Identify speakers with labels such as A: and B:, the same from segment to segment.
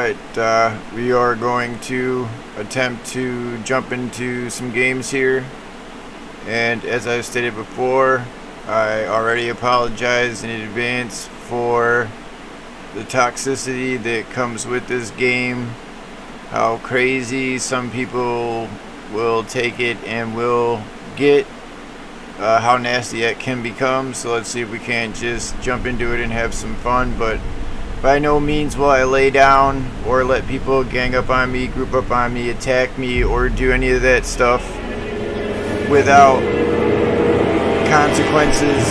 A: Alright, we are going to attempt to jump into some games here. And as I've stated before, I already apologize in advance for the toxicity that comes with this game. How crazy some people will take it and will get. How nasty that can become. So let's see if we can't just jump into it and have some fun. But by no means will I lay down or let people gang up on me, group up on me, attack me, or do any of that stuff without consequences.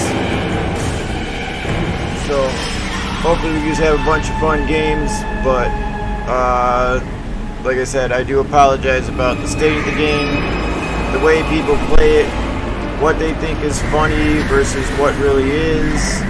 A: So hopefully we just have a bunch of fun games, but like I said, I do apologize about the state of the game, the way people play it, what they think is funny versus what really is.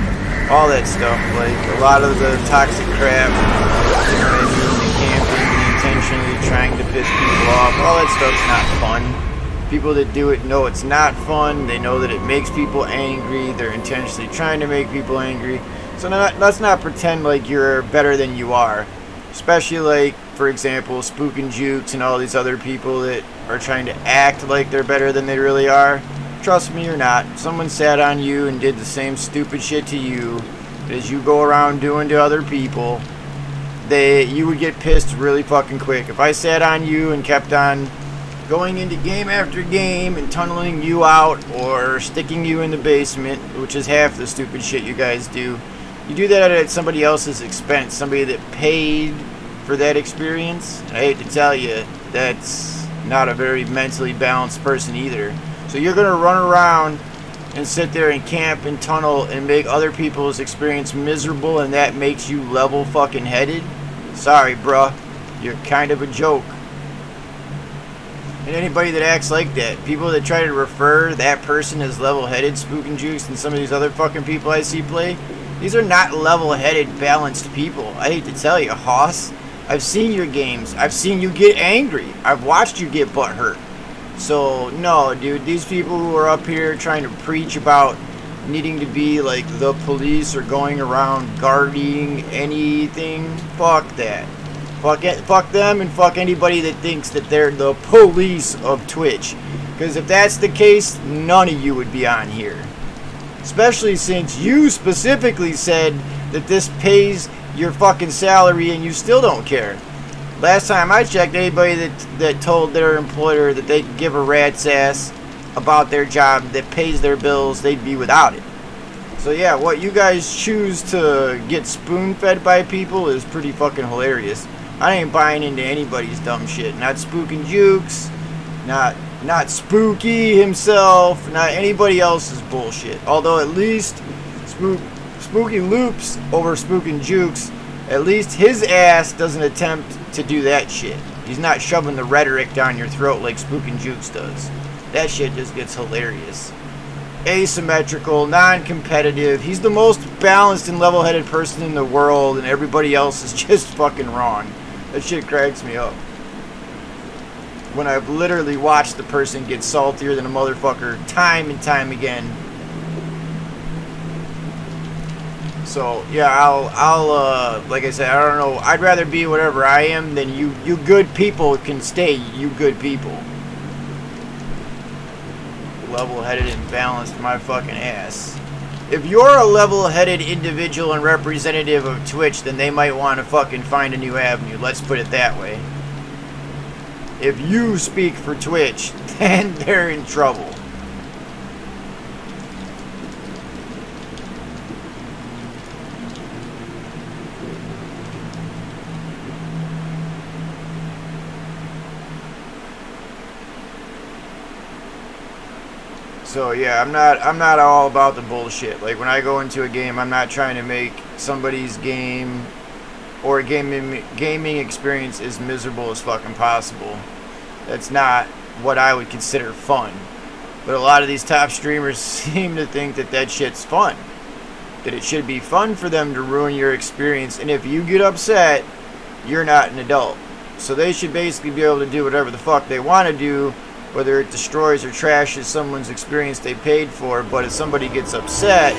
A: All that stuff, like a lot of the toxic crap, you know what I mean, the camping, the intentionally trying to piss people off, all that stuff's not fun. People that do it know it's not fun, they know that it makes people angry, they're intentionally trying to make people angry. So let's not pretend like you're better than you are. Especially like, for example, Spook and Jukes and all these other people that are trying to act like they're better than they really are. Trust me or not, someone sat on you and did the same stupid shit to you as you go around doing to other people. You would get pissed really fucking quick. If I sat on you and kept on going into game after game and tunneling you out or sticking you in the basement, which is half the stupid shit you guys do, you do that at somebody else's expense, somebody that paid for that experience. I hate to tell you, that's not a very mentally balanced person either. So you're going to run around and sit there and camp and tunnel and make other people's experience miserable, and that makes you level fucking headed? Sorry, bruh. You're kind of a joke. And anybody that acts like that, people that try to refer that person as level-headed, Spook and Jukes, and some of these other fucking people I see play, these are not level-headed, balanced people. I hate to tell you, Hoss. I've seen your games. I've seen you get angry. I've watched you get butthurt. So, no, dude, these people who are up here trying to preach about needing to be like the police or going around guarding anything, fuck that. Fuck them and fuck anybody that thinks that they're the police of Twitch. Because if that's the case, none of you would be on here. Especially since you specifically said that this pays your fucking salary and you still don't care. Last time I checked, anybody that told their employer that they could give a rat's ass about their job that pays their bills, they'd be without it. So yeah, what you guys choose to get spoon-fed by people is pretty fucking hilarious. I ain't buying into anybody's dumb shit. Not Spook and Jukes, not Spooky himself, not anybody else's bullshit. Although at least Spooky loops over Spook and Jukes, at least his ass doesn't attempt to do that shit. He's not shoving the rhetoric down your throat like Spook and Jukes does. That shit just gets hilarious. Asymmetrical, non-competitive. He's the most balanced and level-headed person in the world, and everybody else is just fucking wrong. That shit cracks me up. When I've literally watched the person get saltier than a motherfucker time and time again. So, yeah, I'll like I said, I don't know, I'd rather be whatever I am than you good people can stay you good people. Level-headed and balanced my fucking ass. If you're a level-headed individual and representative of Twitch, then they might want to fucking find a new avenue, let's put it that way. If you speak for Twitch, then they're in trouble. So yeah, I'm not all about the bullshit. Like when I go into a game, I'm not trying to make somebody's game or gaming experience as miserable as fucking possible. That's not what I would consider fun. But a lot of these top streamers seem to think that that shit's fun. That it should be fun for them to ruin your experience, and if you get upset, you're not an adult. So they should basically be able to do whatever the fuck they want to do, whether it destroys or trashes someone's experience they paid for. But if somebody gets upset,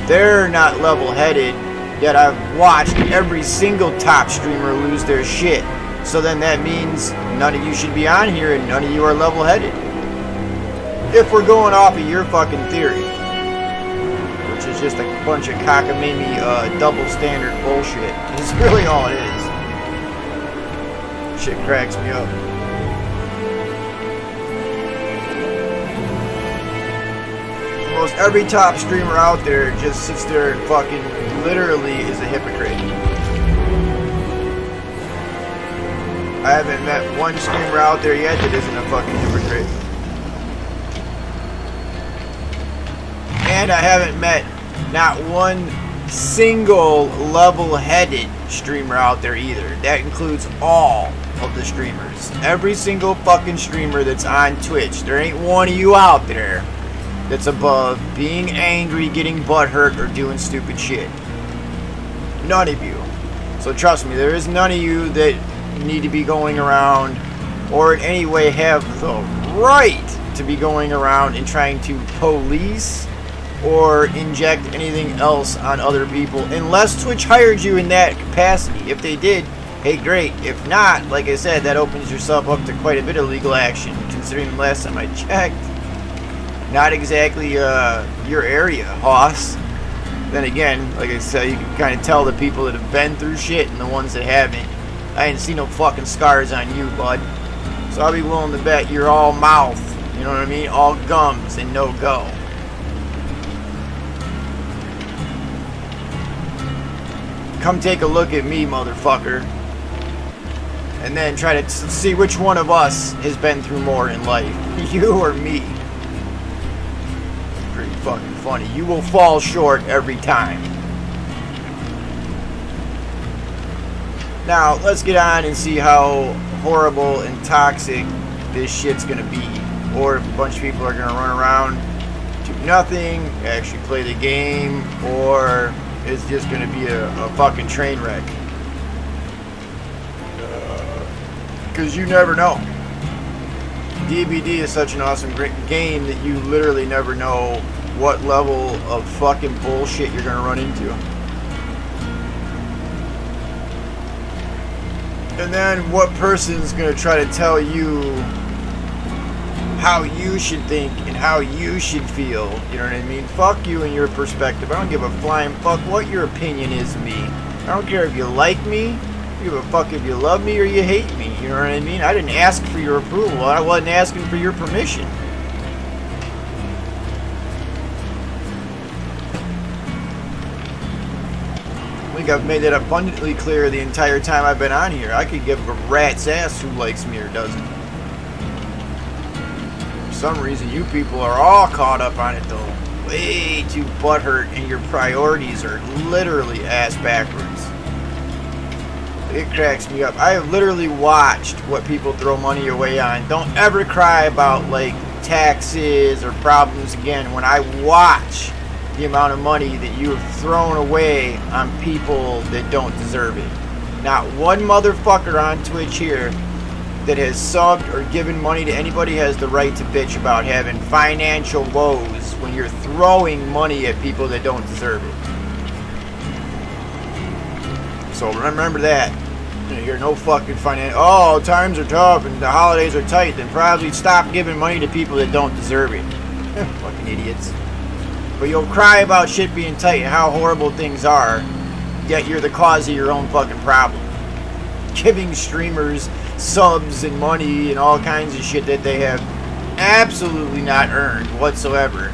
A: they're not level-headed, Yet I've watched every single top streamer lose their shit. So then that means none of you should be on here and none of you are level-headed. If we're going off of your fucking theory. Which is just a bunch of cockamamie double standard bullshit. It's really all it is. Shit cracks me up. Almost every top streamer out there just sits there and fucking literally is a hypocrite. I haven't met one streamer out there yet that isn't a fucking hypocrite. And I haven't met not one single level-headed streamer out there either. That includes all of the streamers. Every single fucking streamer that's on Twitch. There ain't one of you out there that's above being angry, getting butthurt, or doing stupid shit. None of you. So trust me, there is none of you that need to be going around or in any way have the right to be going around and trying to police or inject anything else on other people unless Twitch hired you in that capacity. If they did, hey, great. If not, like I said, that opens yourself up to quite a bit of legal action, considering the last time I checked, not exactly your area, hoss. Then again, like I said, you can kind of tell the people that have been through shit and the ones that haven't. I ain't seen no fucking scars on you, bud. So I'll be willing to bet you're all mouth, you know what I mean? All gums and no go. Come take a look at me, motherfucker. And then try to see which one of us has been through more in life. You or me. Pretty fucking funny. You will fall short every time. Now, let's get on and see how horrible and toxic this shit's gonna be. Or if a bunch of people are gonna run around, do nothing, actually play the game, or it's just gonna be a fucking train wreck. Because you never know. DBD is such an awesome great game that you literally never know what level of fucking bullshit you're gonna run into. And then what person's gonna try to tell you how you should think and how you should feel, you know what I mean? Fuck you and your perspective. I don't give a flying fuck what your opinion is of me. I don't care if you like me, I don't give a fuck if you love me or you hate me, you know what I mean? I didn't ask for your approval, I wasn't asking for your permission. I think I've made that abundantly clear the entire time I've been on here. I could give a rat's ass who likes me or doesn't. For some reason, you people are all caught up on it though. Way too butthurt, and your priorities are literally ass backwards. It cracks me up. I have literally watched what people throw money away on. Don't ever cry about like taxes or problems again when I watch the amount of money that you have thrown away on people that don't deserve it. Not one motherfucker on Twitch here that has subbed or given money to anybody has the right to bitch about having financial woes when you're throwing money at people that don't deserve it. So remember that. You're no fucking oh, times are tough and the holidays are tight, then probably stop giving money to people that don't deserve it. Fucking idiots. But you'll cry about shit being tight and how horrible things are, yet you're the cause of your own fucking problem. Giving streamers subs and money and all kinds of shit that they have absolutely not earned whatsoever,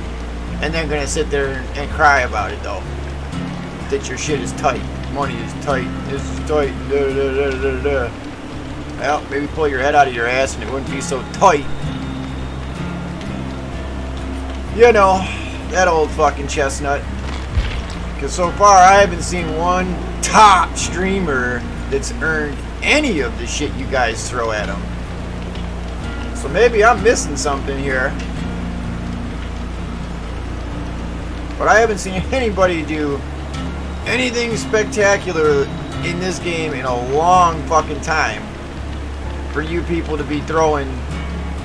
A: and then gonna sit there and cry about it though. That your shit is tight, money is tight, this is tight, da da da da da. Well, maybe pull your head out of your ass and it wouldn't be so tight. You know, that old fucking chestnut. Because so far I haven't seen one top streamer that's earned any of the shit you guys throw at him. So maybe I'm missing something here. But I haven't seen anybody do anything spectacular in this game in a long fucking time for you people to be throwing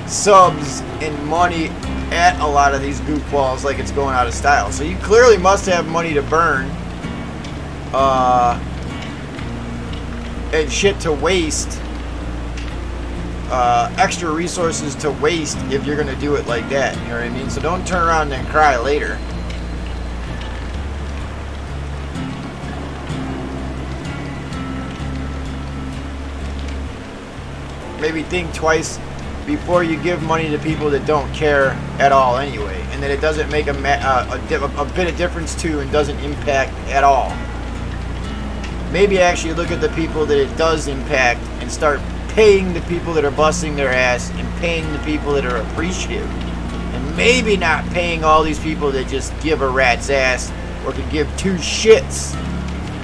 A: subs and money at a lot of these goofballs like it's going out of style. So you clearly must have money to burn and shit to waste, extra resources to waste if you're gonna do it like that. You know what I mean? So don't turn around and cry later. Maybe think twice before you give money to people that don't care at all anyway, and that it doesn't make a bit of difference to and doesn't impact at all. Maybe actually look at the people that it does impact and start paying the people that are busting their ass and paying the people that are appreciative, and maybe not paying all these people that just give a rat's ass or could give two shits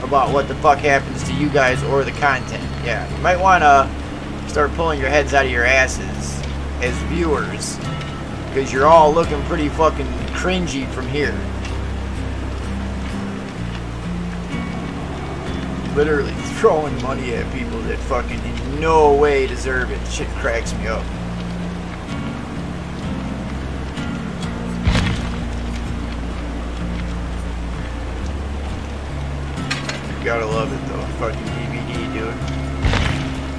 A: about what the fuck happens to you guys or the content. Yeah, you might want to start pulling your heads out of your asses as viewers, because you're all looking pretty fucking cringy from here. Literally throwing money at people that fucking in no way deserve it. Shit cracks me up. You gotta love it though. Fucking DVD, dude.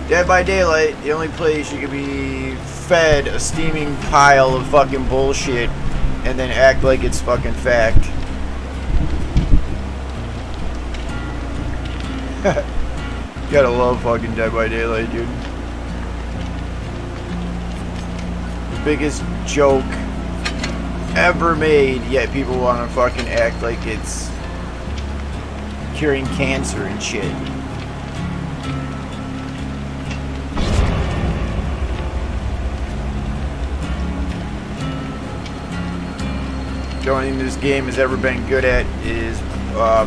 A: Dead by Daylight, the only place you could be fed a steaming pile of fucking bullshit and then act like it's fucking fact. Gotta love fucking Dead by Daylight, dude. Biggest joke ever made, yet people wanna fucking act like it's curing cancer and shit. The only thing this game has ever been good at is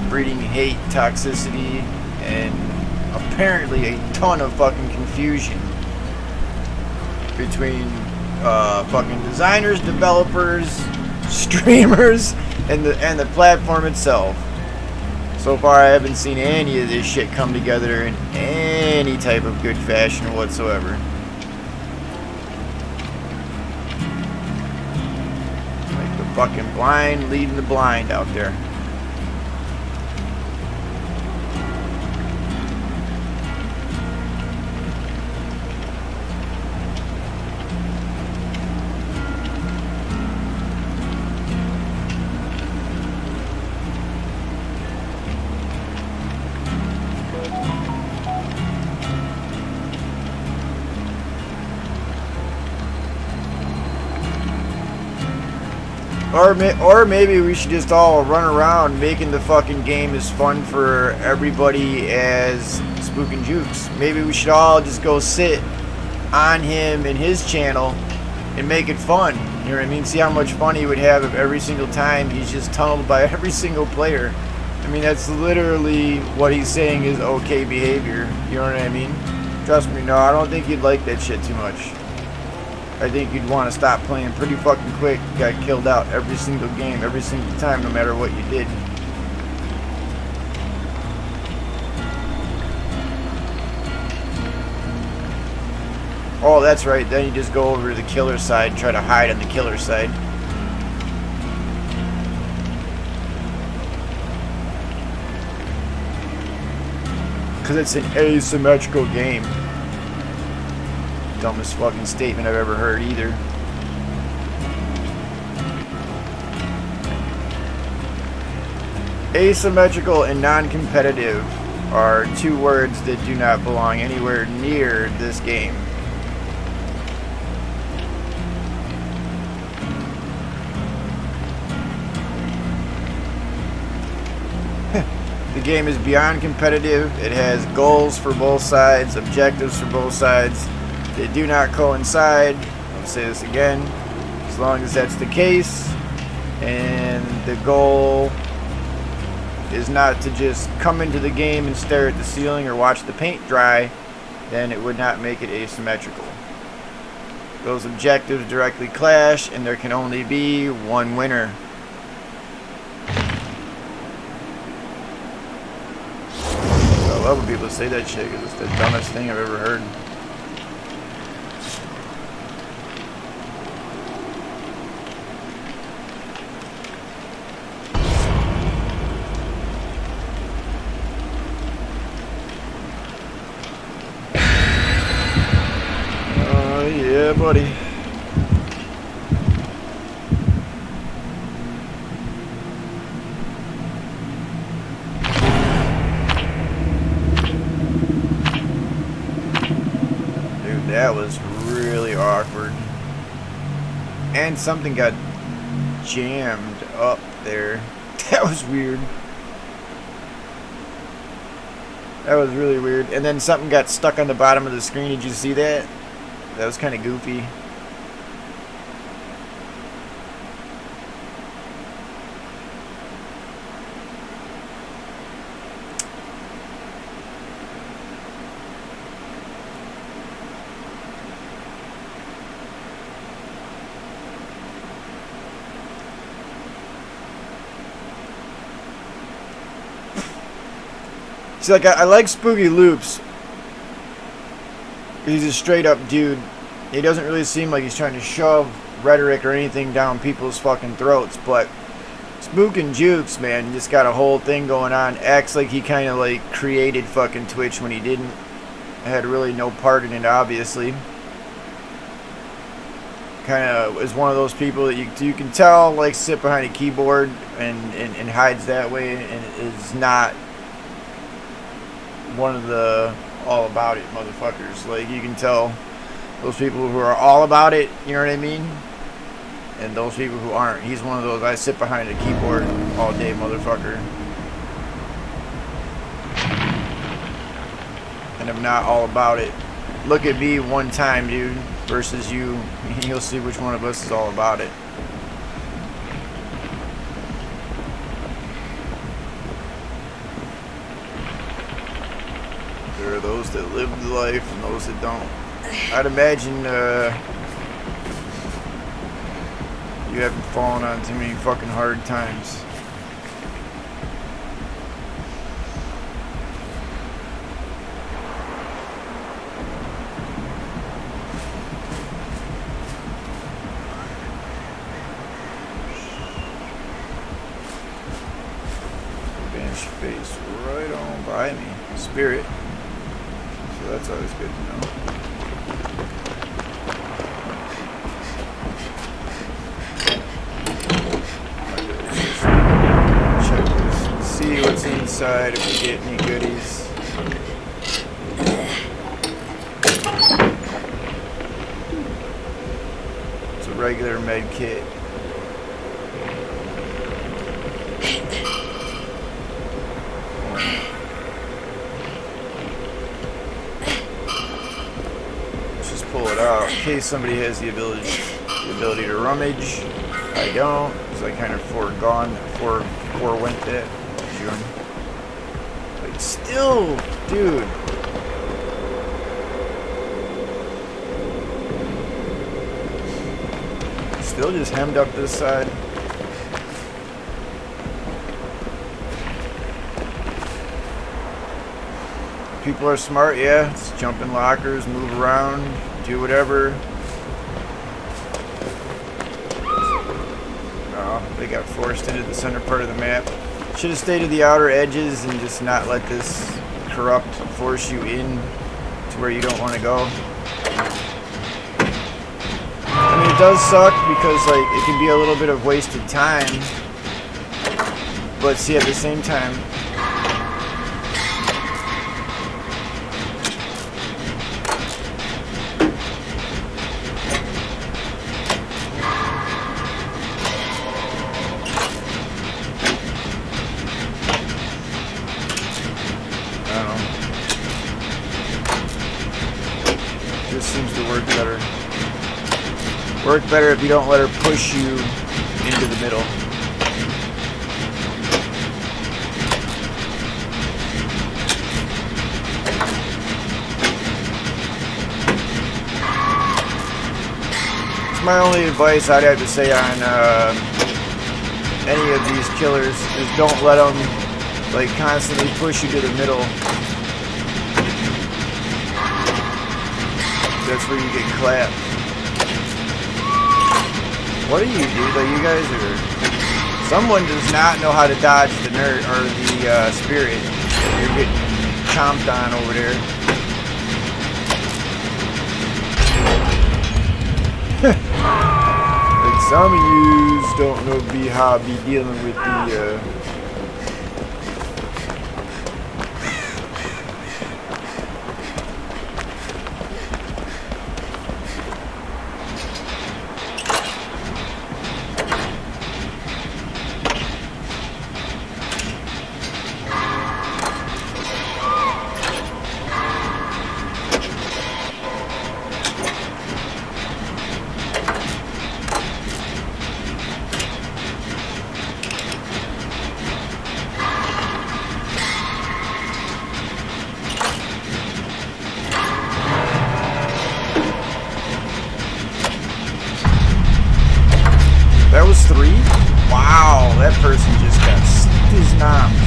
A: breeding hate, toxicity, and apparently a ton of fucking confusion between fucking designers, developers, streamers, and the platform itself. So far, I haven't seen any of this shit come together in any type of good fashion whatsoever. Fucking blind leading the blind out there. Or maybe we should just all run around making the fucking game as fun for everybody as Spook and Jukes. Maybe we should all just go sit on him and his channel and make it fun. You know what I mean? See how much fun he would have if every single time he's just tunneled by every single player. I mean, that's literally what he's saying is okay behavior. You know what I mean? Trust me, no, I don't think you'd like that shit too much. I think you'd want to stop playing pretty fucking quick. You got killed out every single game, every single time, no matter what you did. Oh, that's right. Then you just go over to the killer side and try to hide on the killer side. Because it's an asymmetrical game. Dumbest fucking statement I've ever heard either. Asymmetrical and non-competitive are two words that do not belong anywhere near this game. The game is beyond competitive. It has goals for both sides, objectives for both sides. They do not coincide. I'll say this again. As long as that's the case, and the goal is not to just come into the game and stare at the ceiling or watch the paint dry, then it would not make it asymmetrical. Those objectives directly clash, and there can only be one winner. I love when people say that shit because it's the dumbest thing I've ever heard. Yeah, buddy. Dude, that was really awkward. And something got jammed up there. That was weird. That was really weird. And then something got stuck on the bottom of the screen. Did you see that? That was kind of goofy. See, like, I like Spooky Loops. He's a straight up dude. He doesn't really seem like he's trying to shove rhetoric or anything down people's fucking throats. But Spook and Jukes, man, just got a whole thing going on. Acts like he kind of like created fucking Twitch when he didn't. Had really no part in it, obviously. Kind of is one of those people that you can tell like sit behind a keyboard and hides that way and is not one of the all about it motherfuckers. Like, you can tell those people who are all about it, you know what I mean, and those people who aren't. He's one of those I sit behind a keyboard all day motherfucker, and I'm not all about it. Look at me one time, dude, versus you. You'll see which one of us is all about it. There are those that live the life and those that don't. I'd imagine you haven't fallen on too many fucking hard times. Bench face right on by me. Spirit. So that's always good to know. Check this. See what's inside if we get any goodies. It's a regular med kit. Pull it out in case somebody has the ability to rummage. I don't, because I kind of forewent that. Like, still, dude. Still just hemmed up this side. People are smart, yeah. Just jump in lockers, move around, do whatever. Oh, they got forced into the center part of the map. Should have stayed to the outer edges and just not let this corrupt force you in to where you don't want to go. I mean, it does suck because like it can be a little bit of wasted time. But see, at the same time, seems to work better. Work better if you don't let her push you into the middle. It's my only advice I'd have to say on any of these killers is don't let them like constantly push you to the middle. That's where you get clapped. What are you, dude? Like, you guys are... Someone does not know how to dodge the nerd or the spirit. You're getting chomped on over there. Like some of yous don't know B4B dealing with the That was 3? Wow, that person just got stiznapped.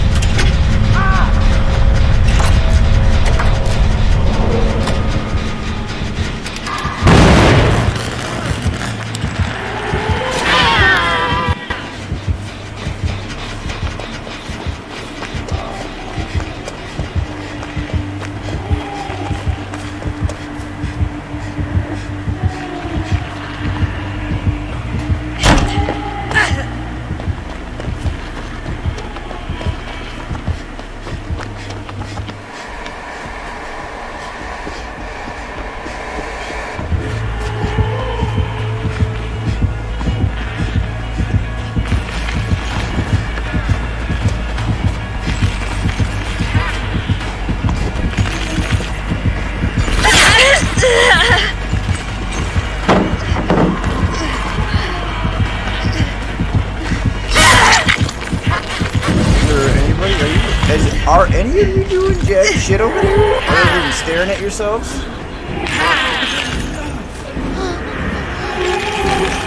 A: Are any of you doing jack shit over there? Are you staring at yourselves?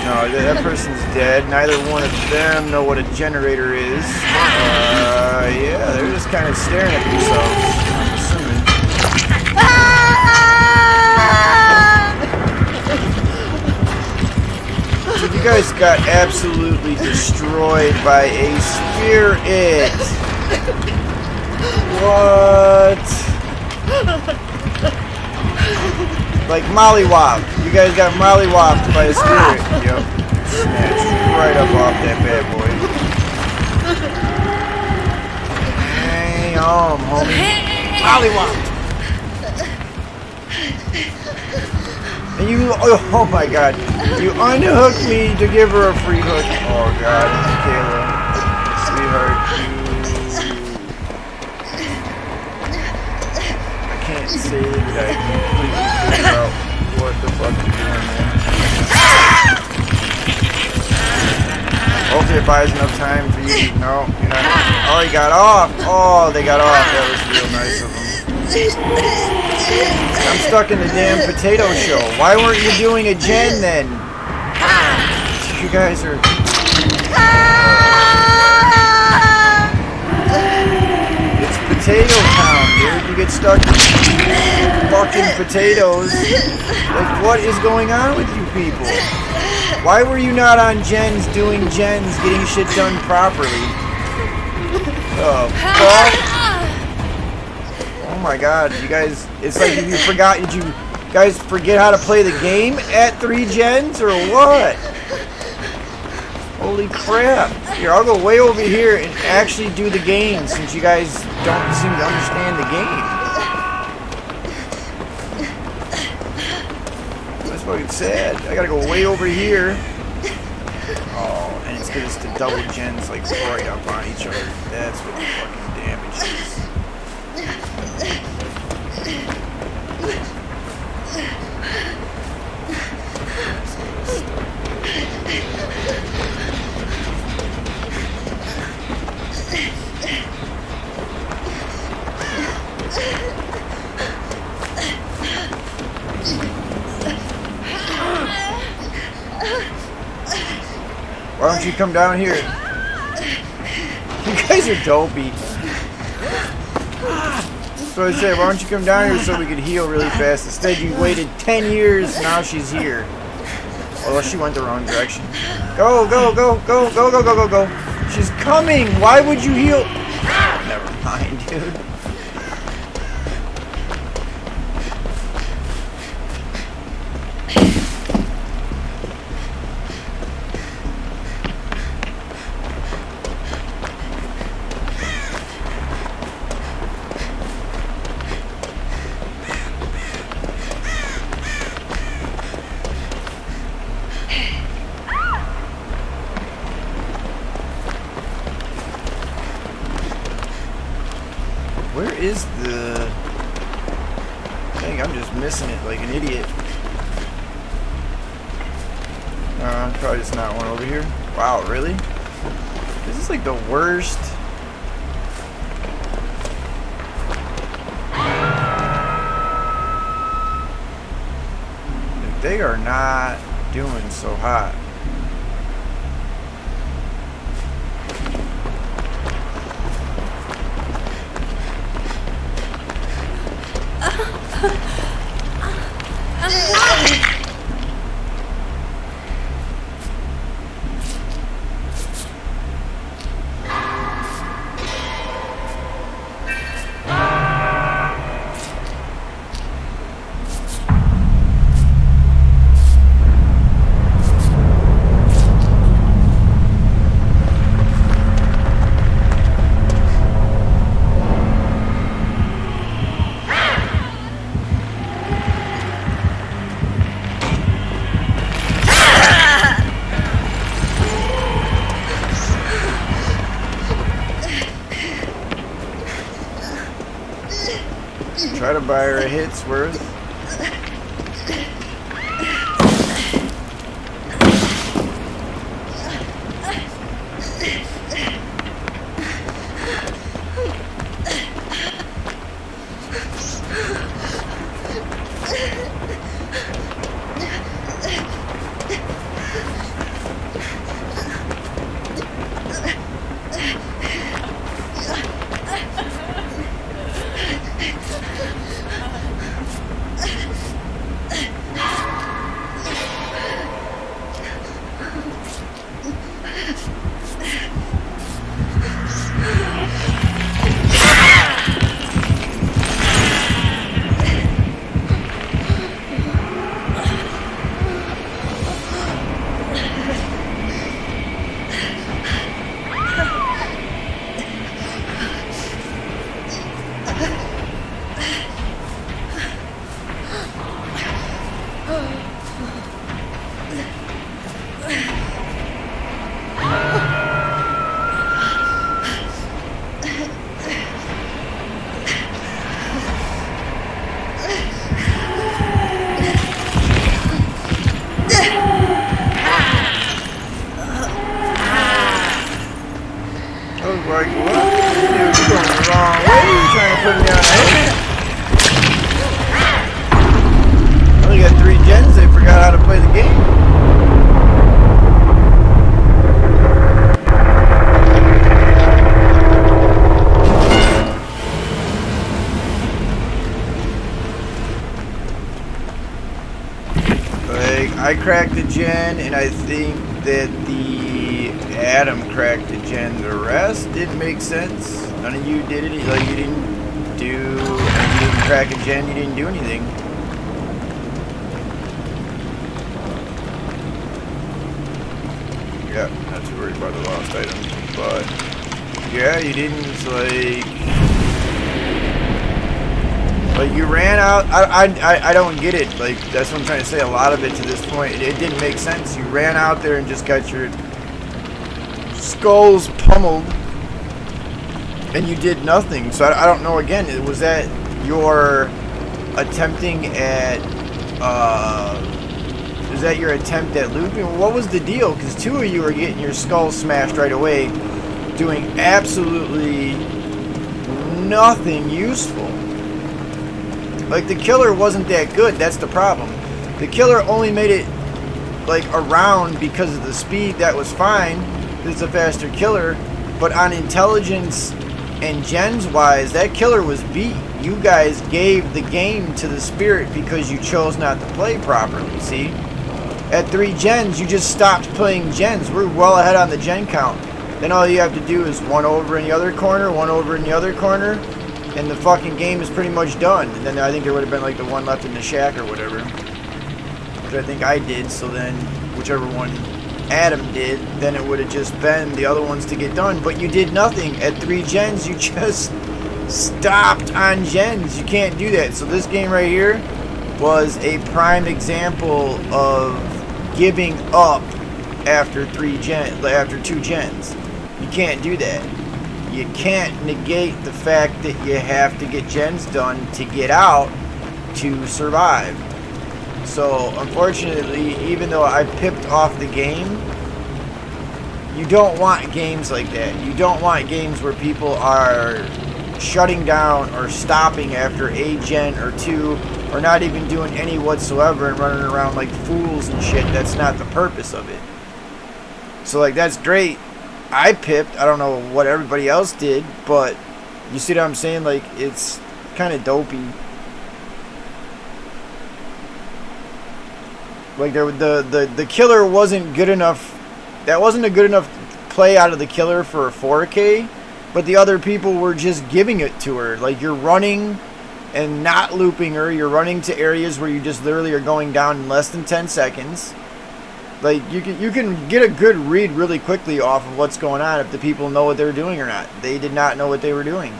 A: No, that person's dead. Neither one of them know what a generator is. Yeah, they're just kind of staring at themselves, I'm assuming. So you guys got absolutely destroyed by a spirit. What? Like mollywop. You guys got mollywopped by a spirit. Yep. Snatched right up off that bad boy. Damn, homie. Mollywopped. And you, oh my god. You unhooked me to give her a free hook. Oh god, Kayla. Sweetheart, say that I completely figured out what the fuck you're doing, man. Hopefully it buys enough time for you. No, you're not. Oh, he got off. Oh, they got off. That was real nice of them. I'm stuck in the damn potato show. Why weren't you doing a gen then? You guys are... It's potato town, dude. You get stuck in fucking potatoes. Like, what is going on with you people? Why were you not on gens, doing gens, getting shit done properly? Oh, fuck. Oh my god, you guys, it's like if you forgot, did you guys forget how to play the game at 3 gens, or what? Holy crap. Here, I'll go way over here and actually do the game, since you guys don't seem to understand the game. That's fucking sad. I gotta go way over here. Oh, and it's because it's the double gens, like, right up on each other. That's what the fucking damage is. Why don't you come down here? You guys are dopey. So I said, why don't you come down here so we could heal really fast? Instead, you waited 10 years, now she's here. Oh, she went the wrong direction. Go, go, go, go, go, go, go, go, go. She's coming! Why would you heal? Never mind, dude. Where is the... Dang, I'm just missing it like an idiot. Probably just not one over here. Wow, really? This is like the worst. They are not doing so hot. Try to buy her a hit's worth. Like, what? You're going the wrong way. You're trying to put me on a hit. I only got 3 gens. They forgot how to play the game. Like, I cracked the gen, and I think that the Adam cracked the gen. The rest didn't make sense. None of you did it. Like, you didn't crack a gen. You didn't do anything. Yeah, not too worried about the lost items, but yeah, you didn't like you ran out. I don't get it. Like, that's what I'm trying to say. A lot of it to this point, it didn't make sense. You ran out there and just got your skulls pummeled, and you did nothing. So I don't know. Again, was that your attempting at? Is that your attempt at looping? What was the deal? Because 2 of you were getting your skulls smashed right away, doing absolutely nothing useful. Like, the killer wasn't that good. That's the problem. The killer only made it like around because of the speed. That was fine. It's a faster killer, but on intelligence and gens wise, that killer was beat. You guys gave the game to the spirit because you chose not to play properly. See, at 3 gens, you just stopped playing gens. We're well ahead on the gen count. Then all you have to do is one over in the other corner, one over in the other corner, and the fucking game is pretty much done. And then I think there would have been like the one left in the shack or whatever, which I think I did. So then whichever one Adam did, then it would have just been the other ones to get done. But you did nothing. At 3 gens, you just stopped on gens. You can't do that. So this game right here was a prime example of giving up after 2 gens. You can't do that. you can't negate the fact that you have to get gens done to get out to survive. So unfortunately, even though I pipped off the game, you don't want games like that. You don't want games where people are shutting down or stopping after a gen or two, or not even doing any whatsoever and running around like fools and shit. That's not the purpose of it. So like, that's great. I pipped. I don't know what everybody else did, but you see what I'm saying? Like, it's kind of dopey. Like, the killer wasn't good enough. That wasn't a good enough play out of the killer for a 4K, but the other people were just giving it to her. Like, you're running and not looping her. You're running to areas where you just literally are going down in less than 10 seconds. Like, you can get a good read really quickly off of what's going on if the people know what they're doing or not. They did not know what they were doing.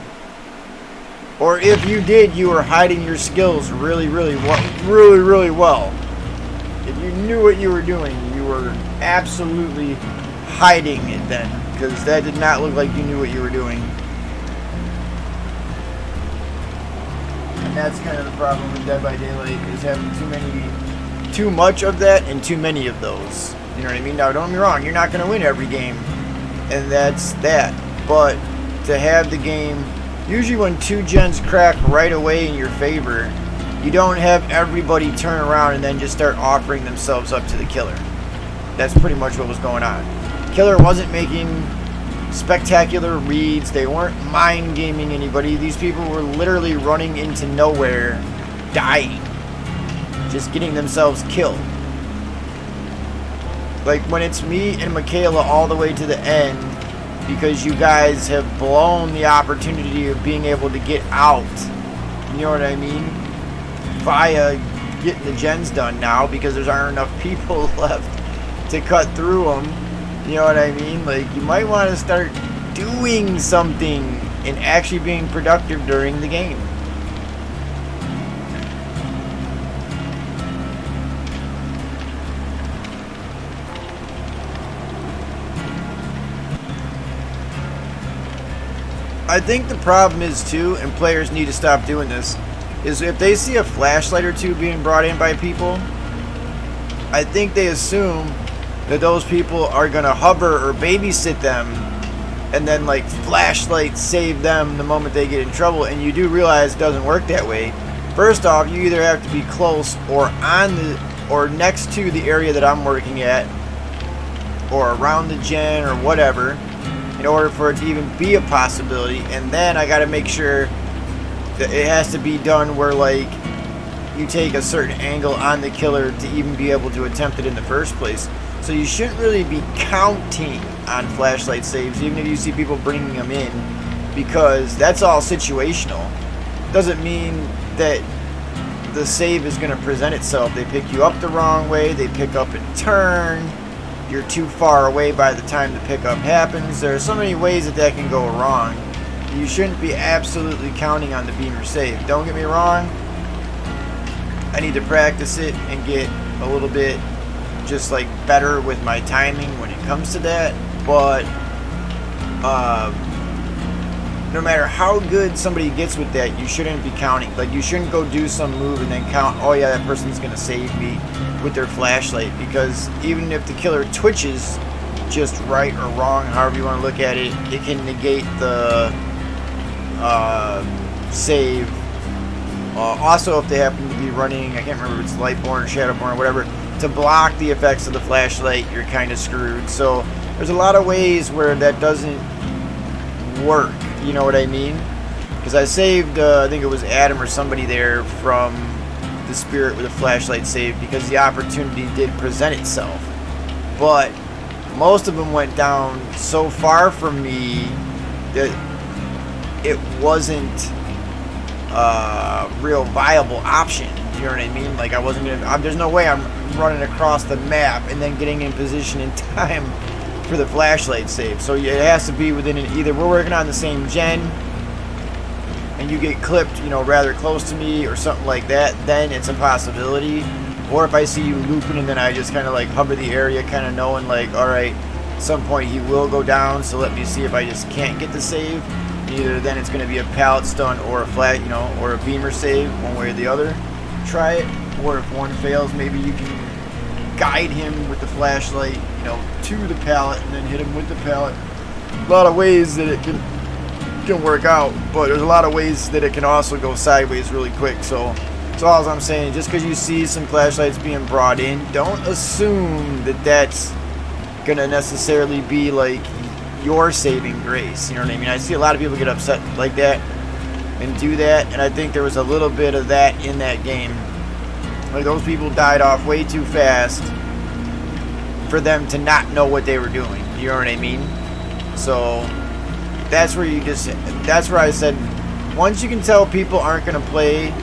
A: Or if you did, you were hiding your skills really well. If you knew what you were doing, you were absolutely hiding it then, because that did not look like you knew what you were doing. And that's kind of the problem with Dead by Daylight, is having too much of that and too many of those. You know what I mean? Now, don't get me wrong, you're not going to win every game, and that's that. But to have the game, usually when 2 gens crack right away in your favor, you don't have everybody turn around and then just start offering themselves up to the killer. That's pretty much what was going on. Killer wasn't making spectacular reads. They weren't mind gaming anybody. These people were literally running into nowhere, dying, just getting themselves killed. Like, when it's me and Michaela all the way to the end because you guys have blown the opportunity of being able to get out, you know what I mean, via getting the gens done now, because there aren't enough people left to cut through them. You know what I mean? Like, you might want to start doing something and actually being productive during the game. I think the problem is too, and players need to stop doing this, is if they see a flashlight or two being brought in by people, I think they assume that those people are going to hover or babysit them and then like flashlight save them the moment they get in trouble. And you do realize it doesn't work that way. First off, you either have to be close or on the or next to the area that I'm working at, or around the gen or whatever, in order for it to even be a possibility. And then I got to make sure that it has to be done where like you take a certain angle on the killer to even be able to attempt it in the first place. So you shouldn't really be counting on flashlight saves, even if you see people bringing them in, because that's all situational. Doesn't mean that the save is going to present itself. They pick you up the wrong way, they pick up and turn, you're too far away by the time the pickup happens. There are so many ways that that can go wrong. You shouldn't be absolutely counting on the beamer save. Don't get me wrong, I need to practice it and get a little bit just like better with my timing when it comes to that, but no matter how good somebody gets with that, you shouldn't be counting. Like, you shouldn't go do some move and then count, oh yeah, that person's gonna save me with their flashlight, because even if the killer twitches just right or wrong, however you want to look at it, it can negate the save. Also, if they happen to be running, I can't remember if it's Lightborn or Shadowborn or whatever, to block the effects of the flashlight, you're kind of screwed. So there's a lot of ways where that doesn't work, you know what I mean? Because I saved, I think it was Adam or somebody there from the Spirit with a flashlight save, because the opportunity did present itself. But most of them went down so far from me that it wasn't a real viable option. You know what I mean? Like, I wasn't gonna, there's no way I'm running across the map and then getting in position in time for the flashlight save. So it has to be within either we're working on the same gen and you get clipped, you know, rather close to me or something like that, then it's a possibility. Or if I see you looping and then I just kind of like hover the area, kind of knowing like, all right, At some point he will go down, so let me see if I just can't get the save. Either then it's going to be a pallet stun or a flat, you know, or a beamer save, one way or the other. Try it. Or if one fails, maybe you can guide him with the flashlight, you know, to the pallet and then hit him with the pallet. A lot of ways that it can work out, but there's a lot of ways that it can also go sideways really quick. So that's all I'm saying. Just because you see some flashlights being brought in, don't assume that that's gonna necessarily be like your saving grace. You know what I mean? I see a lot of people get upset like that and do that, and I think there was a little bit of that in that game. Like, those people died off way too fast for them to not know what they were doing. You know what I mean? So that's where that's where I said, once you can tell people aren't going to play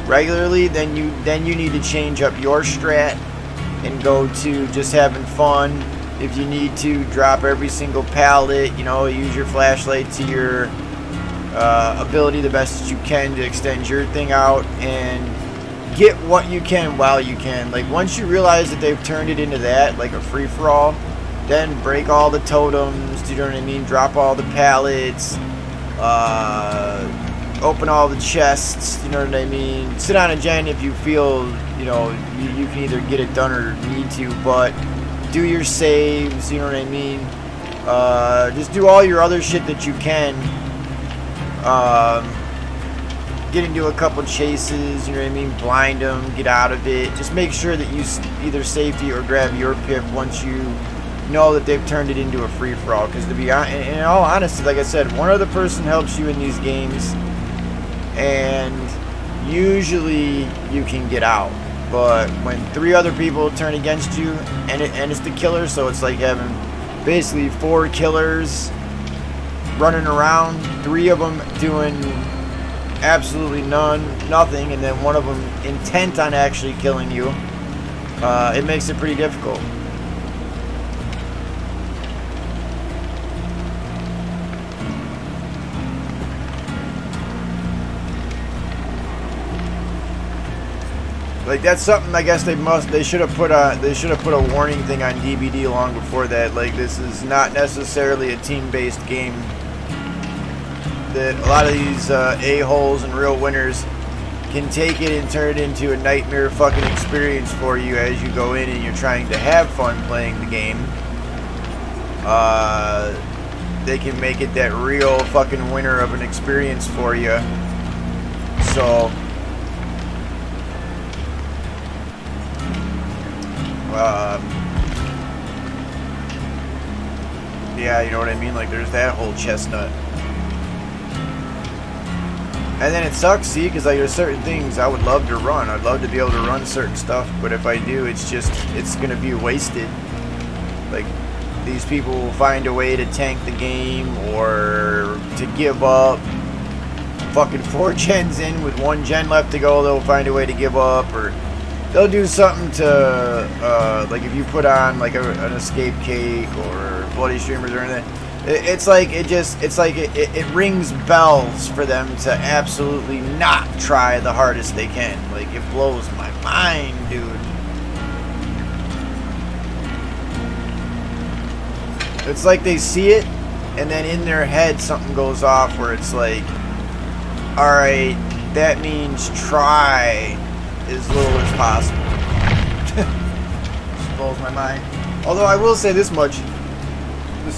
A: regularly, then you need to change up your strat and go to just having fun. If you need to, drop every single pallet, you know, use your flashlight to your ability the best that you can to extend your thing out, and get what you can while you can. Like, once you realize that they've turned it into that, like a free-for-all, then break all the totems, do you know what I mean? Drop all the pallets, open all the chests, you know what I mean? Sit on a gen if you feel, you know, you can either get it done or need to, but do your saves, you know what I mean? Just do all your other shit that you can. Get into a couple chases, you know what I mean? Blind them, get out of it. Just make sure that you either safety or grab your pip once you know that they've turned it into a free-for-all. Because to be honest, in all honesty, like I said, one other person helps you in these games, and usually you can get out. But when 3 other people turn against you, and it's the killer, so it's like having basically 4 killers running around, 3 of them doing absolutely nothing, and then one of them intent on actually killing you, it makes it pretty difficult. Like, that's something I guess they should have put a warning thing on DVD long before that. Like, this is not necessarily a team-based game. That a lot of these a-holes and real winners can take it and turn it into a nightmare fucking experience for you as you go in and you're trying to have fun playing the game. They can make it that real fucking winner of an experience for you. So yeah, you know what I mean? Like, there's that whole chestnut. And then it sucks, see, because like, there's certain things I would love to run. I'd love to be able to run certain stuff, but if I do, it's going to be wasted. Like, these people will find a way to tank the game or to give up. Fucking 4 gens in with 1 gen left to go, they'll find a way to give up, or they'll do something to, like, if you put on like an escape cake or bloody streamers or anything, it's like it rings bells for them to absolutely not try the hardest they can. Like, it blows my mind, dude. It's like they see it, and then in their head something goes off where it's like, alright, that means try as little as possible. Just blows my mind. Although I will say this much. The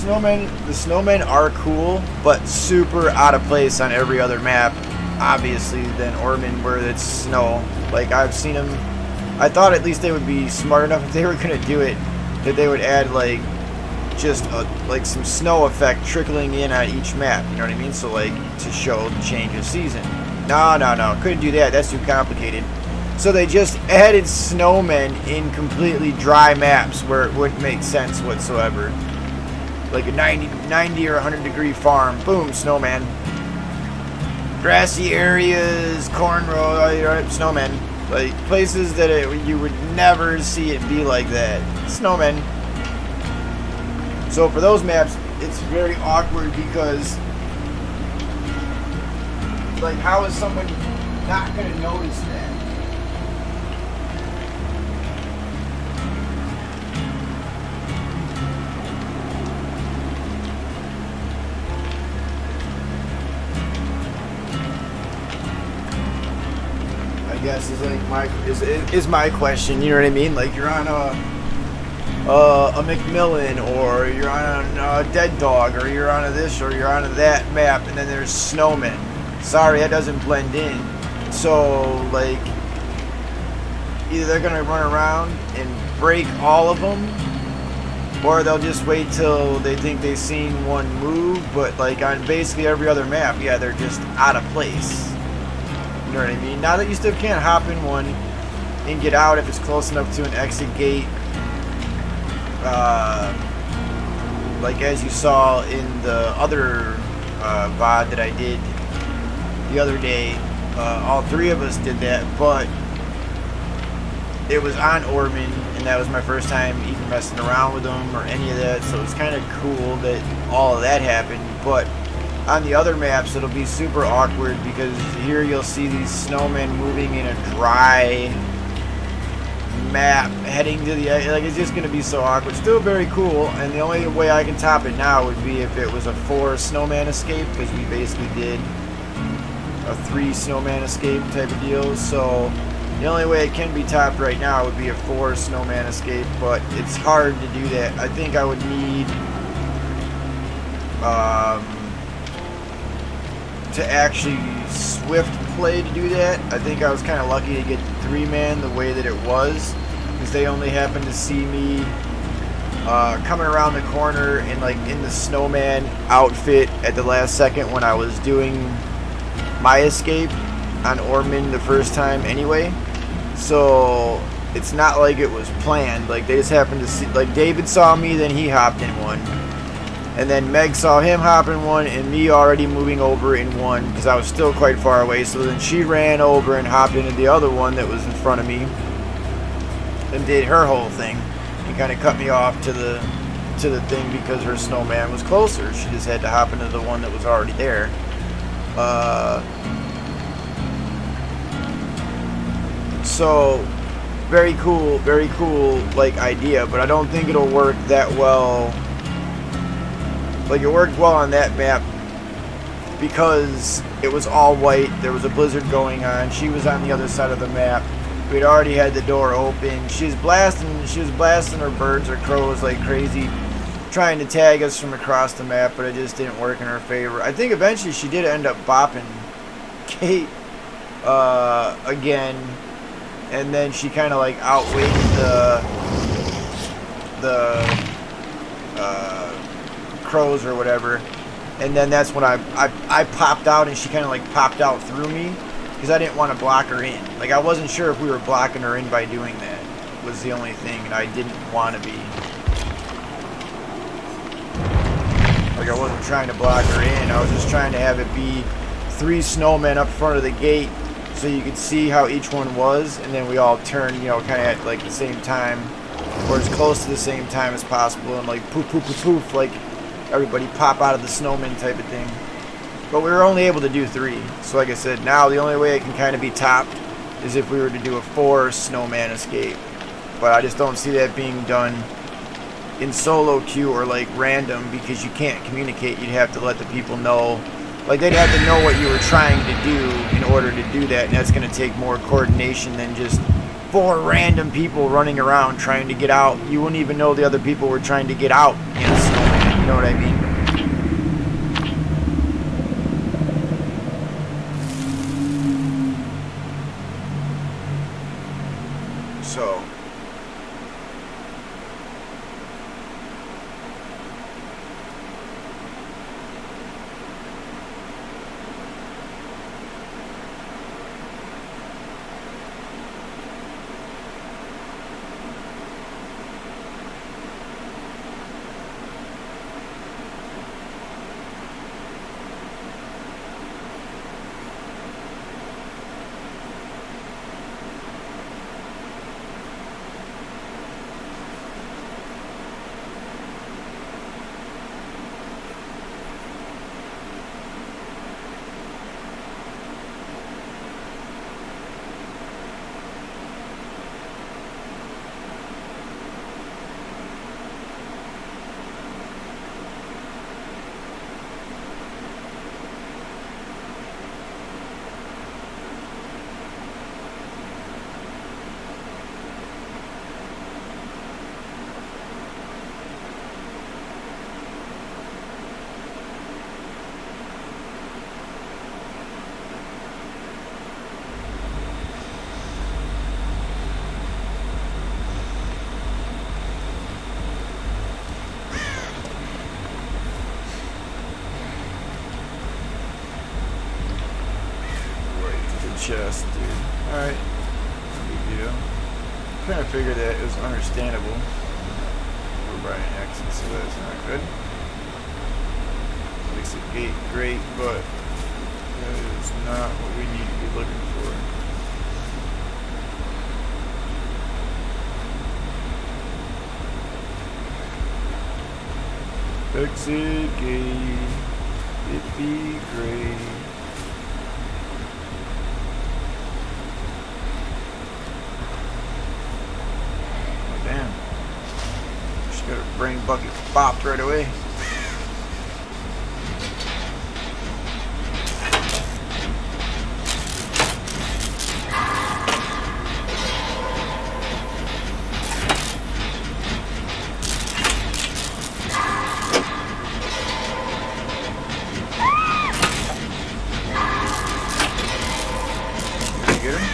A: snowmen are cool, but super out of place on every other map, obviously, than Ormond, where it's snow. Like, I've seen them. I thought at least they would be smart enough if they were going to do it, that they would add, like, just like some snow effect trickling in on each map, you know what I mean? So, like, to show the change of season. No, couldn't do that. That's too complicated. So they just added snowmen in completely dry maps where it wouldn't make sense whatsoever. Like a 90 or 100 degree farm, boom, snowman. Grassy areas, corn row, snowmen. Like, places that you would never see it be like that. Snowmen. So for those maps, it's very awkward because, like, how is someone not going to notice that? guess is like is my question. You know what I mean? Like you're on a McMillan, or you're on a Dead Dog, or you're on a this, or you're on a that map, and then there's snowmen. Sorry, that doesn't blend in. So like either they're gonna run around and break all of them, or they'll just wait till they think they've seen one move. But like on basically every other map, yeah, they're just out of place. You know what I mean? Now that you still can't hop in one and get out if it's close enough to an exit gate, like as you saw in the other VOD that I did the other day, all three of us did that, but it was on Orman, and that was my first time even messing around with them or any of that, so it's kind of cool that all of that happened. But on the other maps, it'll be super awkward, because here you'll see these snowmen moving in a dry map heading to the, like, it's just going to be so awkward. Still very cool, and the only way I can top it now would be if it was a 4 snowman escape, because we basically did a 3 snowman escape type of deal. So the only way it can be topped right now would be a 4 snowman escape, but it's hard to do that. I think I would need to actually swift play to do that. I think I was kind of lucky to get 3-man the way that it was, because they only happened to see me coming around the corner and like in the snowman outfit at the last second when I was doing my escape on Orman the first time anyway. So it's not like it was planned. Like they just happened to see, like David saw me, then he hopped in one, and then Meg saw him hop in one and me already moving over in one, because I was still quite far away. So then she ran over and hopped into the other one that was in front of me and did her whole thing and kind of cut me off to the thing, because her snowman was closer. She just had to hop into the one that was already there. So very cool like idea, but I don't think it'll work that well. Like it worked well on that map because it was all white, there was a blizzard going on, she was on the other side of the map, we'd already had the door open, she was blasting her birds or crows like crazy, trying to tag us from across the map, but it just didn't work in her favor. I think eventually she did end up bopping Kate again, and then she kind of like outweighted the crows or whatever, and then that's when I popped out, and she kind of like popped out through me, because I didn't want to block her in. Like I wasn't sure if we were blocking her in by doing that, was the only thing, and I didn't want to be. Like I wasn't trying to block her in, I was just trying to have it be 3 snowmen up front of the gate so you could see how each one was, and then we all turned, you know, kind of at like the same time, or as close to the same time as possible, and like poof poof poof poof, like everybody pop out of the snowman type of thing. But we were only able to do 3, so like I said, now the only way it can kind of be topped is if we were to do a 4 snowman escape, but I just don't see that being done in solo queue or like random, because you can't communicate. You'd have to let the people know, like they'd have to know what you were trying to do in order to do that, and that's going to take more coordination than just 4 random people running around trying to get out. You wouldn't even know the other people were trying to get out in a snowman, you know what I mean? So chest, dude. Alright. No big deal. Kind of figured that it was understandable. We're by an exit, so that's not good. Makes the gate great, but that is not what we need to be looking for. Exit gate. It be great. Oh damn. Just got her brain bucket bopped right away. Get him?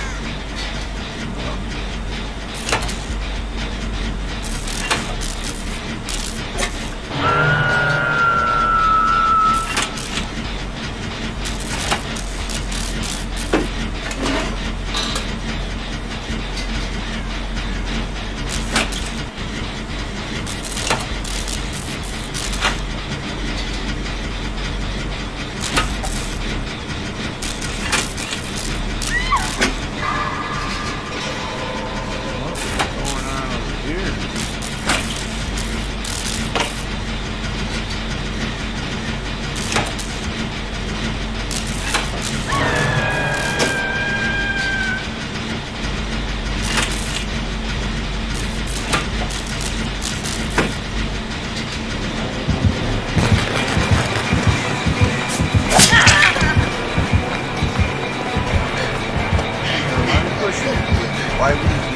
A: Why would you do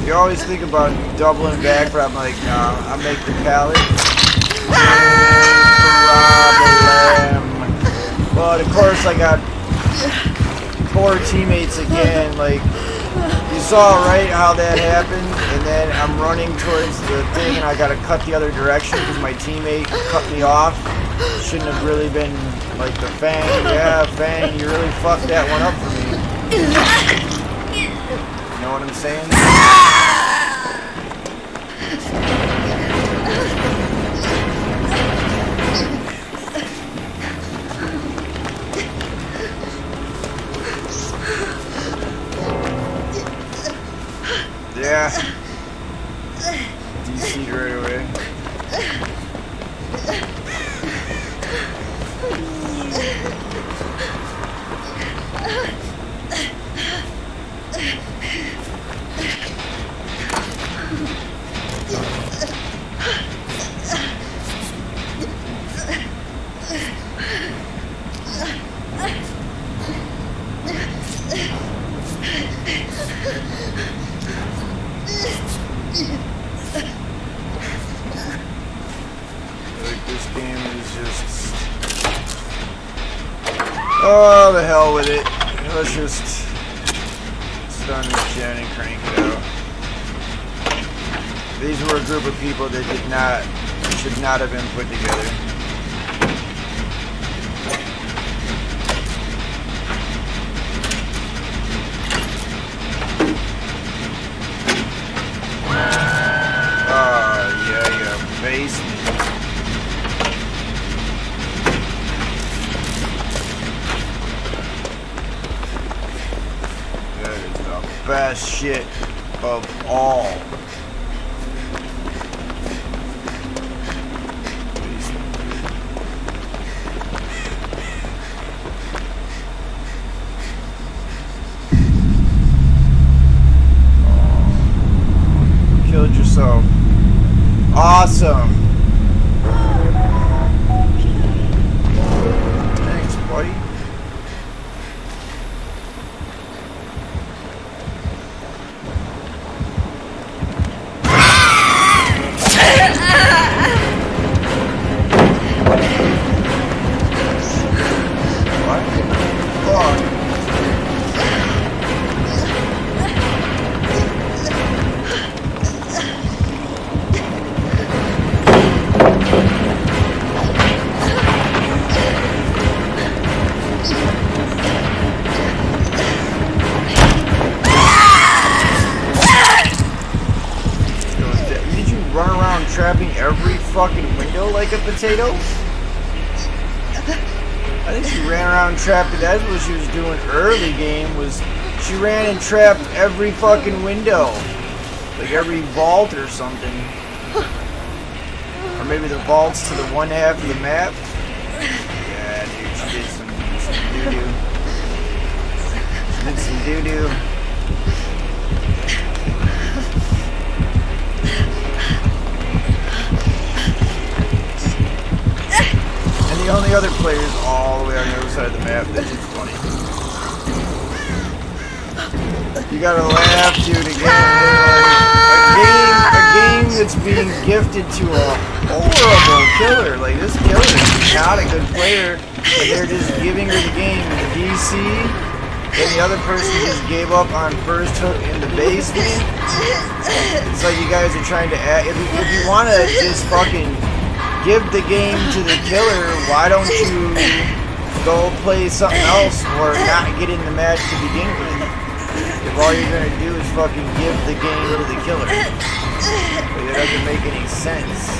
A: You always think about doubling back, but I'm like, nah, I'll make the pallet. But of course I got poor teammates again. Like, you saw right how that happened, and then I'm running towards the thing and I gotta cut the other direction because my teammate cut me off. Shouldn't have really been like the Fang. Yeah, Fang, you really fucked that one up for me. You know what I'm saying? Yeah. DC'd right away. Like, this game is just... Oh, the hell with it. Let's just stun this gen and crank it out. These were a group of people that should not have been put together. Oh, yeah, you faced me. That is the best shit of all. Killed yourself. Awesome. Thanks, buddy. trapping every fucking window like a potato? I think she ran around and trapped it. That's what she was doing early game, was she ran and trapped every fucking window. Like every vault or something. Or maybe the vaults to the one half of the map. Yeah, dude, she did some doo-doo. She did some doo-doo. And the only other player is all the way on the other side of the map. That's just funny. You gotta laugh, dude, again. A game that's being gifted to a horrible killer. Like, this killer is not a good player, but they're just giving her the game in the DC. And the other person just gave up on first hook in the basement. It's like you guys are trying to add. If you want to just fucking give the game to the killer, why don't you go play something else or not get in the match to begin with? If all you're gonna do is fucking give the game to the killer. Like, that doesn't make any sense.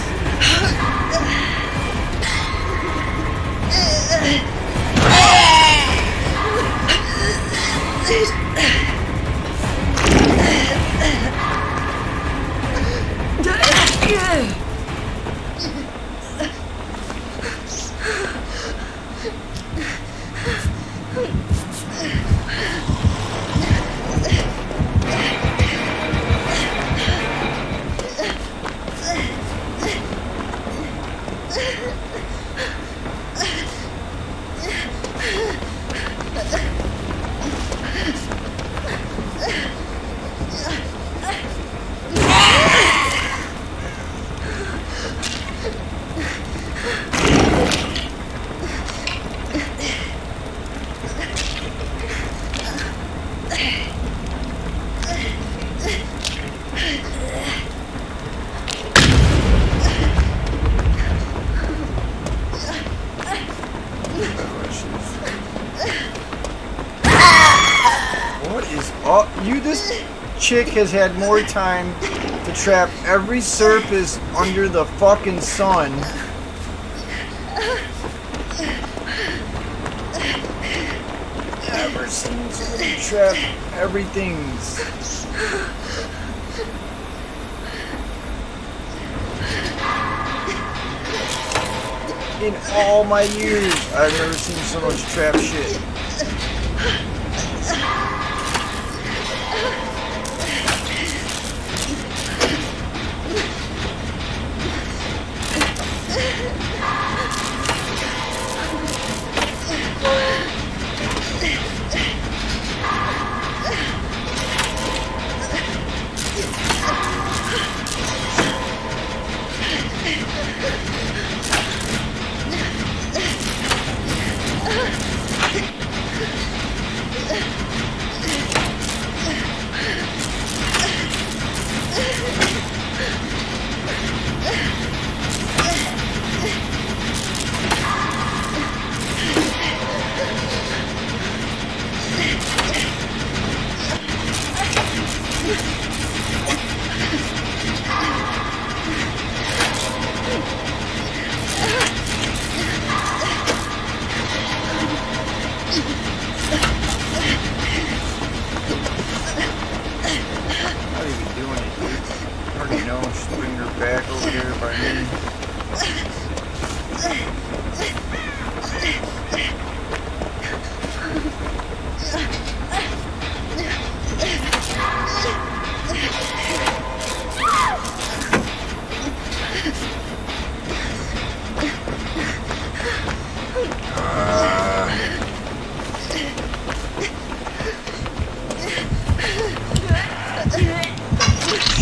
A: This chick has had more time to trap every surface under the fucking sun. Ever seen somebody trap everything's. In all my years, I've never seen so much trap shit. Back over here by me.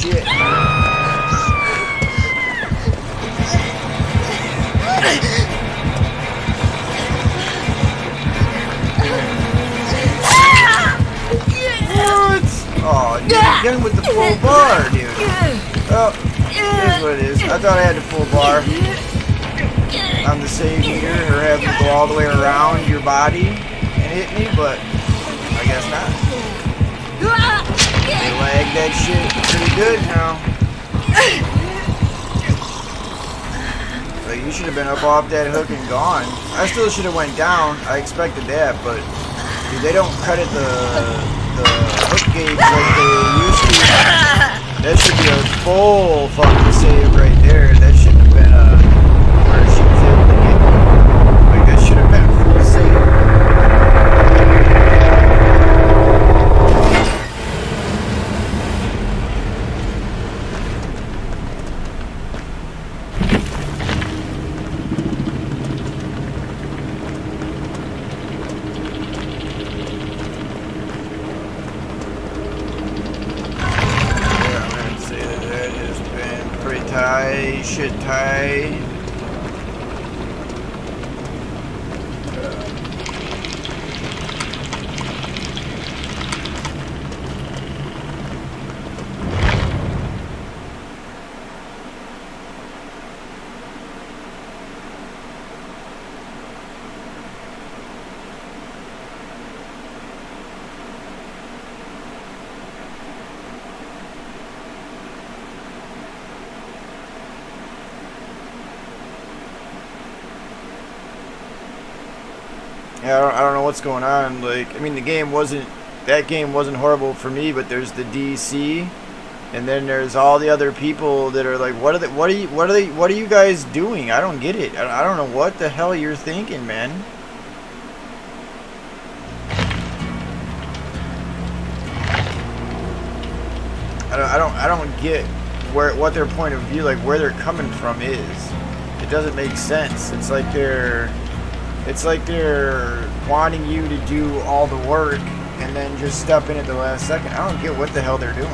A: Shit. Oh, dude, again with the full bar, dude. Oh, here's what it is. I thought I had the full bar on the save meter, or have to go all the way around your body and hit me, but I guess not. They lag that shit pretty good now. should have been up off that hook and gone. I still should have went down. I expected that, but dude, they don't credit the hook gauge like they used to. That should be a full fucking save right there. That shouldn't have been where she was able to get. Like that should have been a full save. Shit tie. Yeah, I don't know what's going on. Like, I mean, that game wasn't horrible for me, but there's the DC, and then there's all the other people that are like, what are you guys doing? I don't get it. I don't know what the hell you're thinking, man. I don't get what their point of view, like where they're coming from is. It doesn't make sense. It's like they're wanting you to do all the work and then just step in at the last second. I don't get what the hell they're doing.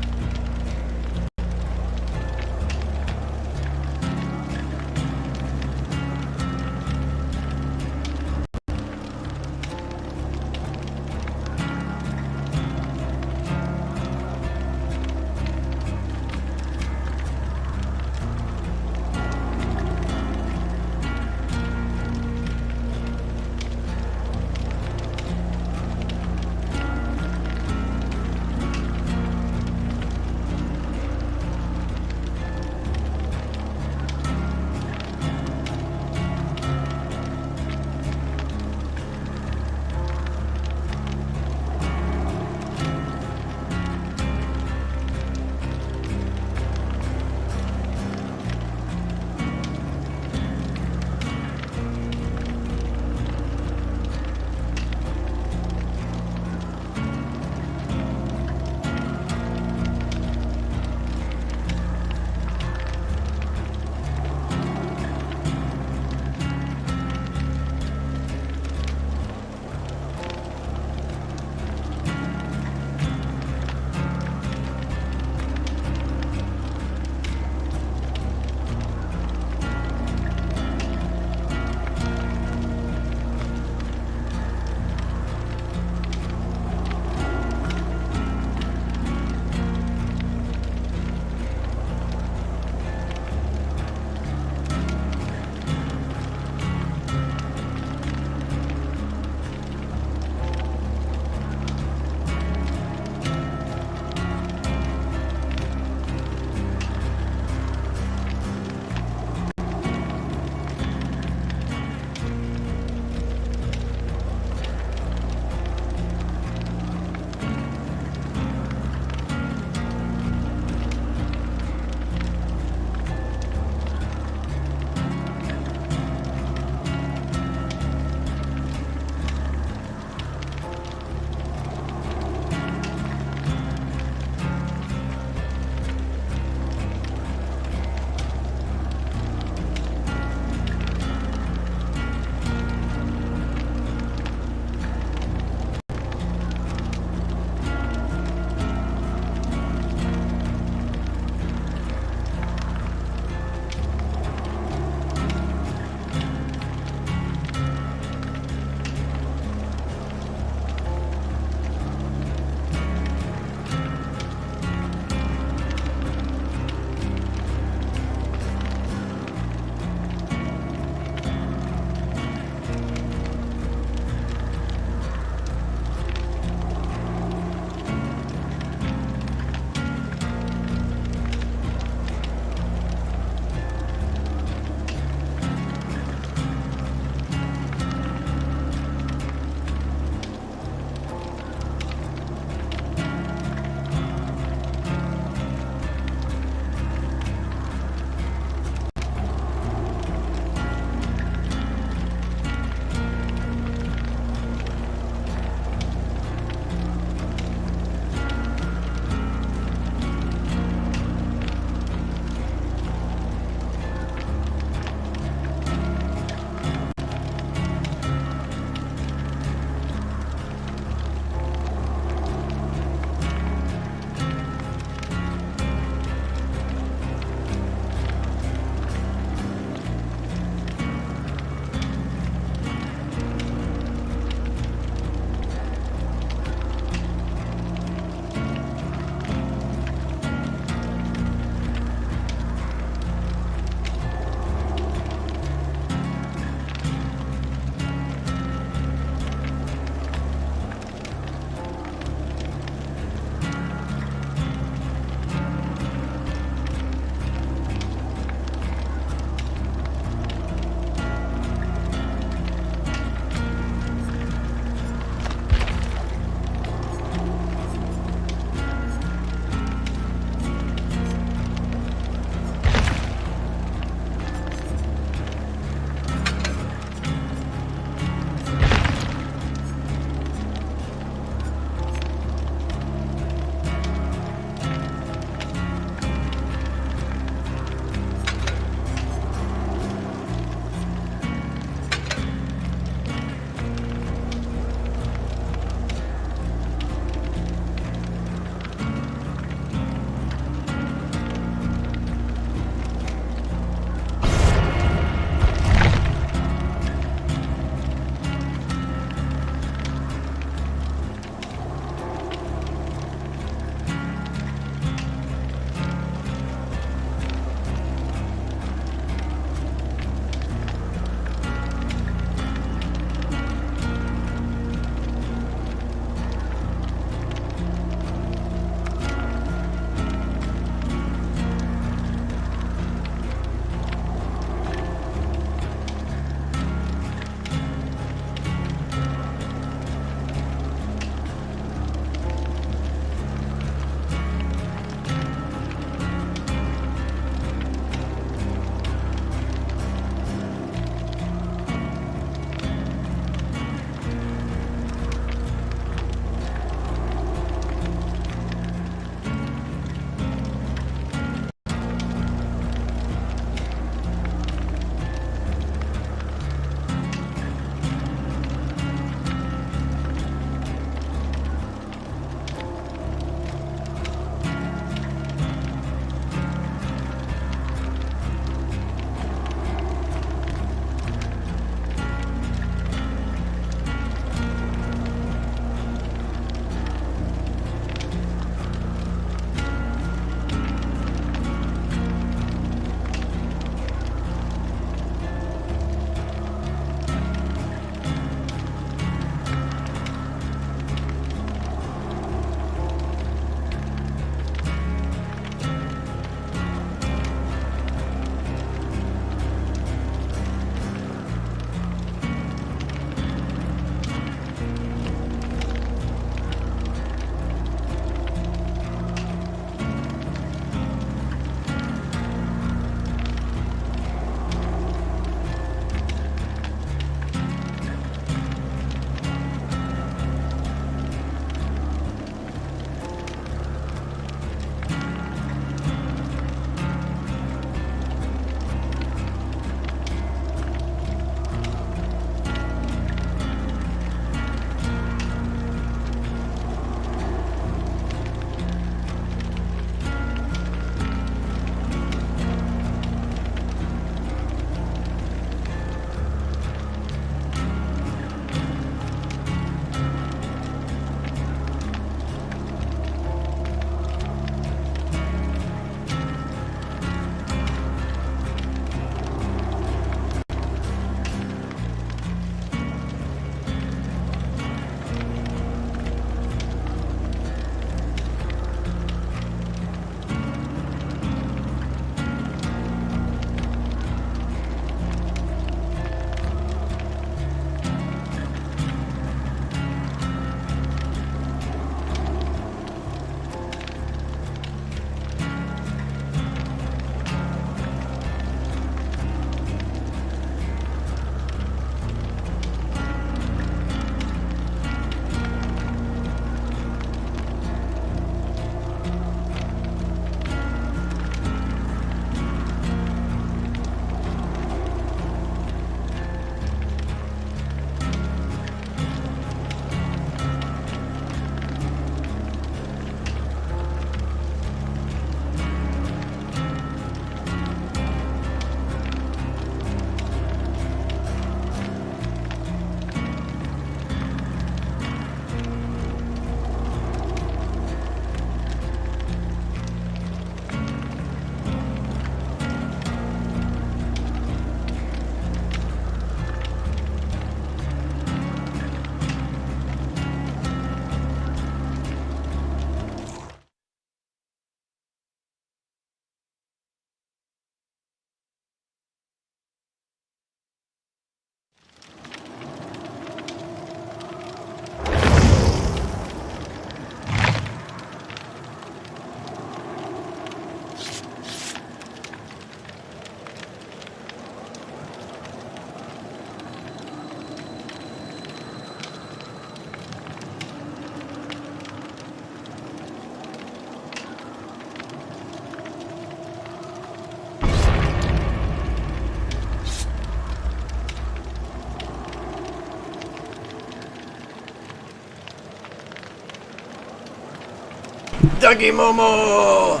A: Ducky Momo!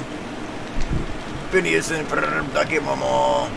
A: Phineas and Ducky Momo.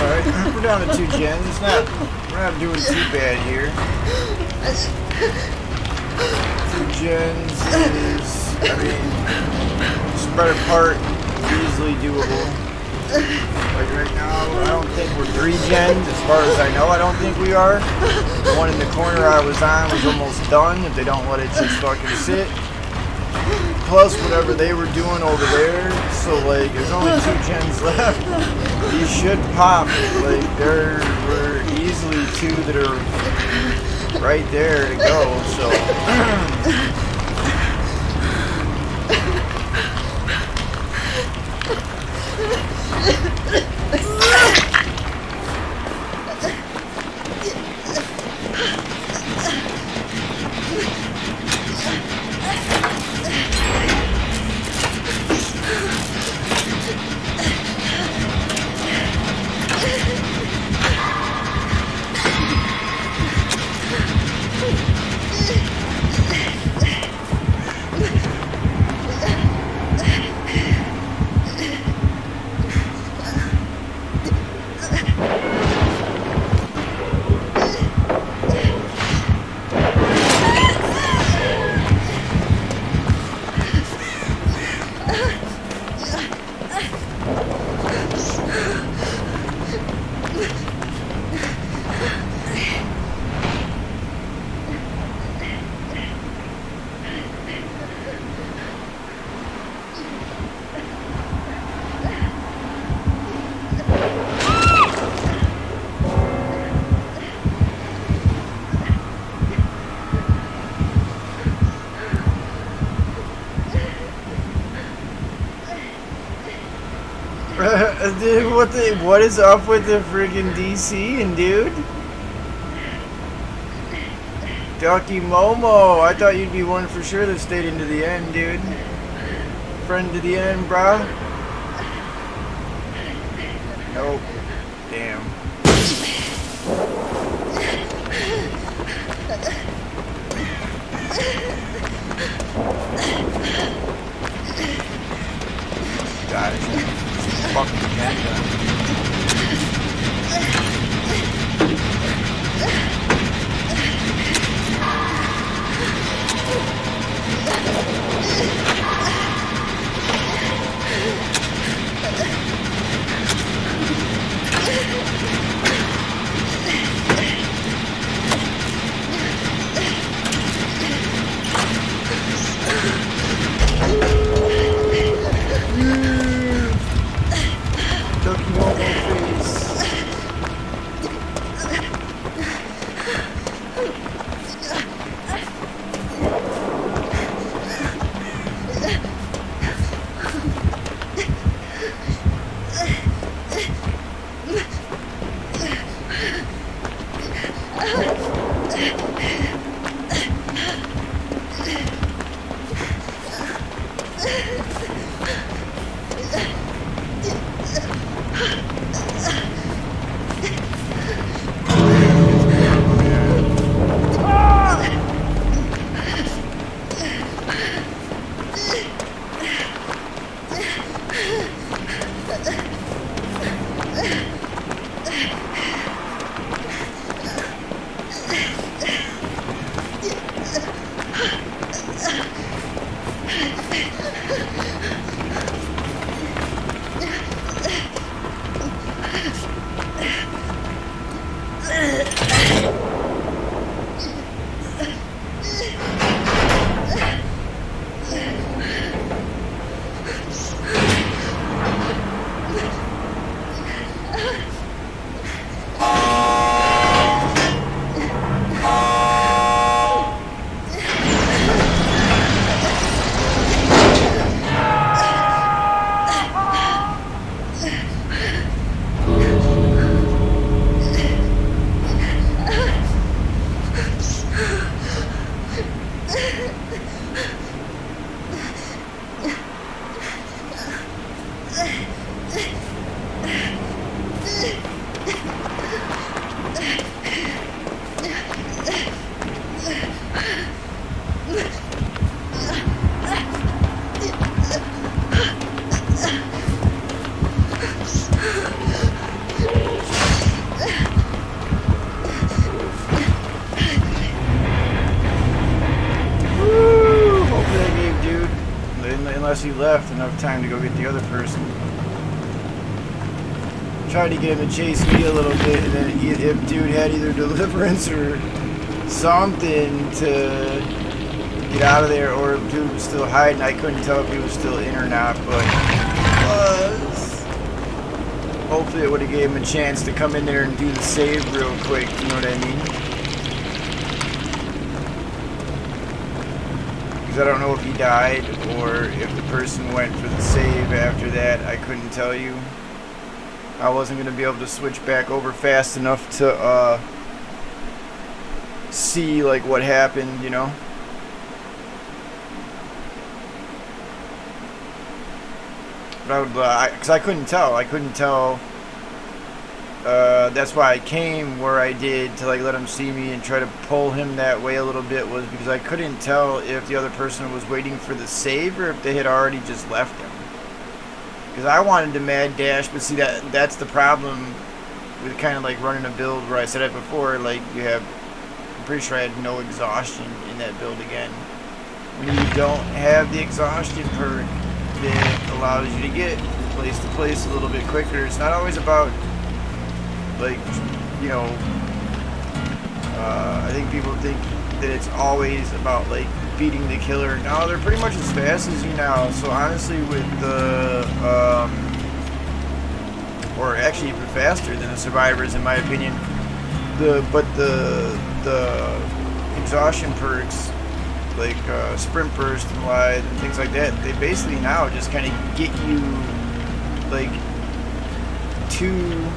A: Alright, we're down to 2 gens. We're not doing too bad here. 2 gens is, I mean, spread apart, easily doable. Like right now, I don't think we're 3 gens, as far as I know. I don't think we are. The one in the corner I was on was almost done, if they don't let it just fucking sit. Plus whatever they were doing over there, so like there's only 2 gens left. These should pop. Like there were easily 2 that are right there to go, so dude, what is up with the friggin' DC and dude? Ducky Momo, I thought you'd be one for sure that stayed into the end, dude. Friend to the end, brah. Nope. Damn. Gosh. Fucking Canada. unless he left enough time to go get the other person. Tried to get him to chase me a little bit, and then if dude had either deliverance or something to get out of there, or if dude was still hiding. I couldn't tell if he was still in or not, but he was. Hopefully it would have gave him a chance to come in there and do the save real quick, you know what I mean? Because I don't know if he died or if the person went for the save after that. I couldn't tell you. I wasn't going to be able to switch back over fast enough to see like what happened, you know. But I would, because I couldn't tell. That's why I came where I did, to like let him see me and try to pull him that way a little bit, was because I couldn't tell if the other person was waiting for the save or if they had already just left him. Because I wanted to mad dash, but see, that's the problem with kind of like running a build where I said it before, like you have, I'm pretty sure I had no exhaustion in that build again. When you don't have the exhaustion perk that allows you to get from place to place a little bit quicker, it's not always about, like, you know, I think people think that it's always about like beating the killer. No, they're pretty much as fast as you now. So honestly, with the or actually even faster than the survivors, in my opinion. The exhaustion perks like sprint burst and wide and things like that, they basically now just kind of get you like to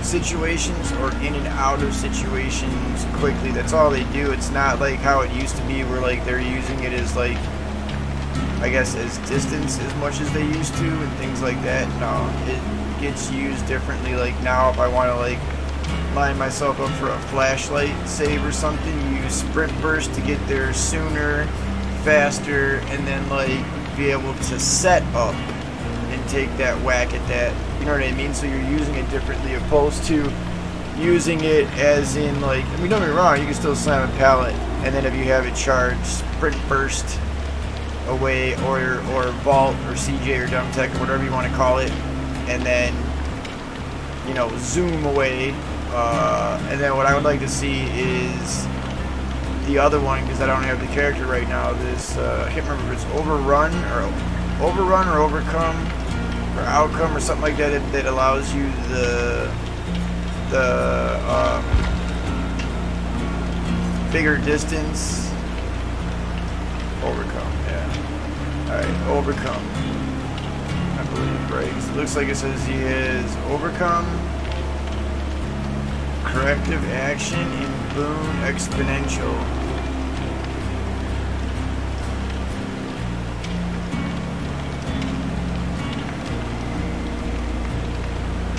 A: situations or in and out of situations quickly. That's all they do. It's not like how it used to be where like they're using it as like, I guess, as distance as much as they used to and things like that. No, it gets used differently. Like now if I want to like line myself up for a flashlight save or something, use sprint burst to get there sooner, faster, and then like be able to set up and take that whack at that. You know what I mean? So you're using it differently opposed to using it as in like, I mean, don't get me wrong, you can still slam a pallet, and then if you have it charged, sprint burst away, or vault or CJ or dumb tech or whatever you want to call it, and then, you know, zoom away. And then what I would like to see is the other one, because I don't have the character right now. This I can't remember if it's overrun or overcome or outcome or something like that. That allows you the bigger distance. Overcome, yeah. All right, overcome. I believe, right? 'Cause it looks like it says he has overcome, corrective action, and boon exponential.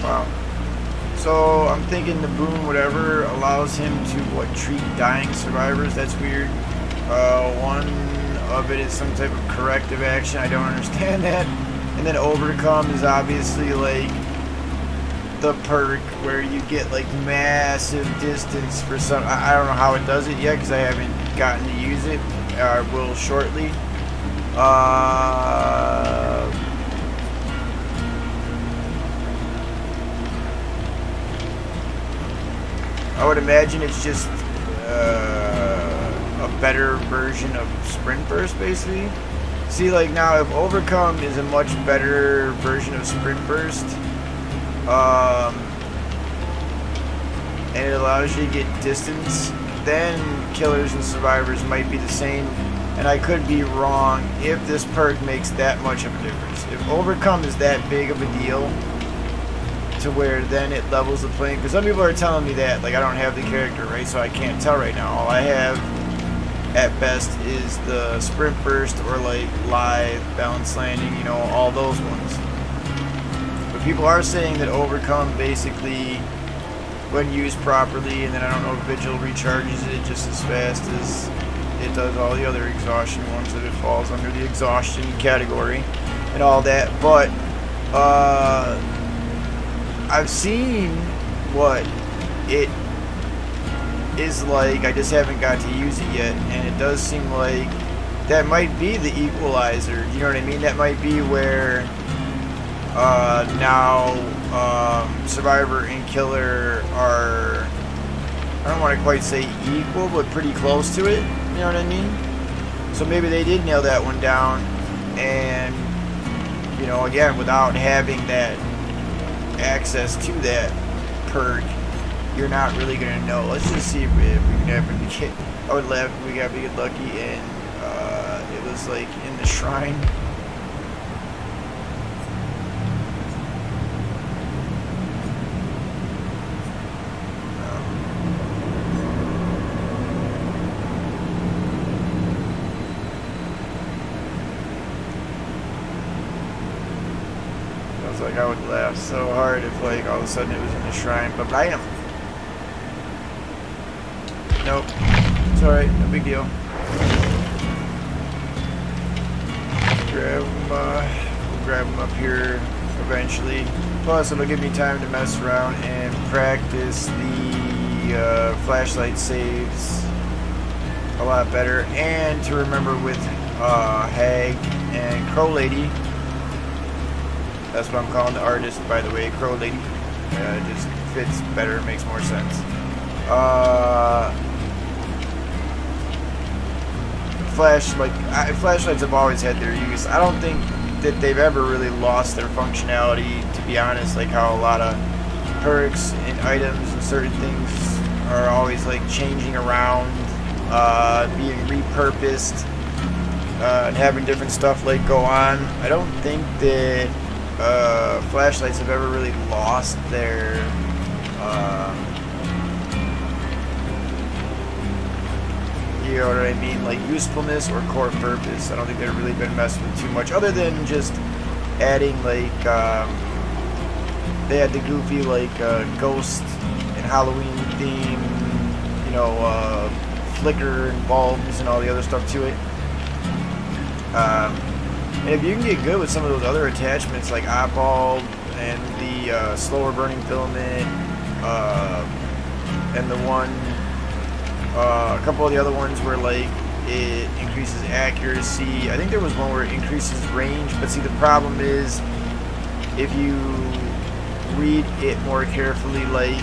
A: Wow. So I'm thinking the boon whatever allows him to what, treat dying survivors. That's weird. One of it is some type of corrective action. I don't understand that. And then overcome is obviously like the perk where you get like massive distance for some. I don't know how it does it yet because I haven't gotten to use it. I will shortly. I would imagine it's just a better version of sprint burst, basically. See, like now, if overcome is a much better version of sprint burst, and it allows you to get distance, then killers and survivors might be the same. And I could be wrong if this perk makes that much of a difference. If overcome is that big of a deal to where then it levels the playing, because some people are telling me that, like I don't have the character, right, so I can't tell right now. All I have at best is the sprint burst or like live balance landing, you know, all those ones. But people are saying that overcome basically, when used properly, and then I don't know if vigil recharges it just as fast as it does all the other exhaustion ones, that it falls under the exhaustion category and all that. But I've seen what it is like. I just haven't got to use it yet, and it does seem like that might be the equalizer. You know what I mean? That might be where now Survivor and Killer are, I don't want to quite say equal, but pretty close to it. You know what I mean? So maybe they did nail that one down, and you know, again, without having that access to that perk, you're not really gonna know. Let's just see if we can happen to get. I would laugh if we got to get lucky and it was like in the shrine. Like I would laugh so hard if like all of a sudden it was in the shrine, but I am. Nope. It's alright, no big deal. We'll grab them up here eventually. Plus it'll give me time to mess around and practice the flashlight saves a lot better, and to remember with Hag and Crow Lady. That's what I'm calling the artist, by the way, Crow Lady. It just fits better, makes more sense. Flashlights have always had their use. I don't think that they've ever really lost their functionality, to be honest, like how a lot of perks and items and certain things are always like changing around, being repurposed, and having different stuff like go on. I don't think that flashlights have ever really lost their you know what I mean, like usefulness or core purpose. I don't think they've really been messed with too much, other than just adding like they had the goofy like ghost and Halloween theme, you know, flicker and bulbs and all the other stuff to it. And if you can get good with some of those other attachments like eyeball and the slower burning filament, and the one, a couple of the other ones where like it increases accuracy. I think there was one where it increases range, but see the problem is if you read it more carefully, like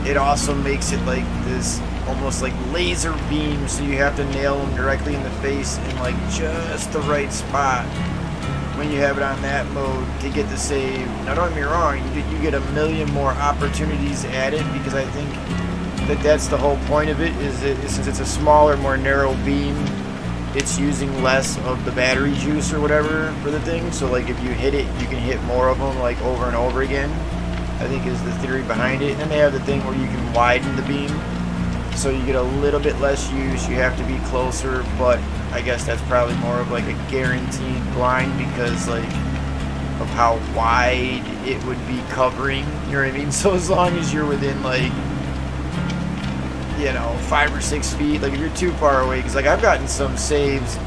A: it also makes it like this almost like laser beam, so you have to nail them directly in the face in like just the right spot when you have it on that mode to get the save. Now don't get me wrong, you get a million more opportunities at it, because I think that that's the whole point of it, is that since it's a smaller, more narrow beam, it's using less of the battery juice or whatever for the thing. So like if you hit it, you can hit more of them like over and over again, I think is the theory behind it. And then they have the thing where you can widen the beam, so you get a little bit less use. You have to be closer, but I guess that's probably more of like a guaranteed blind because like of how wide it would be covering, you know what I mean? So as long as you're within like, you know, 5 or 6 feet, like if you're too far away, because like I've gotten some saves,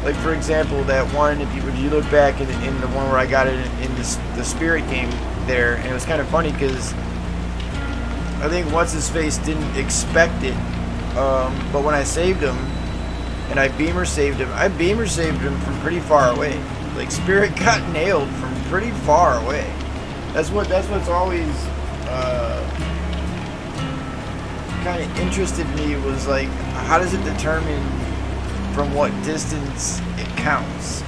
A: like for example that one, if you look back in the one where I got it in the spirit game there, and it was kind of funny because I think what's his face didn't expect it, but when I saved him and I beamer saved him from pretty far away. Like spirit got nailed from pretty far away. That's what's always kind of interested me, was like, how does it determine from what distance it counts?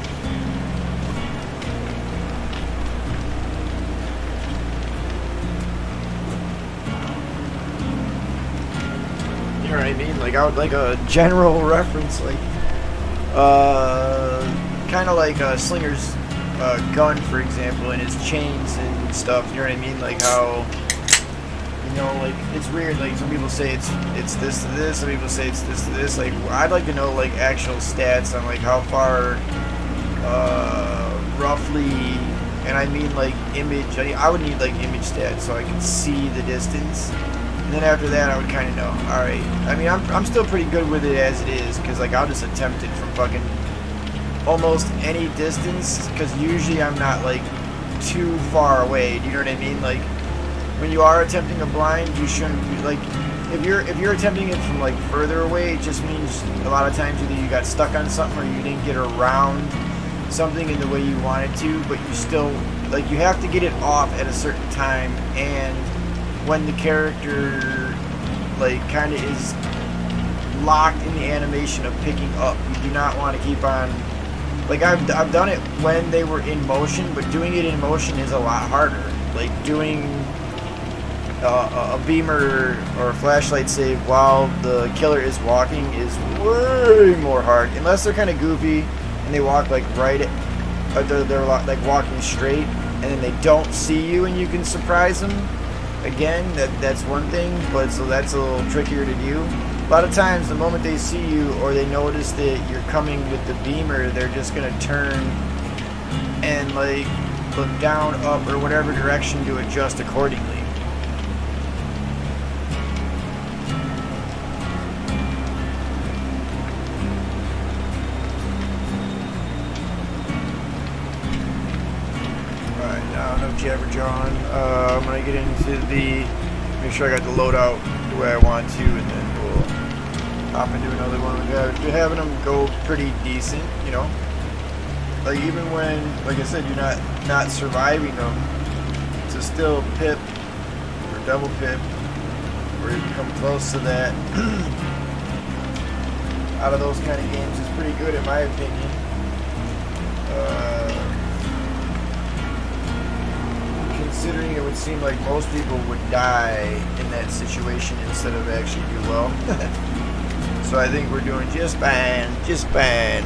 A: You know what I mean? Like I would like a general reference, like kind of like a Slinger's gun, for example, and his chains and stuff. You know what I mean? Like how, you know, like it's weird. Like some people say it's this to this, some people say it's this to this. Like I'd like to know like actual stats on like how far, roughly, and I mean like image. I would need like image stats so I can see the distance. And then after that, I would kind of know. All right. I mean, I'm still pretty good with it as it is, because like I'll just attempt it from fucking almost any distance, because usually I'm not like too far away. Do you know what I mean? Like when you are attempting a blind, you shouldn't be like, if you're attempting it from like further away, it just means a lot of times either you got stuck on something or you didn't get around something in the way you wanted to, but you still, like, you have to get it off at a certain time, and when the character like kind of is locked in the animation of picking up, you do not want to keep on, like, I've done it when they were in motion, but doing it in motion is a lot harder. Like doing a beamer or a flashlight save while the killer is walking is way more hard, unless they're kind of goofy and they walk like right at, they're like walking straight and then they don't see you and you can surprise them. Again, that's one thing, but so that's a little trickier to do. A lot of times the moment they see you or they notice that you're coming with the beamer, they're just gonna turn and like look down, up, or whatever direction to adjust accordingly. Alright, now enough jabberjawing. I'm gonna get into make sure I got the loadout the way I want to, and then we'll hop into another one. We're having them go pretty decent, you know. Like even when, like I said, you're not surviving them, to still pip or double pip or even come close to that out of those kind of games is pretty good in my opinion. Considering it would seem like most people would die in that situation instead of actually do well. So I think we're doing just fine, just fine.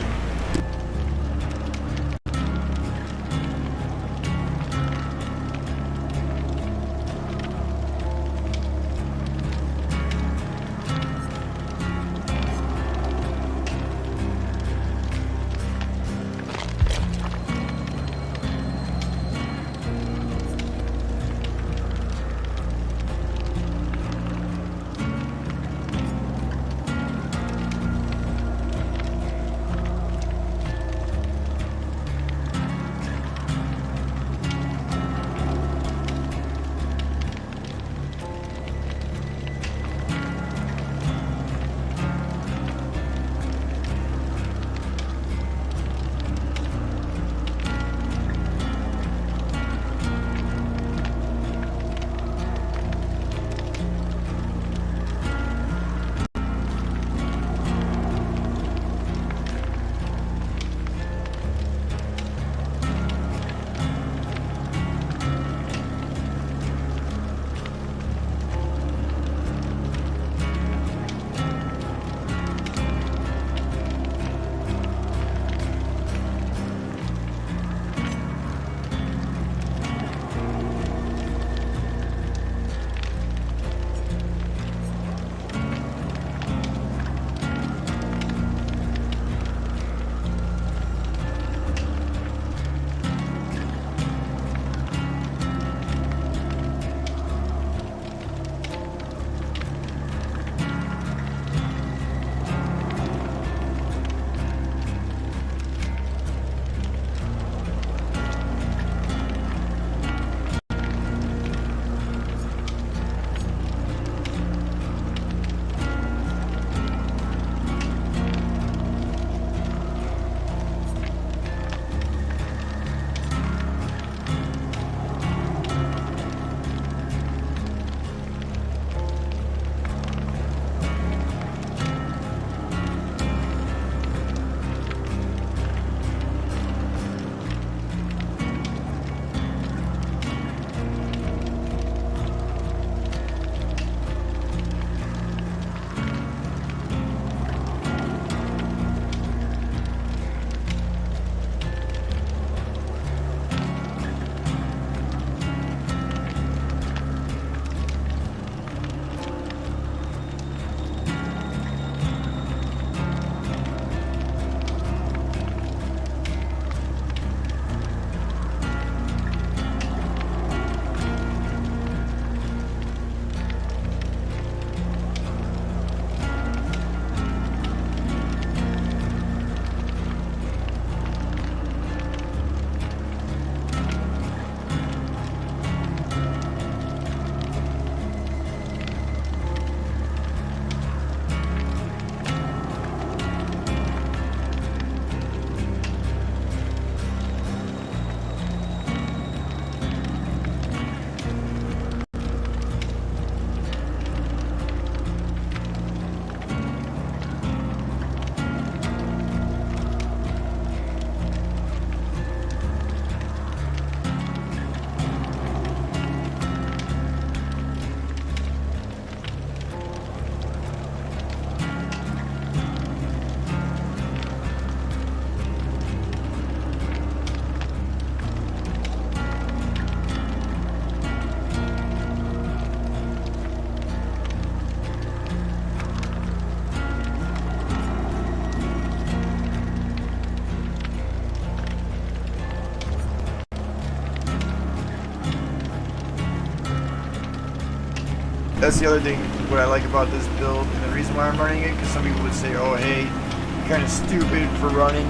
A: that's the other thing, what I like about this build, and the reason why I'm running it, because some people would say, oh, hey, you're kind of stupid for running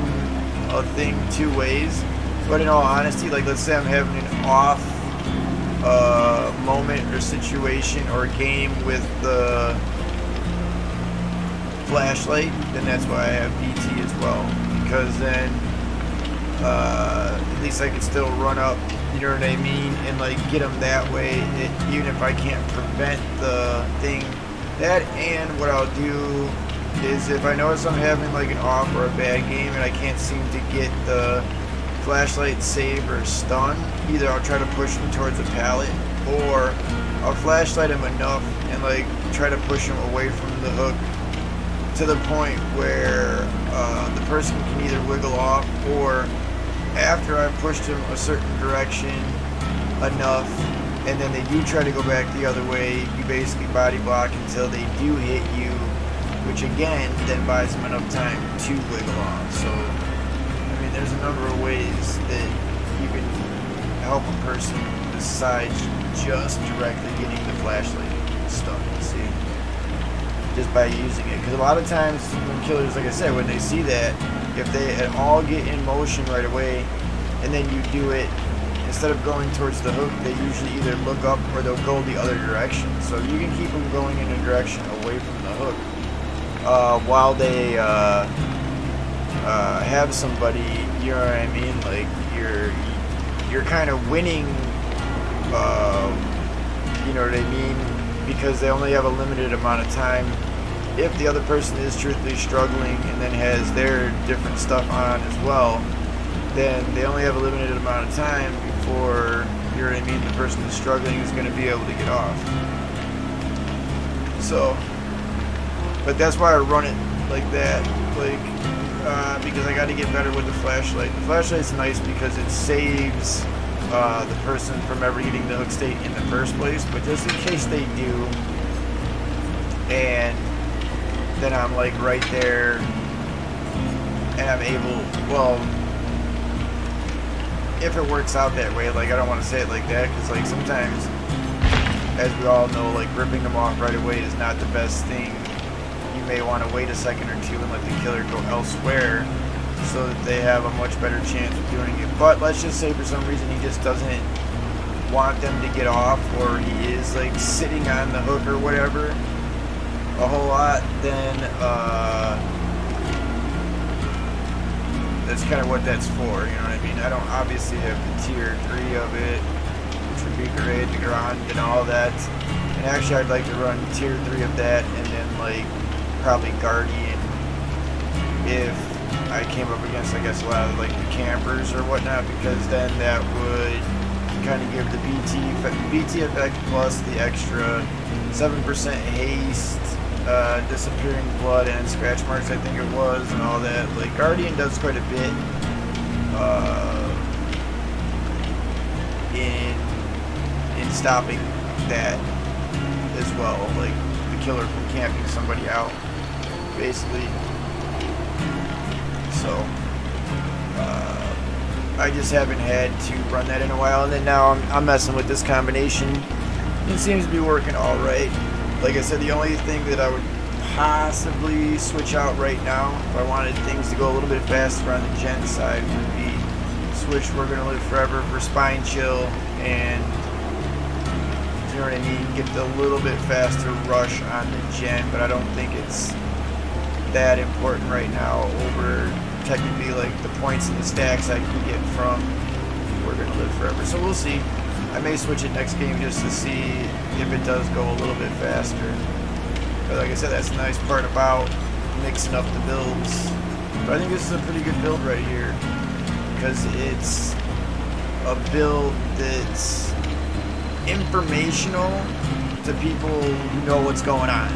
A: a thing 2 ways. But in all honesty, like, let's say I'm having an off moment or situation or game with the flashlight, then that's why I have BT as well, because then at least I can still run up, you know what I mean, and like get them that way, even if I can't prevent the thing. That, and what I'll do is if I notice I'm having like an off or a bad game and I can't seem to get the flashlight save or stun, either I'll try to push them towards a pallet, or I'll flashlight them enough and like try to push them away from the hook to the point where the person can either wiggle off, or after I've pushed them a certain direction enough and then they do try to go back the other way, you basically body block until they do hit you, which again then buys them enough time to wiggle off. So I mean, there's a number of ways that you can help a person besides just directly getting the flashlight stuck, see, just by using it. Because a lot of times when killers, like I said, when they see that, if they at all get in motion right away and then you do it, instead of going towards the hook, they usually either look up or they'll go the other direction. So you can keep them going in a direction away from the hook while they have somebody, you know what I mean, like you're kind of winning, you know what I mean, because they only have a limited amount of time. If the other person is truthfully struggling and then has their different stuff on as well, then they only have a limited amount of time before, you know what I mean, the person that's struggling is going to be able to get off. So, but that's why I run it like that, like, because I got to get better with the flashlight. The flashlight's nice because it saves the person from ever getting the hook state in the first place, but just in case they do, and then I'm like right there and I'm able, well, if it works out that way, like I don't want to say it like that, because like sometimes, as we all know, like ripping them off right away is not the best thing. You may want to wait a second or two and let the killer go elsewhere so that they have a much better chance of doing it. But let's just say for some reason he just doesn't want them to get off, or he is like sitting on the hook or whatever a whole lot, then that's kind of what that's for, you know what I mean? I don't obviously have the tier 3 of it, which would be great, the Grand and all that. And actually I'd like to run tier 3 of that, and then like probably Guardian if I came up against, I guess, a lot of like the campers or whatnot, because then that would kind of give the BT effect plus the extra 7% haste, disappearing blood and scratch marks, I think it was, and all that. Like Guardian does quite a bit in stopping that as well, like the killer from camping somebody out, basically. So I just haven't had to run that in a while, and then now I'm messing with this combination. It seems to be working all right. Like I said, the only thing that I would possibly switch out right now, if I wanted things to go a little bit faster on the gen side, would be switch We're Gonna Live Forever for Spine Chill, and you know what I mean, get a little bit faster rush on the gen, but I don't think it's that important right now over technically like the points and the stacks I can get from We're Gonna Live Forever. So we'll see. I may switch it next game just to see if it does go a little bit faster. But like I said, that's the nice part about mixing up the builds. But I think this is a pretty good build right here, because it's a build that's informational to people who know what's going on.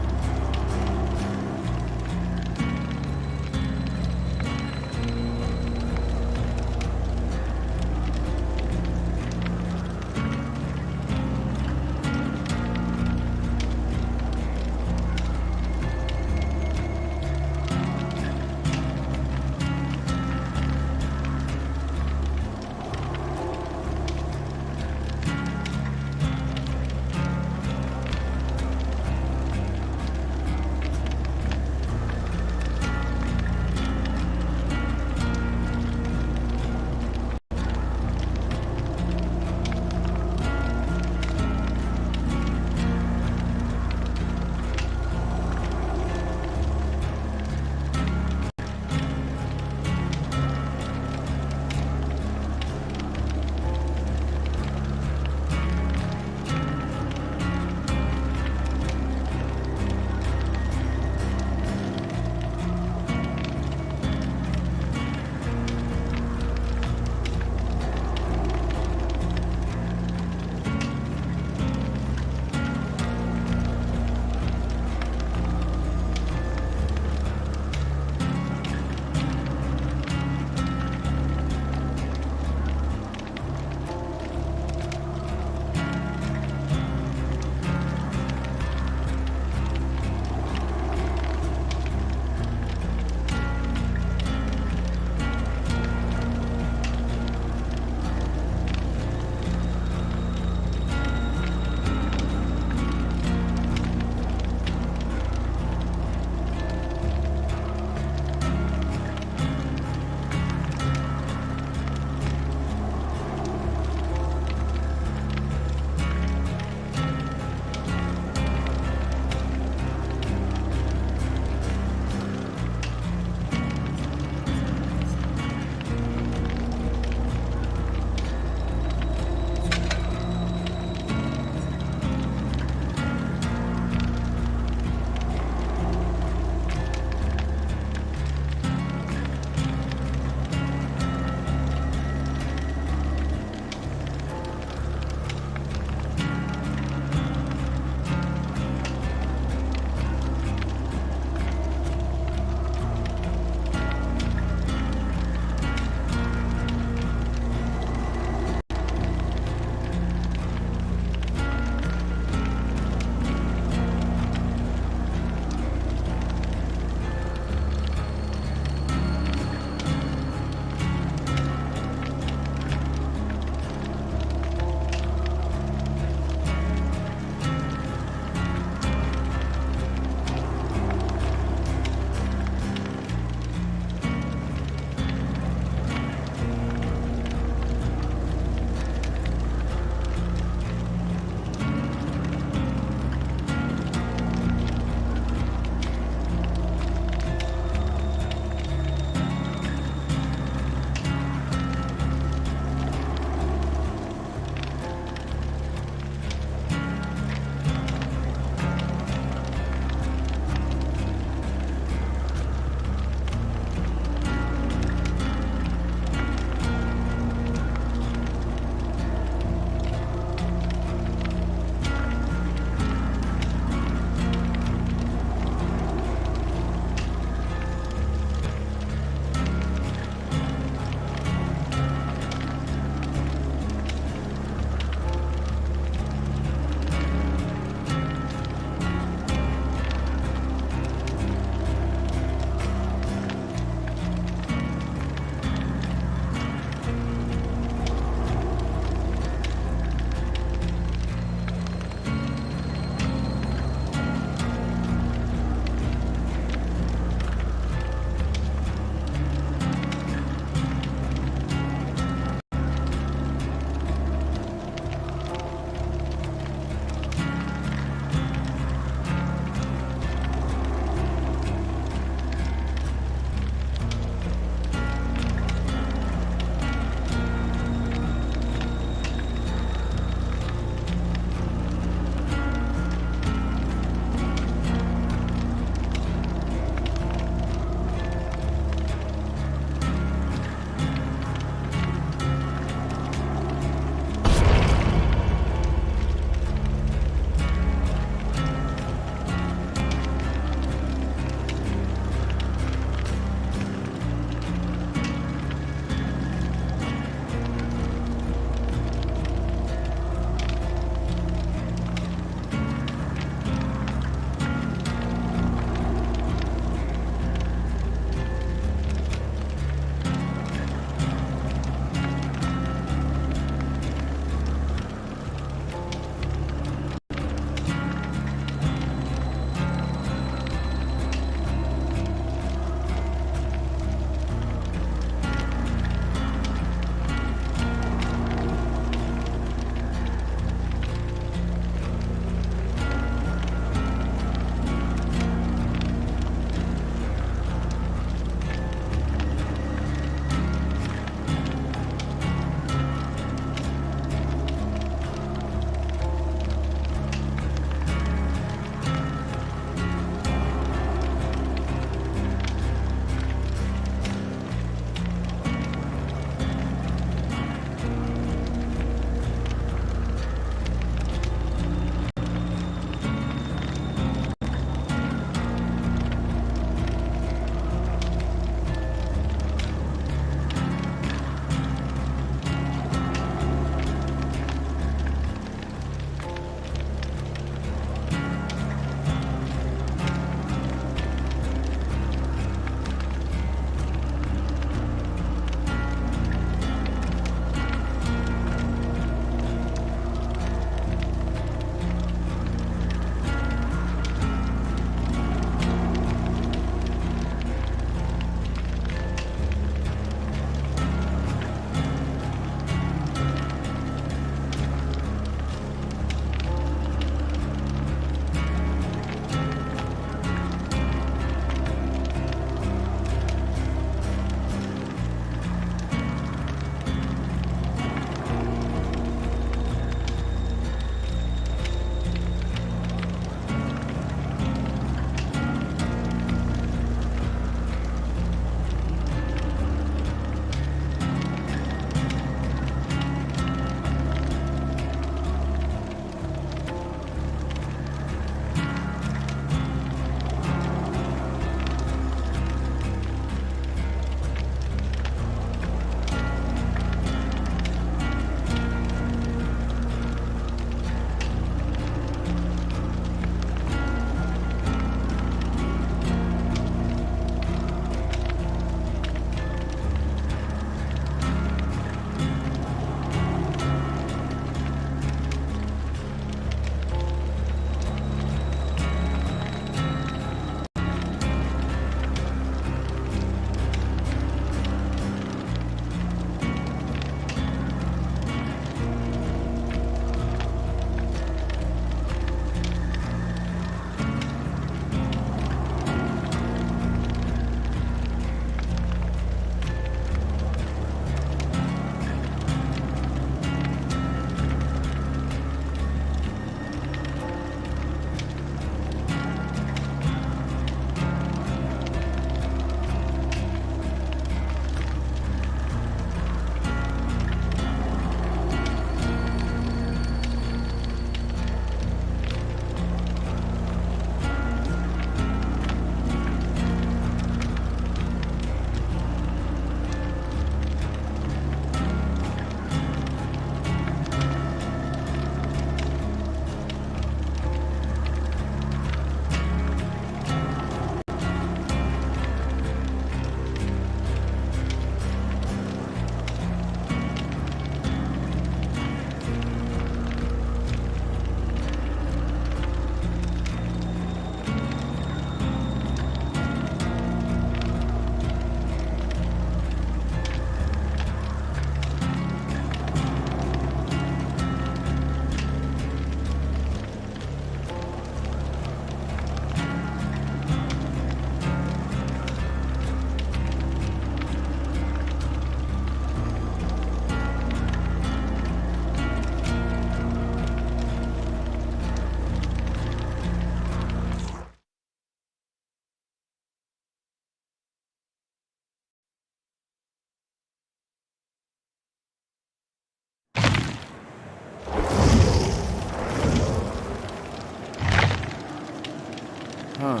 B: Huh.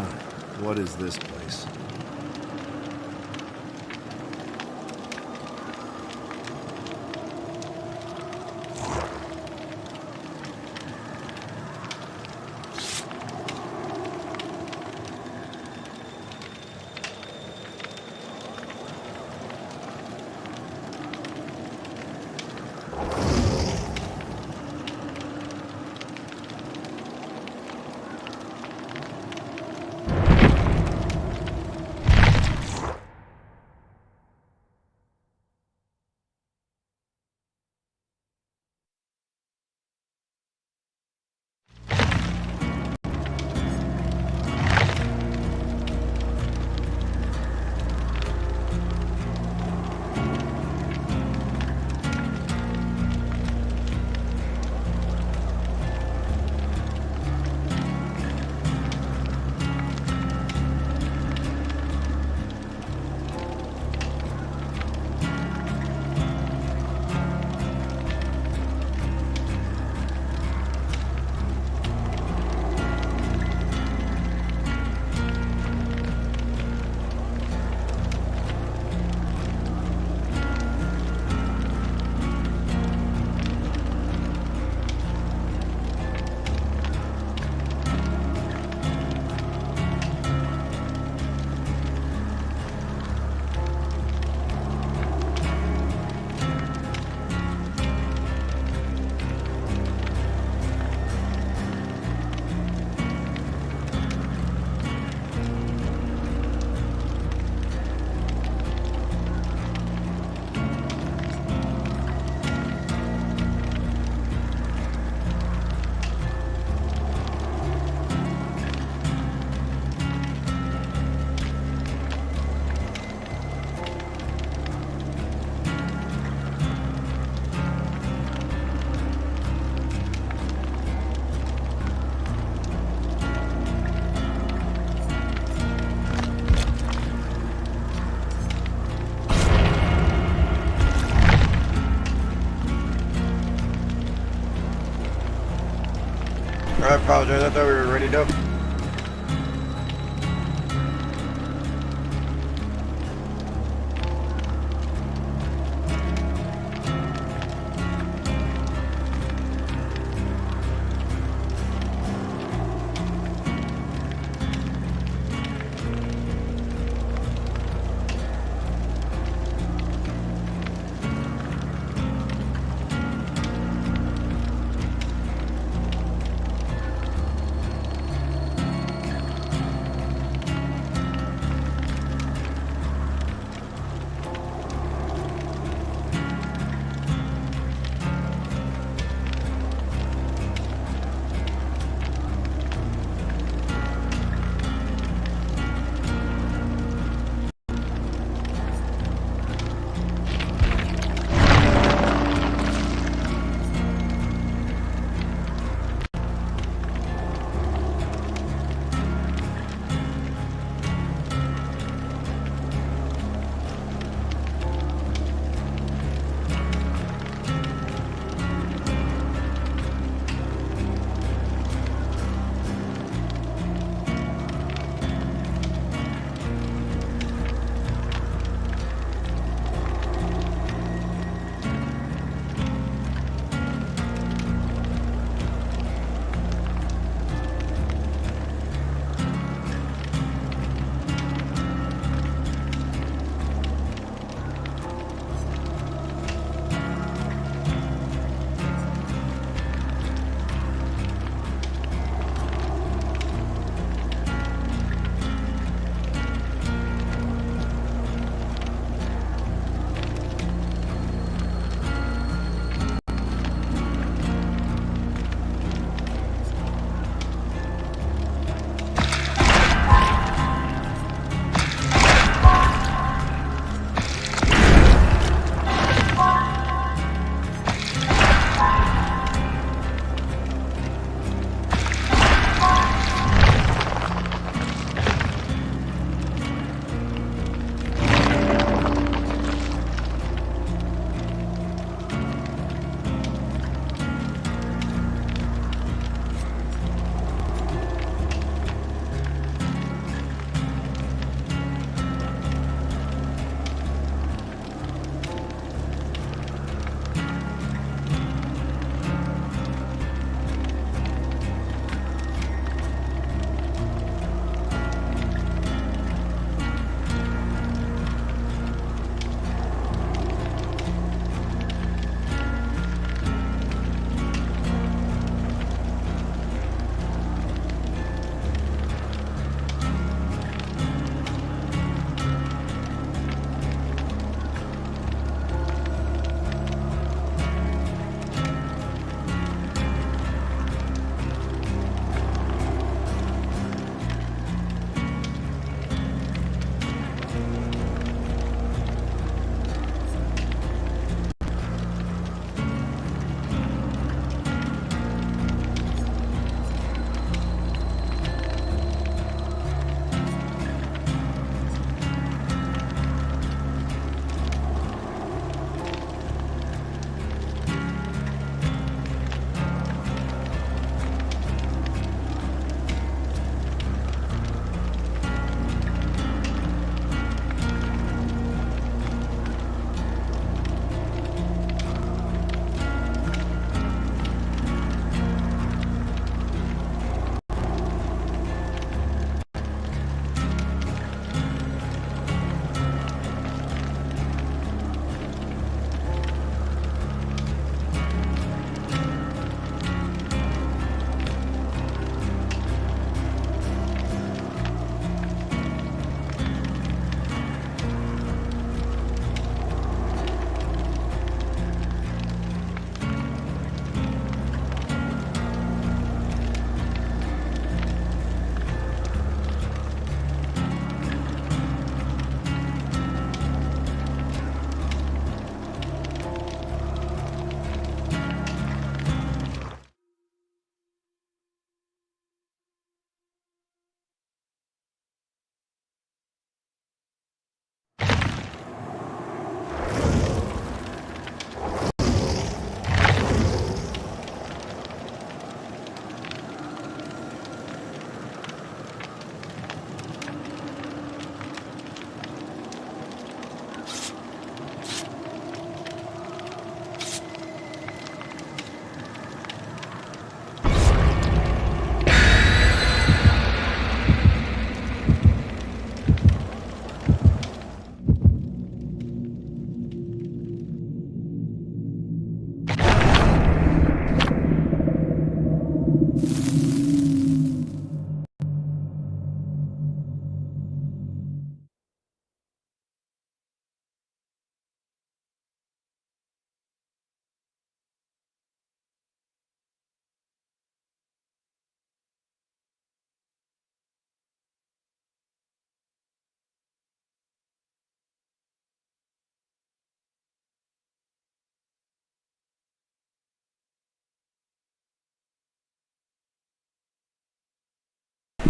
B: What is this place?
A: I apologize, I thought we were ready to go.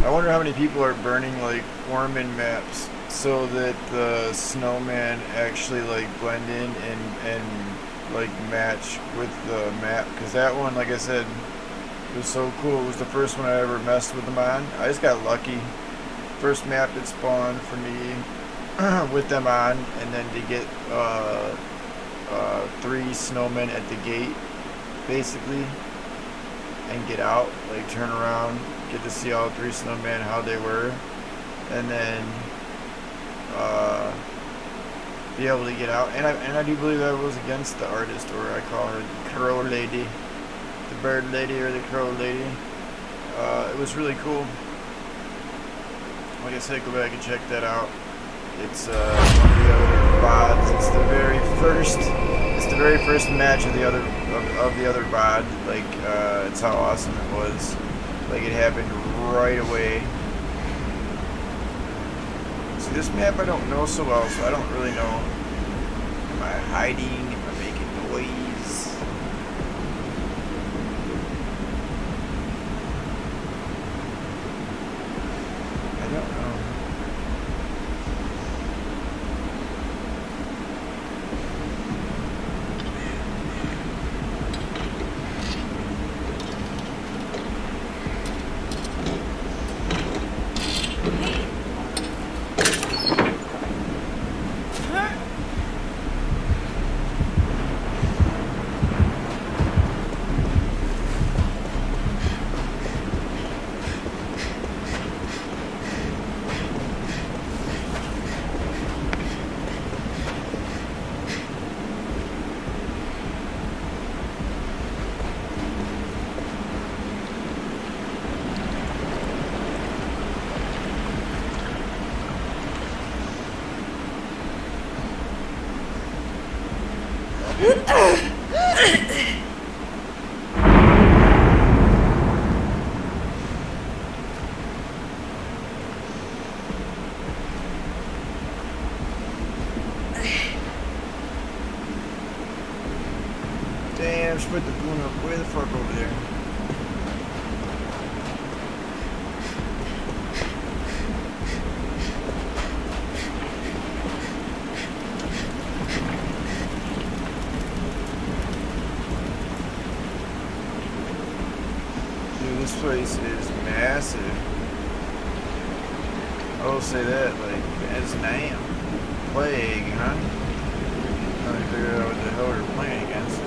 A: I wonder how many people are burning like Orman maps so that the snowman actually like blend in and like match with the map. Because that one, like I said, was so cool. It was the first one I ever messed with them on. I just got lucky. First map that spawned for me with them on, and then to get 3 snowmen at the gate, basically, and get out, like turn around, get to see all 3 snowmen, how they were, and then be able to get out. And I do believe that was against the artist, or I call her the crow lady, the bird lady, or the crow lady. It was really cool. Like I said, go back and check that out. It's one of the other VODs. It's the very first match of the other VOD. Like it's how awesome it was. Like it happened right away. See, this map I don't know so well, so I don't really know. Am I hiding? Am I making noise? I don't know. Damn, she put the balloon up way the fuck over there. Dude, this place is massive. I will say that, like, as damn. Plague, huh? Trying to figure out what the hell we're playing against.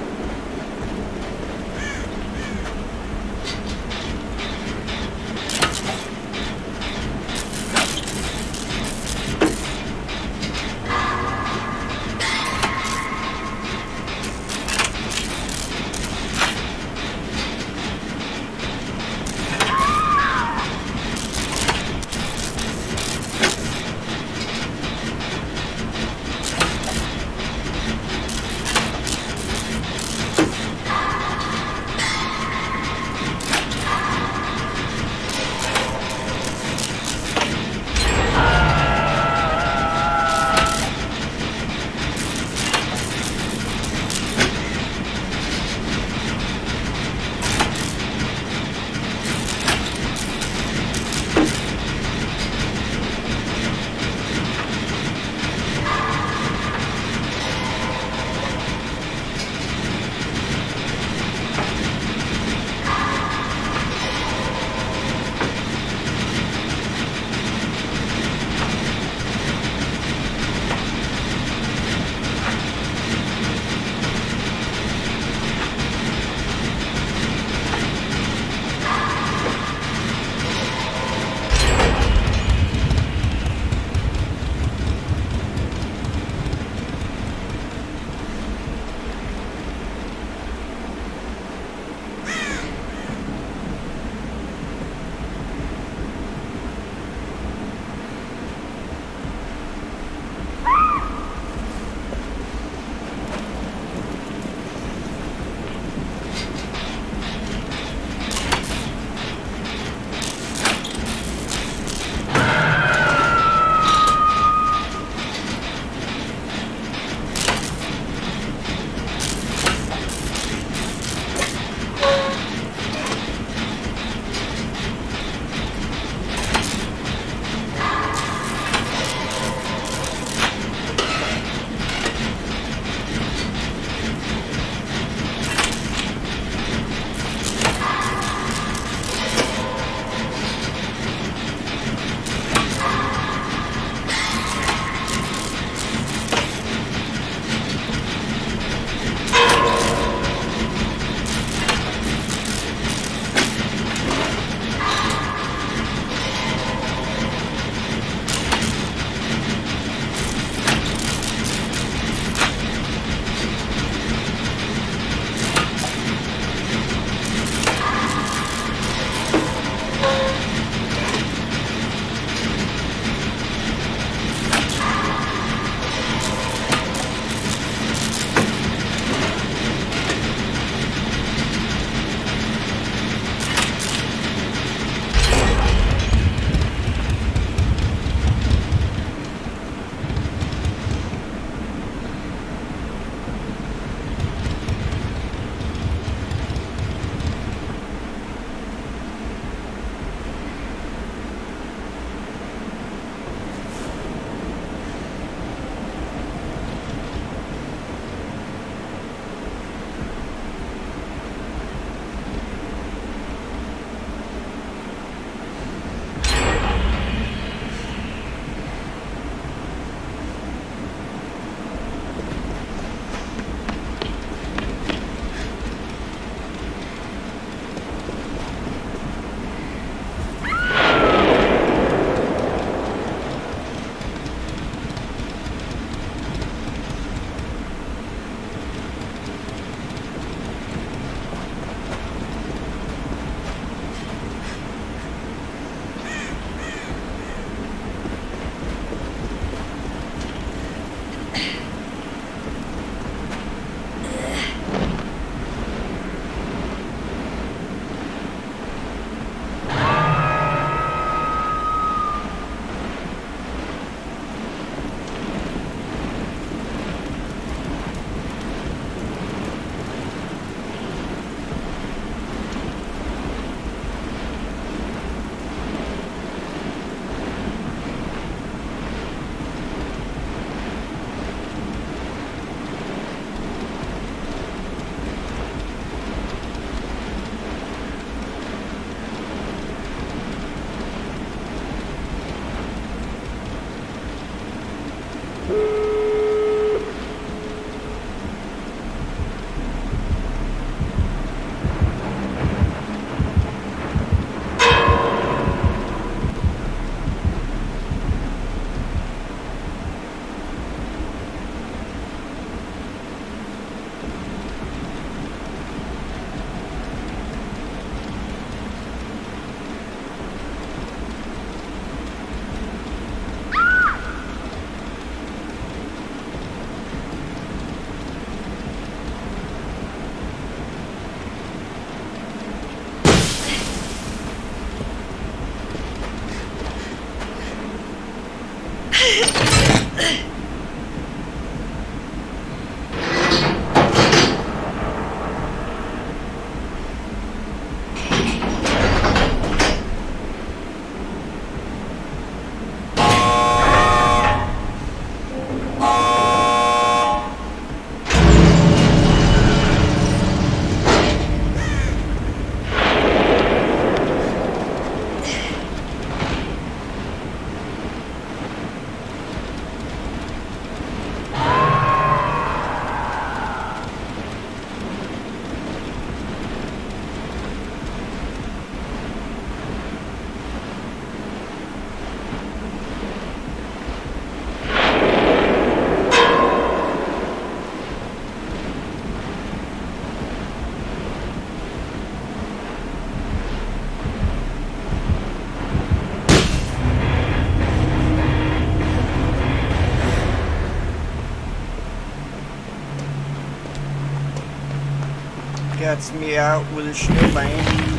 A: That's me out with a snowman.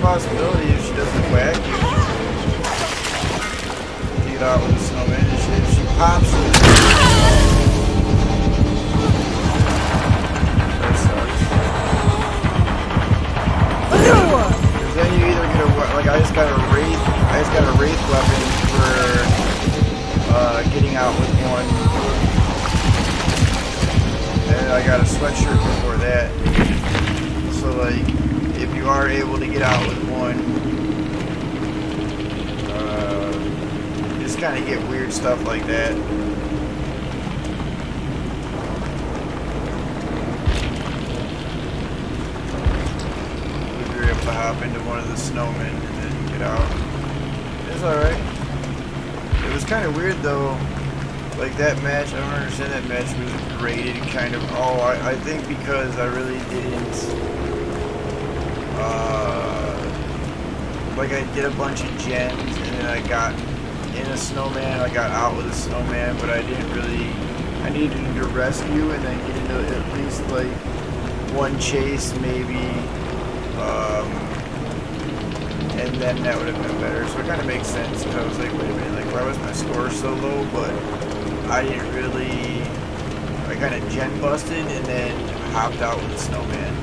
A: Possibility if she doesn't whack you. Get out with the snowman. If she pops you, that sucks. Because then you either get a like I just got a wraith weapon for getting out with one, and I got a sweatshirt before that. So like, if you are able to get out with one, just kind of get weird stuff like that. If you're able to hop into one of the snowmen and then get out, it's alright. It was kind of weird though, like that match, I don't understand that match was graded kind of, I think because I really didn't, like I did a bunch of gens and then I got in a snowman, I got out with a snowman, but I didn't really, I needed to rescue and then get into at least like one chase maybe, and then that would have been better. So it kind of makes sense because I was like, wait a minute, like why was my score so low? But I didn't really, I kind of gen busted and then hopped out with a snowman.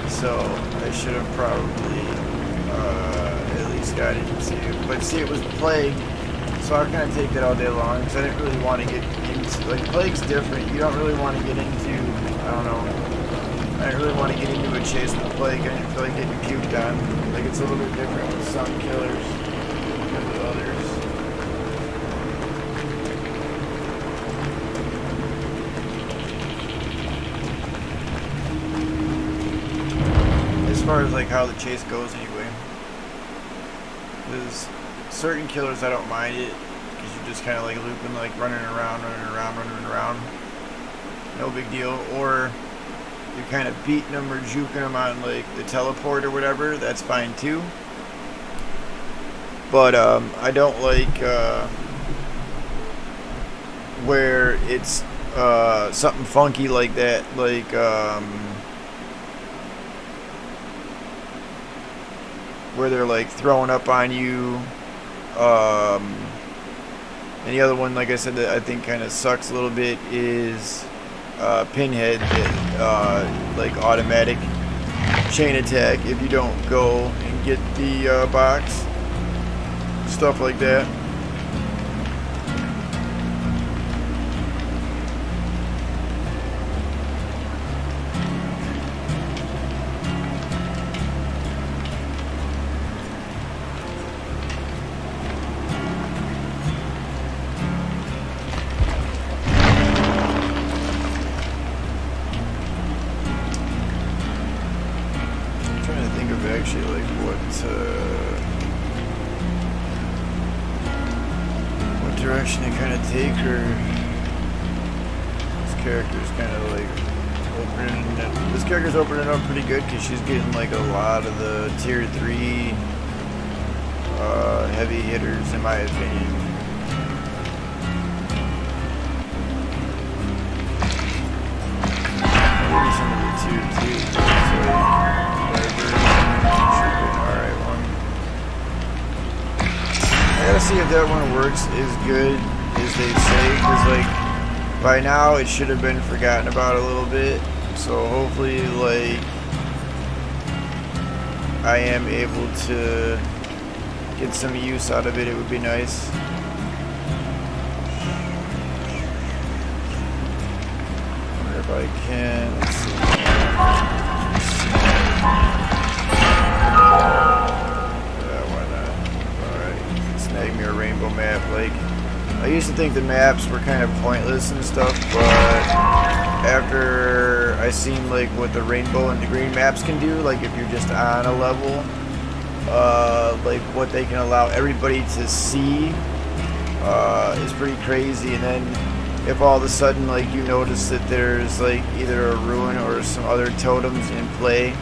A: So I should have probably at least got into, but see, it was Plague, so I kind of take that all day long because I didn't really want to get into, like Plague's different. You don't really want to get into, I don't know, I didn't really want to get into a chase with Plague. I didn't feel like getting puked on. Like it's a little bit different with some killers than with others. As far as like how the chase goes anyway, there's certain killers I don't mind it because you're just kind of like looping, like running around, no big deal. Or you're kind of beating them or juking them on like the teleport or whatever, that's fine too. But I don't like where it's something funky like that, like where they're like throwing up on you. And the other one, like I said, that I think kind of sucks a little bit is Pinhead, like automatic chain attack if you don't go and get the box, stuff like that. Actually, like what direction to kind of take her. This character's kind of like opening it. This character's opening up pretty good because she's getting like a lot of the tier 3 heavy hitters, in my opinion. Maybe some of the tier 2. I gotta see if that one works as good as they say, because like by now it should have been forgotten about a little bit, so hopefully like I am able to get some use out of it. It would be nice. I wonder if I can, let's see. Snag me a rainbow map. Like, I used to think the maps were kind of pointless and stuff, but after I seen like what the rainbow and the green maps can do, like if you're just on a level, like what they can allow everybody to see is pretty crazy. And then if all of a sudden like you notice that there's like either a ruin or some other totems in play,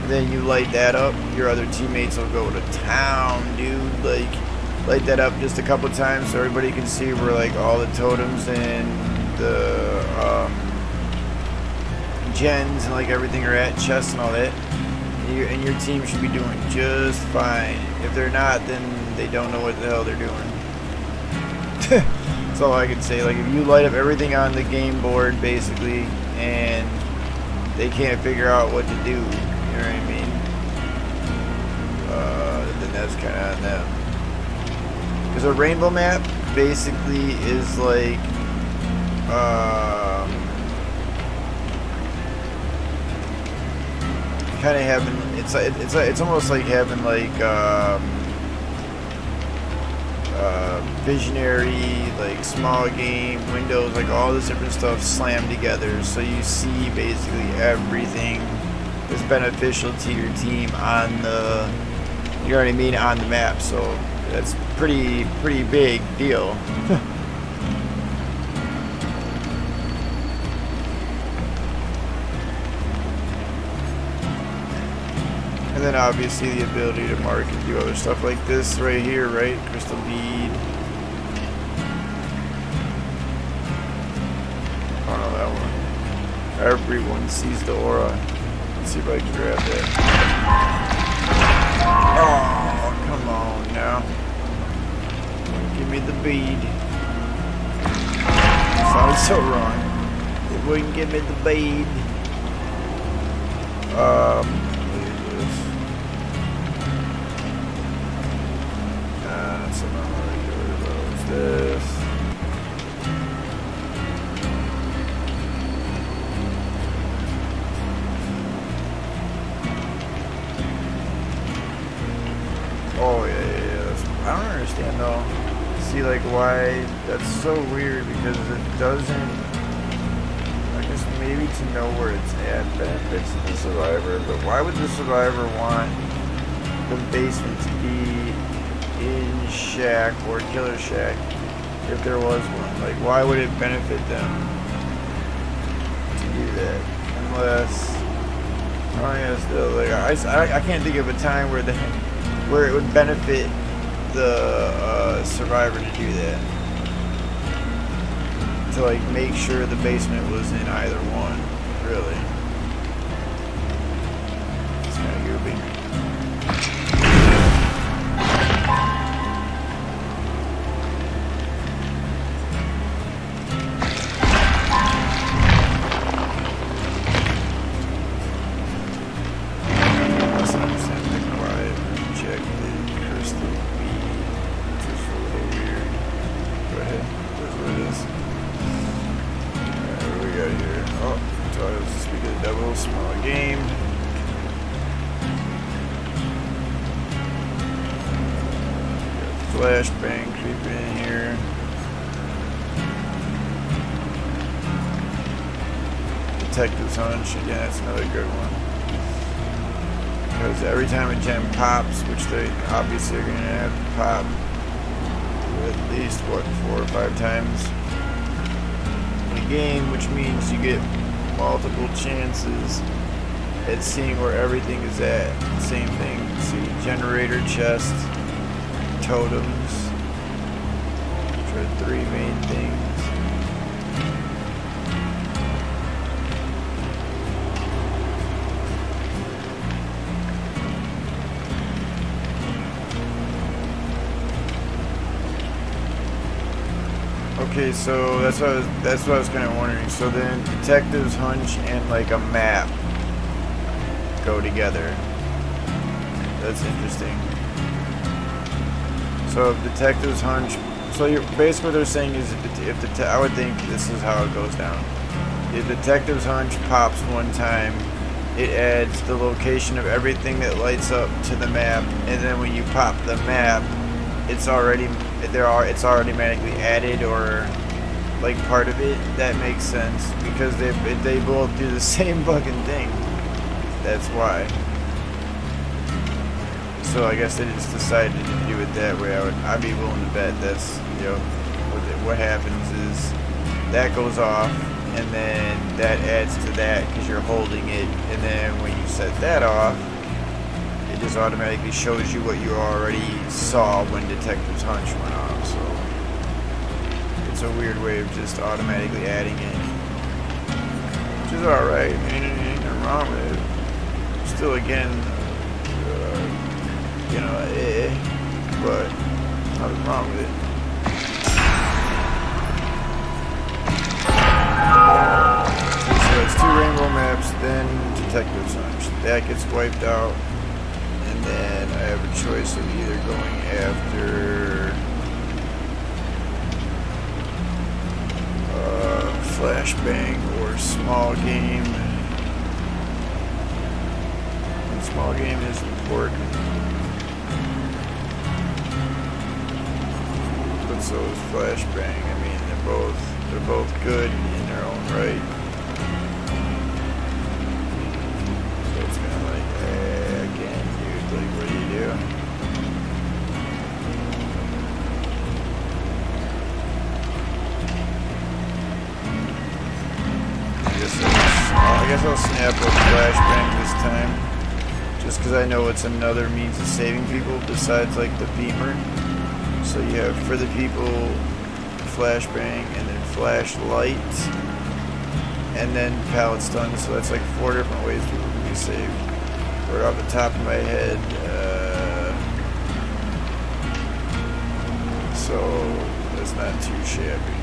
A: then you light that up, your other teammates will go to town, dude. Like light that up just a couple times so everybody can see where like all the totems and the gens and like everything are at, chests and all that. And your team should be doing just fine. If they're not, then they don't know what the hell they're doing. That's all I can say. Like if you light up everything on the game board basically and they can't figure out what to do, you know what I mean? Then that's kind of on them. Because a rainbow map basically is like kind of having it's almost like having like visionary, like small game windows, like all this different stuff slammed together, so you see basically everything that's beneficial to your team on the, you know what I mean, on the map. So that's pretty big deal. And then obviously the ability to mark and do other stuff like this right here, right? Crystal bead. Oh no, that one. Everyone sees the aura. Let's see if I can grab that. Oh, come on now. Give me the bead. Sounds so wrong. It wouldn't give me the bead. This. Oh yeah. I don't understand though. See like why that's so weird, because it doesn't. I guess maybe to know where it's at benefits the survivor, but why would the survivor want the basement to be in shack or killer shack if there was one? Like why would it benefit them to do that? Unless like I can't think of a time where it would benefit the survivor to do that, to like make sure the basement was in either one. Really, it's kind of goofy. Flashbang creeping in here. Detective's Hunch, again, that's another good one. Because every time a gem pops, which they obviously are going to have to pop at least, what, 4 or 5 times in a game, which means you get multiple chances at seeing where everything is at. Same thing, see, generator, chest, totems, which are 3 main things. Okay, so that's what I was kind of wondering. So then Detective's Hunch and like a map go together. That's interesting. So if Detective's Hunch, so basically what they're saying is if I would think this is how it goes down. If Detective's Hunch pops one time, it adds the location of everything that lights up to the map, and then when you pop the map, it's already automatically added or like part of it. That makes sense because they both do the same fucking thing. That's why. So So I guess they just decided to do it that way. I'd be willing to bet that's, you know, what happens is that goes off, and then that adds to that because you're holding it, and then when you set that off, it just automatically shows you what you already saw when Detective's hunch went off. So it's a weird way of just automatically adding it, which is alright. I mean, ain't nothing wrong with it. Still, again, you know, but nothing wrong with it. So it's 2 rainbow maps, then Detective's hunch. That gets wiped out, and then I have a choice of either going after flashbang or small game. And small game is important, but so is flashbang. I mean, they're both good in their own right. So it's kind of like, again, dude, like, what do you do? I guess I'll snap up flashbang this time, just because I know it's another means of saving people besides like the beamer. So you have for the people flashbang, and then flashlight, and then pallet stun. So that's like 4 different ways people can be saved. Right off the top of my head, so that's not too shabby.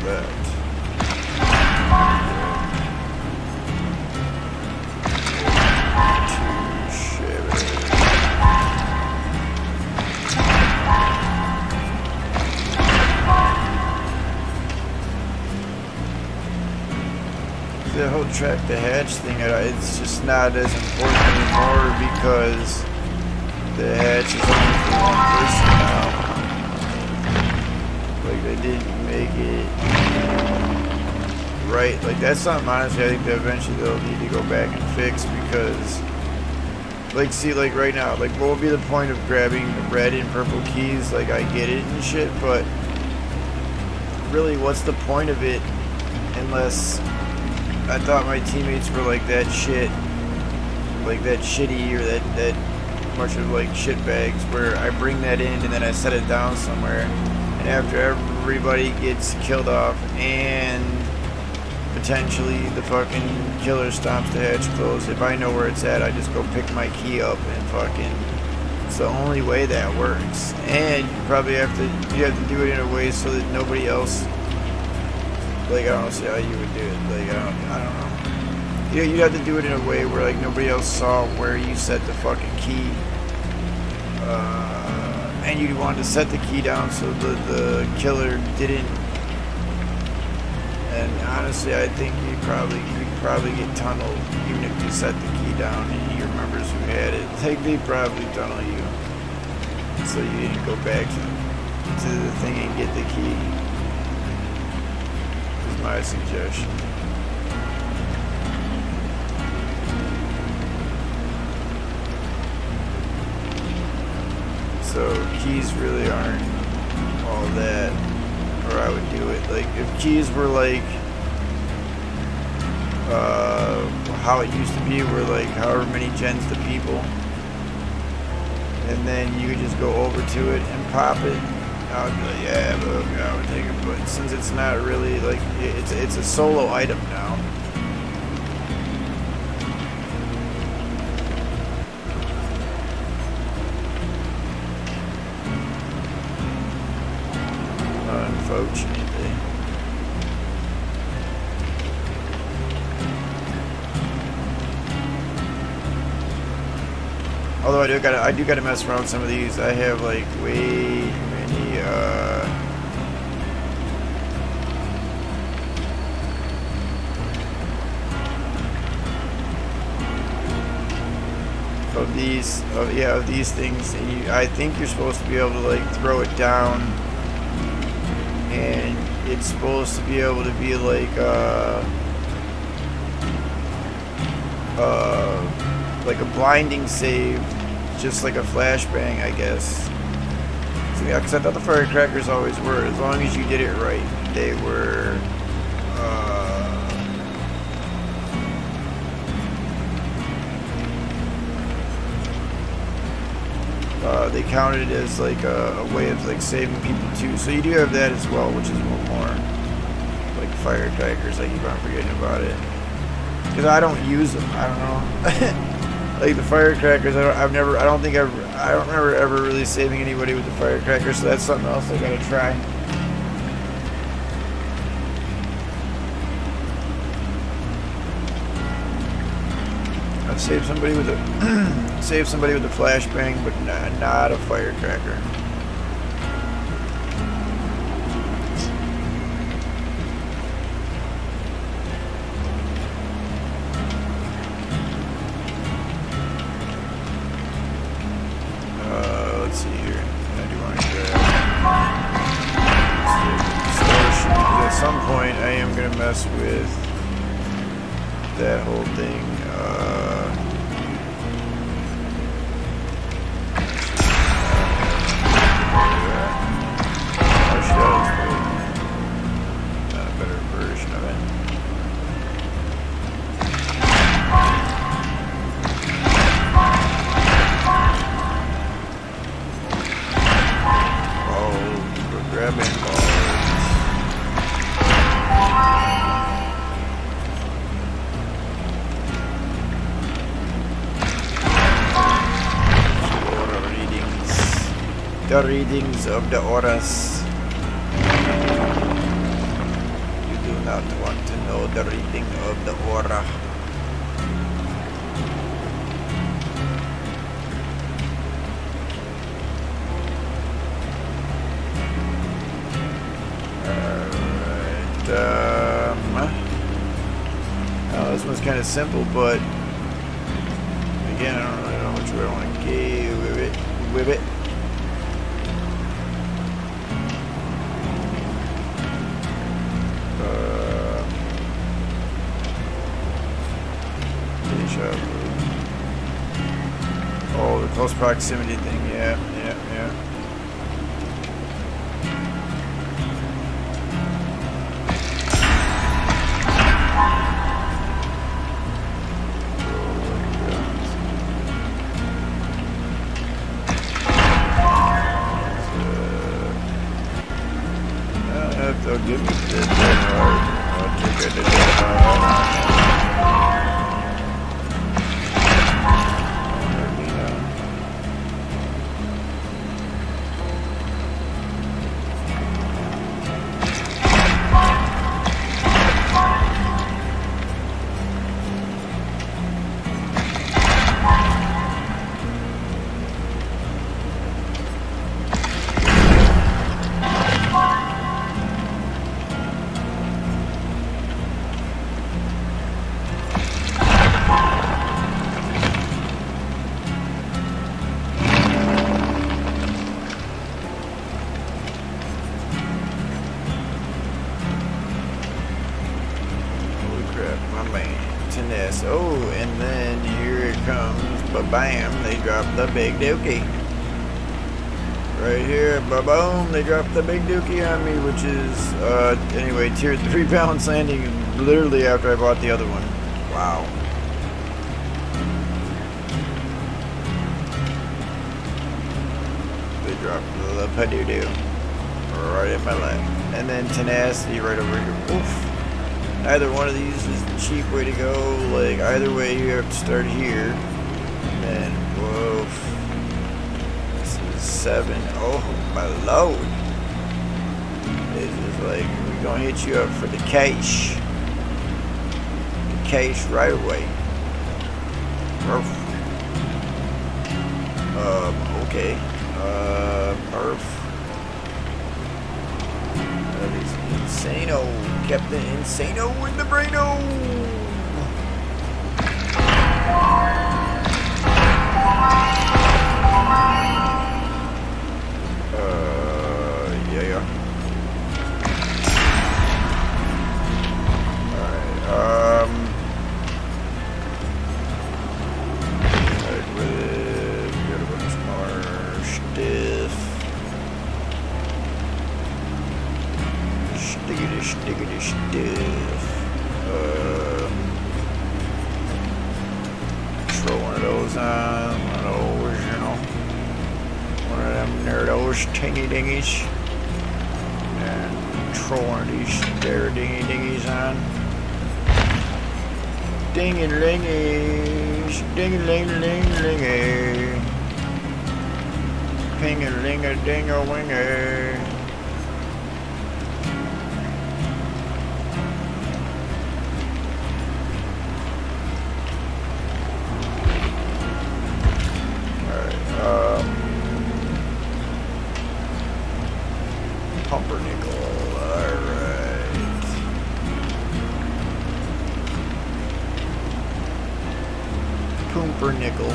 A: That. The whole track the hatch thing, it's just not as important anymore because the hatch is only for one person now. Like, they didn't make it right. Like, that's something, honestly, I think that eventually they'll need to go back and fix because, like, see, like, right now, like, what would be the point of grabbing red and purple keys? Like, I get it and shit, but really, what's the point of it unless I thought my teammates were like that shit, like that shitty or that much of like shit bags where I bring that in and then I set it down somewhere, and after everybody gets killed off and potentially the fucking killer stomps the hatch closed, if I know where it's at, I just go pick my key up and fucking, it's the only way that works. And you probably have to do it in a way so that nobody else, like, I don't see how you would do it. Like, I don't know. Yeah, you'd have to do it in a way where, like, nobody else saw where you set the fucking key. And you'd want to set the key down so the killer didn't. And honestly, I think you'd probably get tunneled even if you set the key down and he remembers who had it. Like, they'd probably tunnel you. So you didn't go back to the thing and get the key. My suggestion. So keys really aren't all that, or I would do it. Like if keys were like how it used to be, where like however many gens to people, and then you could just go over to it and pop it. I would be like, yeah, but I would take it. But since it's not really like it's a solo item now. Unfortunately. Although I do gotta mess around with some of these. I have like way too many of these things. And I think you're supposed to be able to like throw it down, and it's supposed to be able to be like a blinding save, just like a flashbang, I guess. So yeah, because I thought the firecrackers always were. As long as you did it right, they were. They counted as like a way of like saving people too. So you do have that as well, which is one more. Like firecrackers, I keep on forgetting about it because I don't use them. I don't know. Like the firecrackers, I don't remember ever really saving anybody with the firecrackers. So that's something else I gotta try. I've saved somebody with a flashbang, but not a firecracker. Let's see here. I do want to grab extortion. At some point, I am gonna mess with that whole thing. The readings of the auras. You do not want to know the reading of the aura. Alright, now this one's kind of simple, but again, I don't really know which way I want to go with it. Oh, the close proximity thing, yeah. They'll give me this. I'll take it. Oh, and then here it comes, ba-bam, they drop the big dookie. Right here, ba-boom, they drop the big dookie on me, which is, anyway, tier 3 balance landing literally after I bought the other one. Wow. They dropped the pa-doo-doo right in my lap. And then tenacity right over here. Oof. Either one of these is the cheap way to go. Like, either way, you have to start here. And then, whoa. This is 7. Oh, my lord. This is like, we're gonna hit you up for the cash. The cash right away. Okay. Perf. That is insano. Captain Insano with the Braino! Yeah. Stickity stiff. Throw one of those on. One of those, you know. One of them nerdos, tingy dingies. And throw one of these there dingy dingies on. Dingy lingies. Dingy ling ling lingy. Ping a ling a ding a winger. Pumpernickel, alright. Pumpernickel.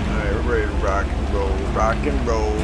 A: Alright, we're ready to rock and roll, rock and roll.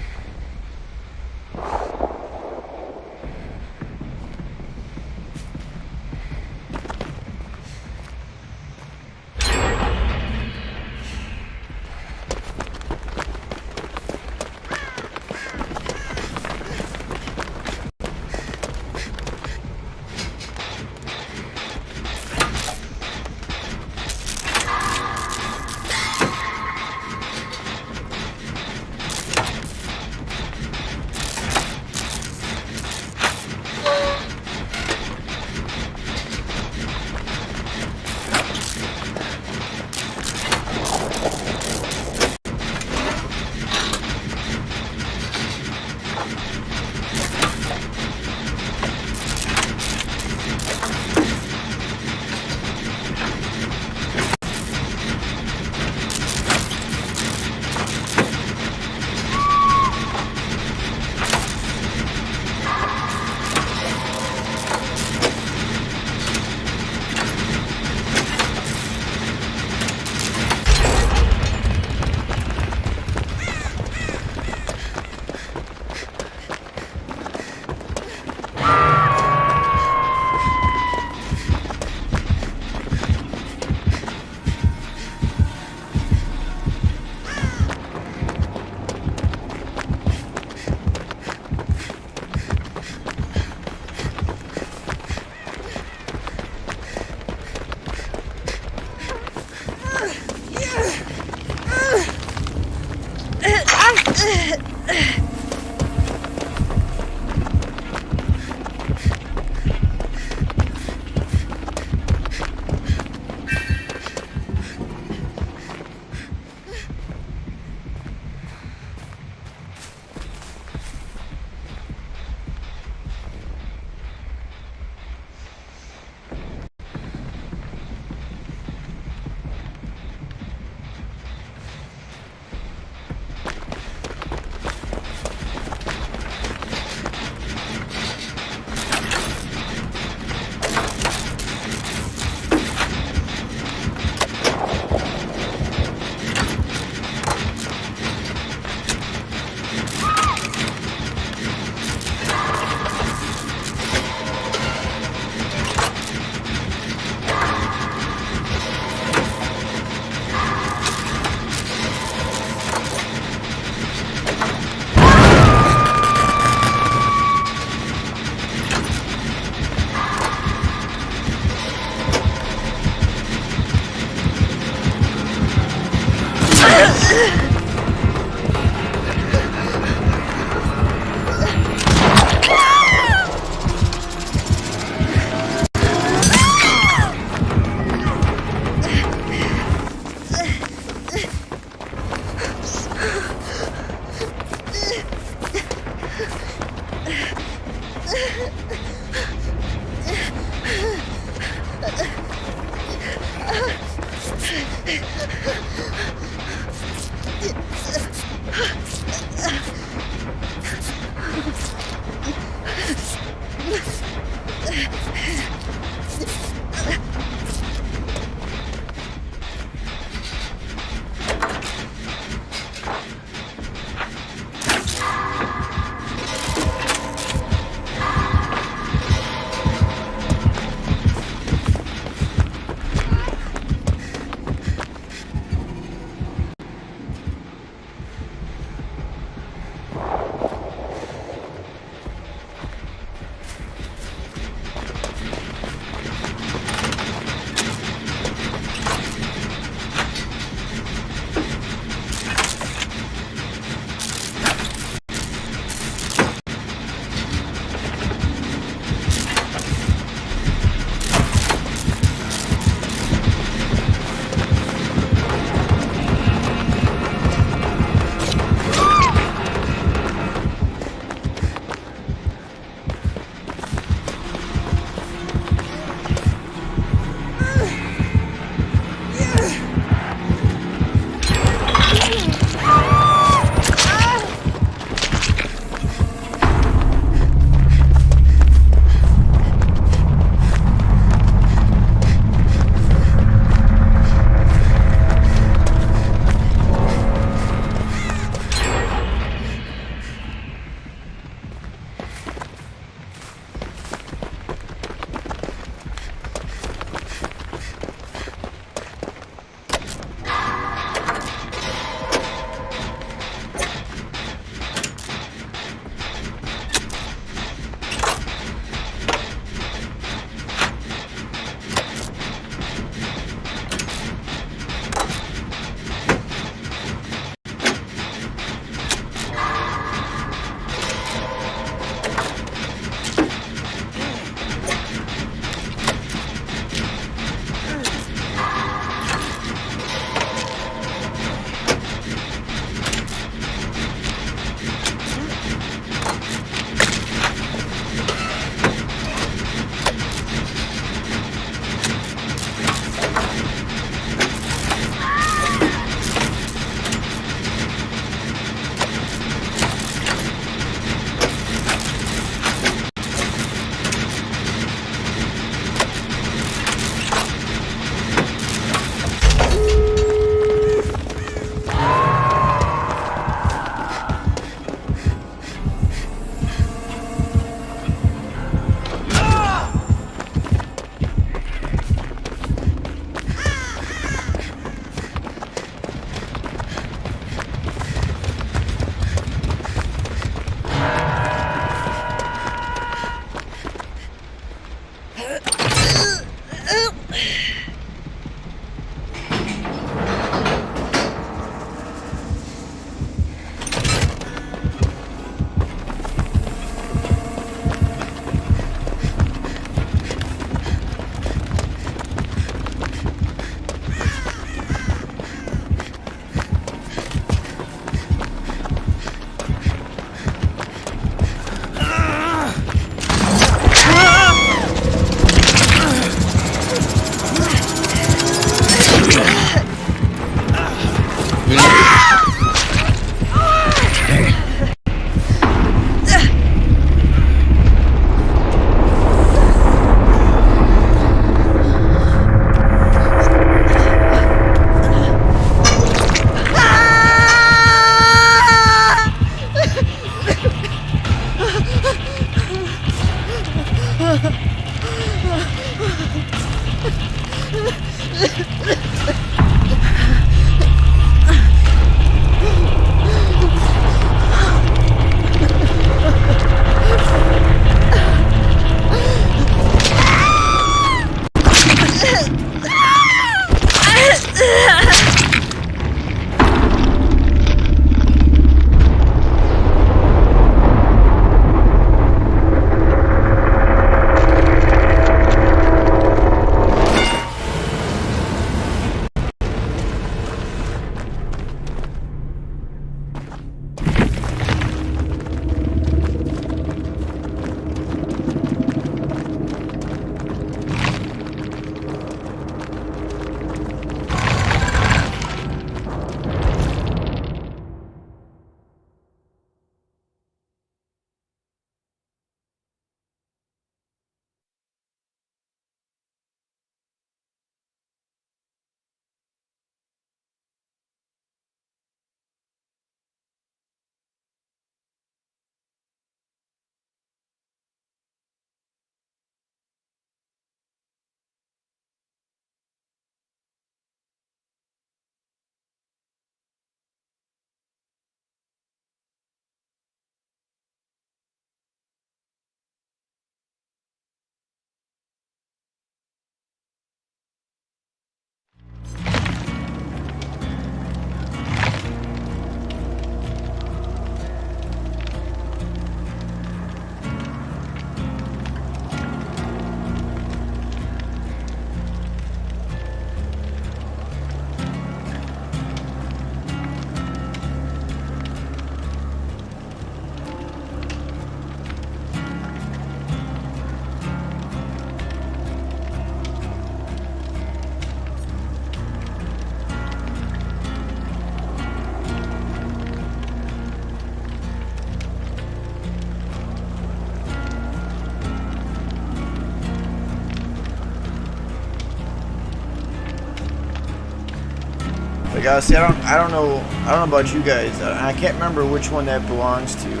A: Like honestly, I don't know about you guys. I can't remember which one that belongs to.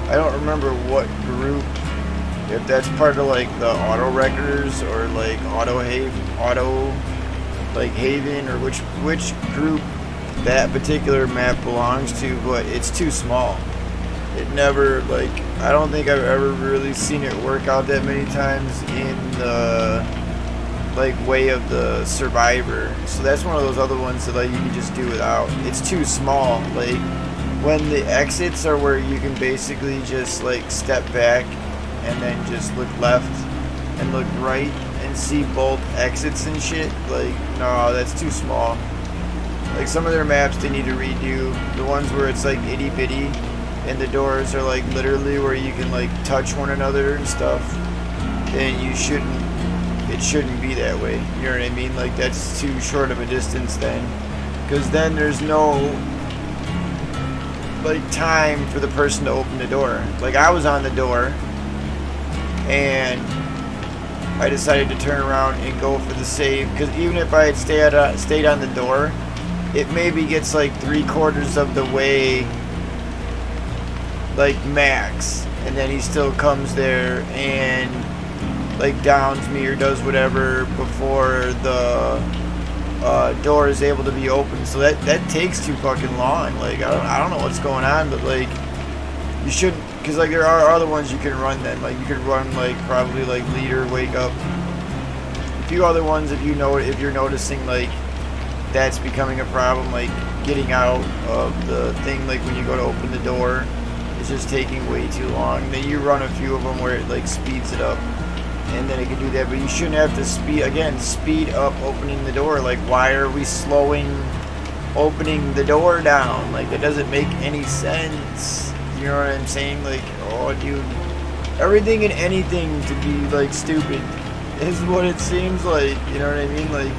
A: I don't remember what group. If that's part of like the auto wreckers or like auto like Haven, or which group that particular map belongs to, but it's too small. It never, like, I don't think I've ever really seen it work out that many times in the like way of the Survivor. So that's one of those other ones that like you can just do without. It's too small. Like when the exits are where you can basically just like step back and then just look left and look right and see both exits and shit. Like, no, that's too small. Like some of their maps they need to redo. The ones where it's like itty bitty and the doors are like literally where you can like touch one another and stuff. And it shouldn't be that way. You know what I mean? Like that's too short of a distance then. Because then there's no like time for the person to open the door. Like I was on the door and I decided to turn around and go for the save, because even if I had stayed on the door, it maybe gets like 3/4 of the way, like max, and then he still comes there and like downs me or does whatever before the door is able to be opened. So that takes too fucking long. Like I don't know what's going on, but like you shouldn't, because like there are other ones you can run then. Like you could run like probably like leader, wake up, a few other ones if you're noticing like that's becoming a problem, like getting out of the thing, like when you go to open the door it's just taking way too long. Then you run a few of them where it like speeds it up, and then it can do that. But you shouldn't have to speed up opening the door. Like why are we slowing opening the door down? Like that doesn't make any sense. You know what I'm saying? Like, oh dude, everything and anything to be like stupid is what it seems like. You know what I mean? Like,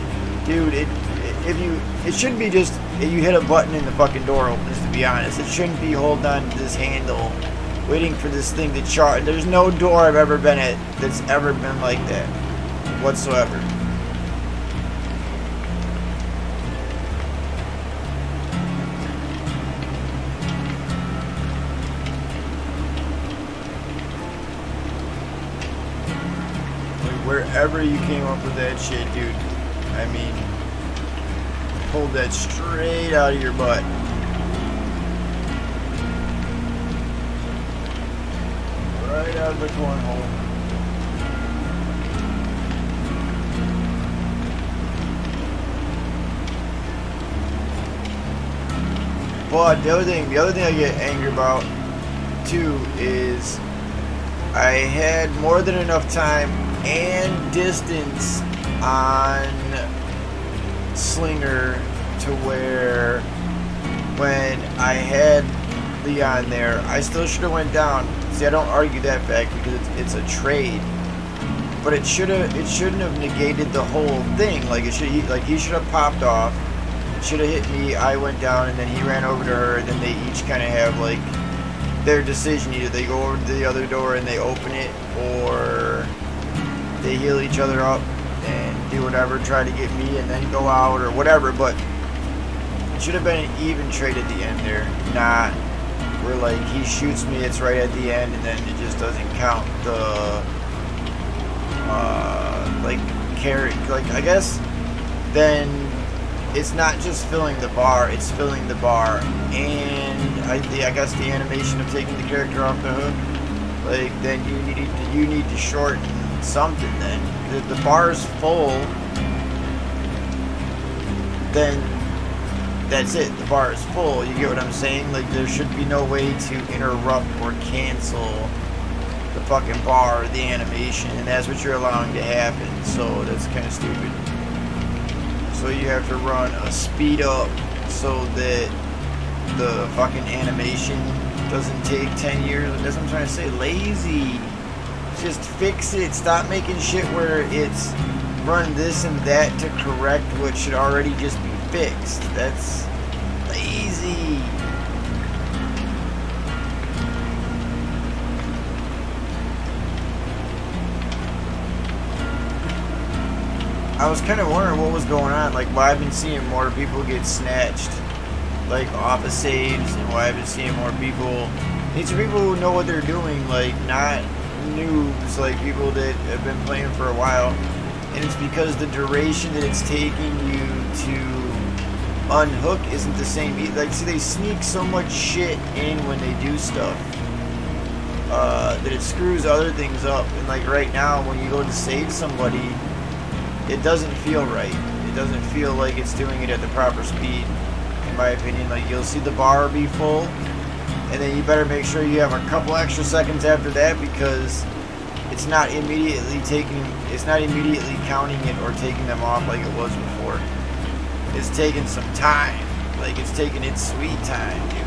A: dude, it shouldn't be just you hit a button and the fucking door opens, to be honest. It shouldn't be holding on to this handle waiting for this thing to charge. There's no door I've ever been at that's ever been like that whatsoever. Wherever you came up with that shit, dude, I mean, pulled that straight out of your butt. Right out of the cornhole. But the other thing I get angry about too is I had more than enough time and distance on Slinger to where when I had Leon there, I still should have went down. See, I don't argue that fact because it's a trade, but it shouldn't have negated the whole thing. Like he should have popped off, should have hit me. I went down, and then he ran over to her. And then they each kind of have like their decision. Either they go over to the other door and they open it, or they heal each other up and do whatever, try to get me and then go out or whatever. But it should have been an even trade at the end there, not where like he shoots me, it's right at the end, and then it just doesn't count the like carry. Like I guess then it's not just filling the bar, it's filling the bar and I guess the animation of taking the character off the hook. Like then you need to shorten something. Then if the bar is full, then that's it. The bar is full. You get what I'm saying? Like there should be no way to interrupt or cancel the fucking bar or the animation, and that's what you're allowing to happen. So that's kind of stupid. So you have to run a speed up so that the fucking animation doesn't take 10 years. That's what I'm trying to say. Lazy. Just fix it. Stop making shit where it's run this and that to correct what should already just be fixed. That's lazy. I was kind of wondering what was going on, like why I've been seeing more people get snatched, like off of saves, and why I've been seeing more people. These are people who know what they're doing, like not noobs, like people that have been playing for a while, and it's because the duration that it's taking you to unhook isn't the same. Like, see, they sneak so much shit in when they do stuff that it screws other things up. And like right now, when you go to save somebody, it doesn't feel right. It doesn't feel like it's doing it at the proper speed, in my opinion. Like, you'll see the bar be full, and then you better make sure you have a couple extra seconds after that, because it's not immediately counting it or taking them off like it was before. It's taking some time. Like, it's taking its sweet time, dude.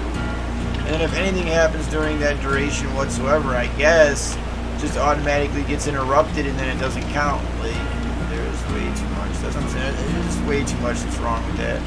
A: And then if anything happens during that duration whatsoever, I guess, just automatically gets interrupted and then it doesn't count. Like, there's way too much. That's what I'm saying. There's way too much that's wrong with that.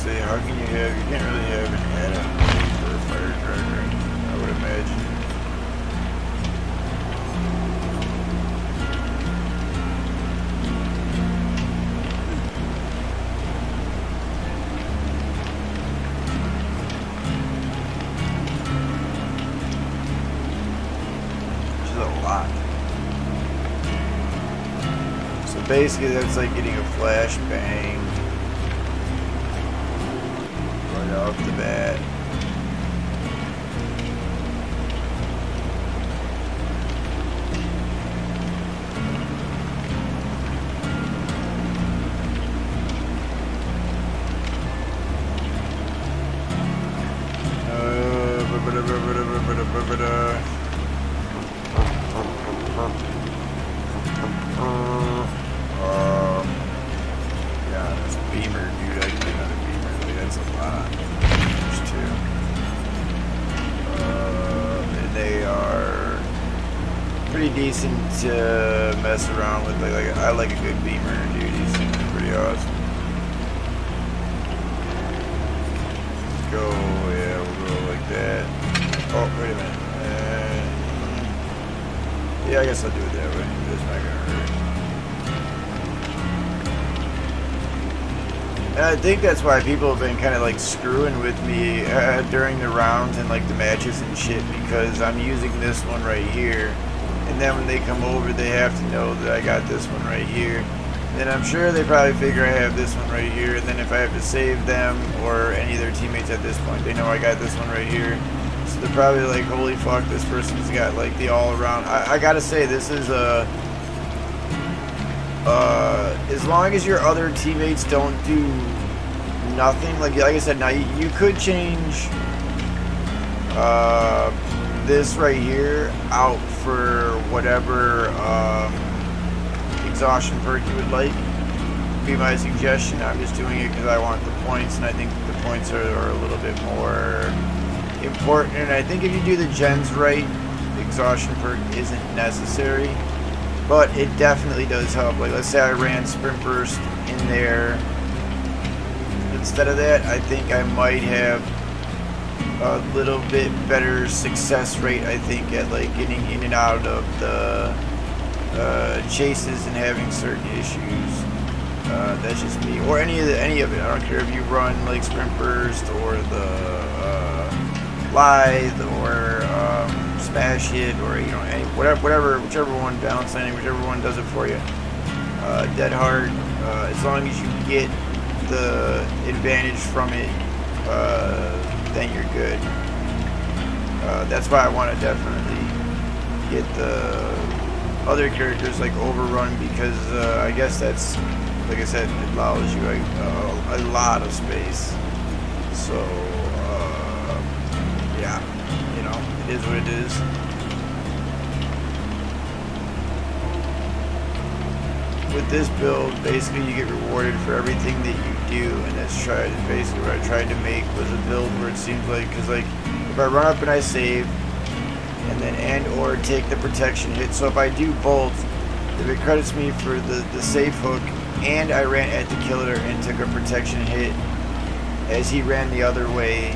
A: How can you can't really have an add-on for a fire driver, I would imagine. Which is a lot. So basically that's like getting a flashbang off the bat. Yeah, this beamer, dude. I can do another beamer. That's a lot. There's two. And they are pretty decent to mess around with. Like I like a good beamer, dude. These things are pretty awesome. Let's go. Yeah, we'll go like that. Oh, wait a minute. Yeah, I guess I'll do it that way. It's not gonna hurt. And I think that's why people have been kind of like screwing with me during the rounds and like the matches and shit, because I'm using this one right here, and then when they come over they have to know that I got this one right here. And then I'm sure they probably figure I have this one right here, and then if I have to save them or any of their teammates at this point, they know I got this one right here. So they're probably like, holy fuck, this person's got like the all around. I gotta say, this is a as long as your other teammates don't do nothing, like I said, now you could change this right here out for whatever exhaustion perk you would like. Be my suggestion. I'm just doing it because I want the points, and I think the points are a little bit more important. And I think if you do the gens right, the exhaustion perk isn't necessary. But it definitely does help. Like, let's say I ran Sprint Burst in there. Instead of that, I think I might have a little bit better success rate, I think, at like getting in and out of the chases and having certain issues. That's just me. Or any of it. I don't care if you run like Sprint Burst or the Lithe or Smash Hit, or whichever one, balance landing, whichever one does it for you. Dead Hard, as long as you get the advantage from it, then you're good. That's why I want to definitely get the other characters like overrun because I guess that's, like I said, it allows you a lot of space. So yeah, you know, it is what it is. With this build, basically you get rewarded for everything that you do, and that's basically what I tried to make was a build where it seems like, because like if I run up and I save, and then or take the protection hit, so if I do both, if it credits me for the safe hook, and I ran at the killer and took a protection hit as he ran the other way,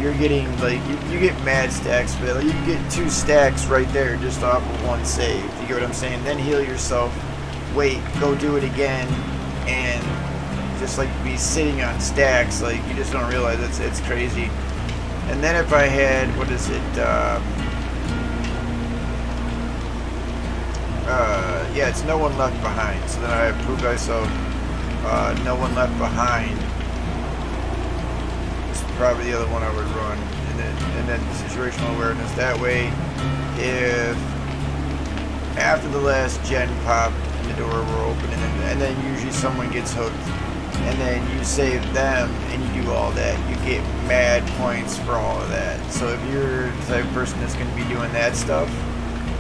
A: you're getting like you get mad stacks, but like, you can get 2 stacks right there just off of 1 save. You get what I'm saying? Then heal yourself. Wait, go do it again, and just like be sitting on stacks, like you just don't realize it's crazy. And then if I had, what is it, yeah, it's No One Left Behind. So then I proved myself No One Left Behind. This is probably the other one I would run, and then situational awareness. That way, if after the last gen pop, the door were open, and then usually someone gets hooked, and then you save them and you do all that, you get mad points for all of that. So if you're the type of person that's going to be doing that stuff,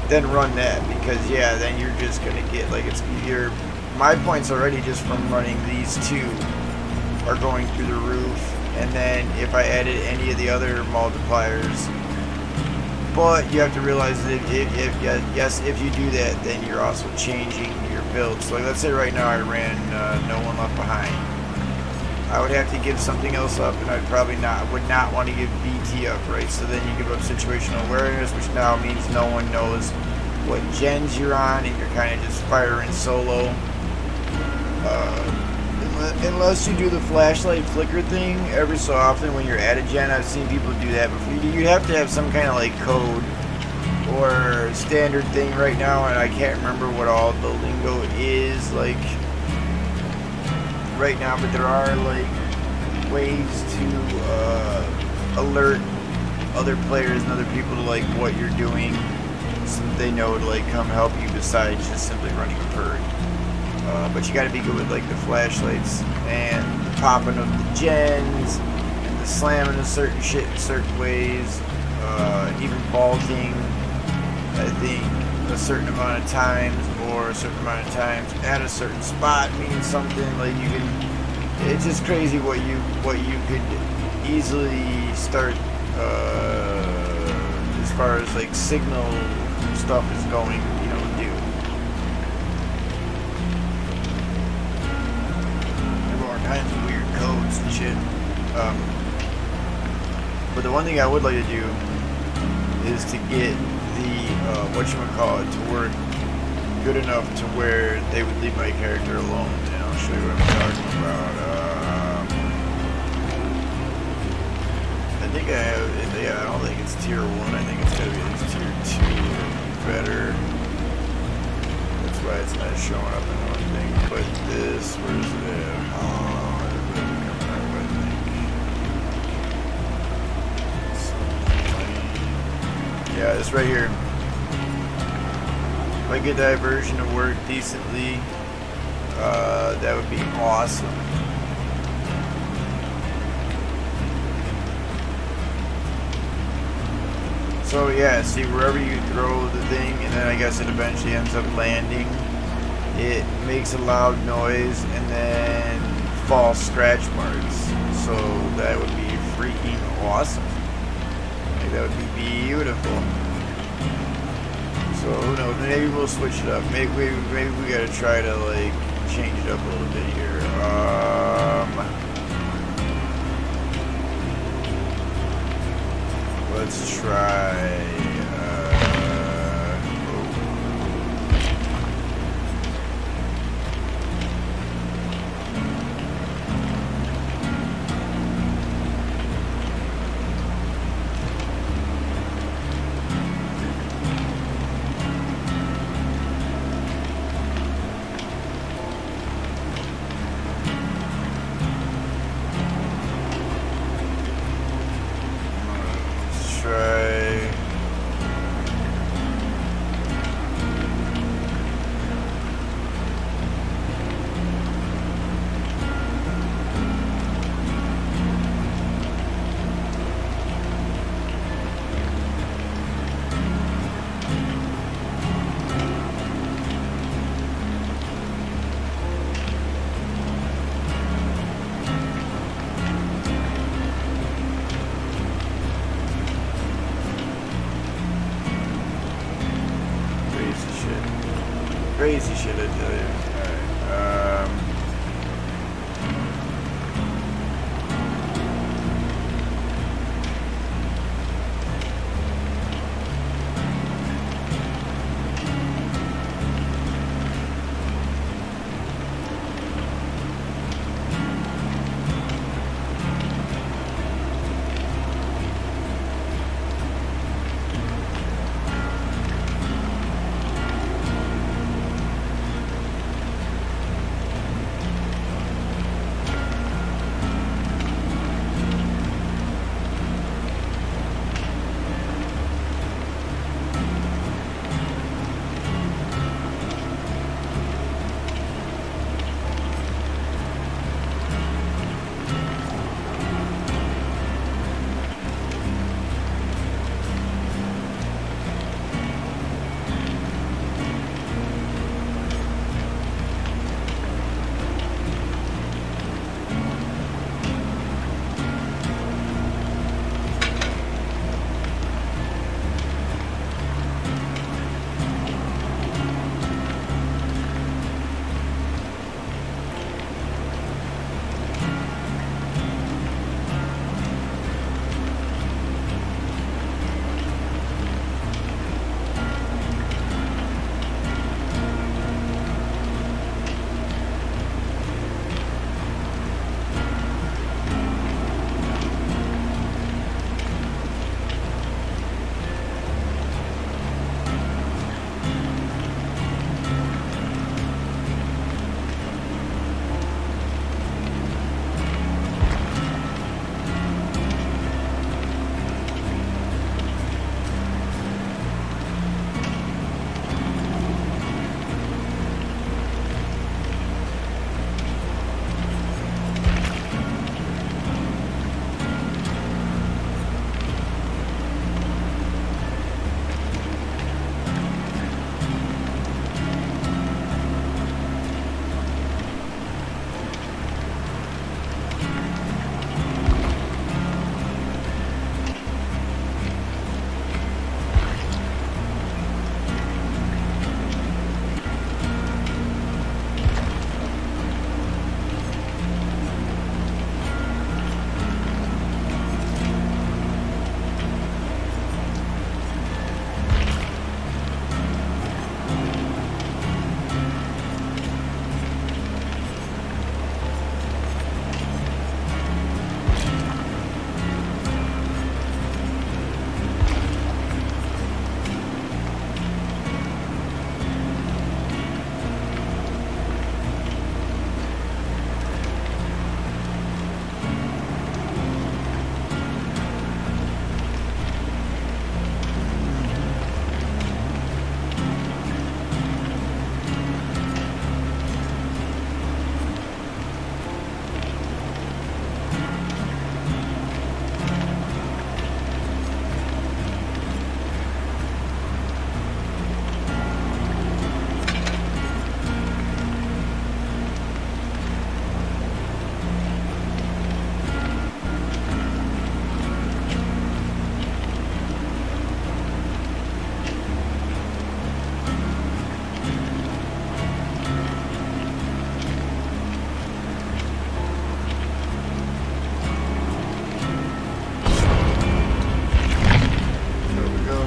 A: then run that, because yeah, then you're just going to get like my points already just from running these 2 are going through the roof, and then if I added any of the other multipliers. But you have to realize that if you do that, then you're also changing your build. So like, let's say right now I ran No One Left Behind. I would have to give something else up, and I would not want to give BT up, right? So then you give up situational awareness, which now means no one knows what gens you're on, and you're kind of just firing solo. Unless you do the flashlight flicker thing every so often when you're at a gen. I've seen people do that before. You have to have some kind of like code or standard thing right now, and I can't remember what all the lingo is like right now, but there are like ways to alert other players and other people to like what you're doing, so that they know to like come help you besides just simply running a perk. But you gotta be good with like the flashlights and the popping of the gens and the slamming of certain shit in certain ways, even vaulting, I think, a certain amount of times, or a certain amount of times at a certain spot means something. Like you can, it's just crazy what you could easily start as far as like signal stuff is going, you know, do. Kinds of weird codes and shit. But the one thing I would like to do is to get the whatchamacallit to work good enough to where they would leave my character alone. And I'll show you what I'm talking about. I think I have, yeah, I don't think it's tier 1. I think it's gotta be at least tier 2 or better. That's why it's not showing up in one thing. But this, where's it at? Yeah, this right here. If I get that version to work decently, that would be awesome. So yeah, see, wherever you throw the thing, and then I guess it eventually ends up landing, it makes a loud noise and then false scratch marks. So that would be freaking awesome. That would be beautiful. So who knows? Maybe we'll switch it up. Maybe we gotta try to like change it up a little bit here. Let's try. Crazy shit, I tell you.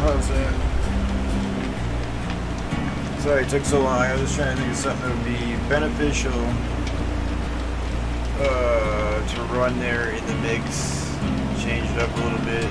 A: Alright, Sorry it took so long. I was just trying to think of something that would be beneficial to run there in the mix. Change it up a little bit.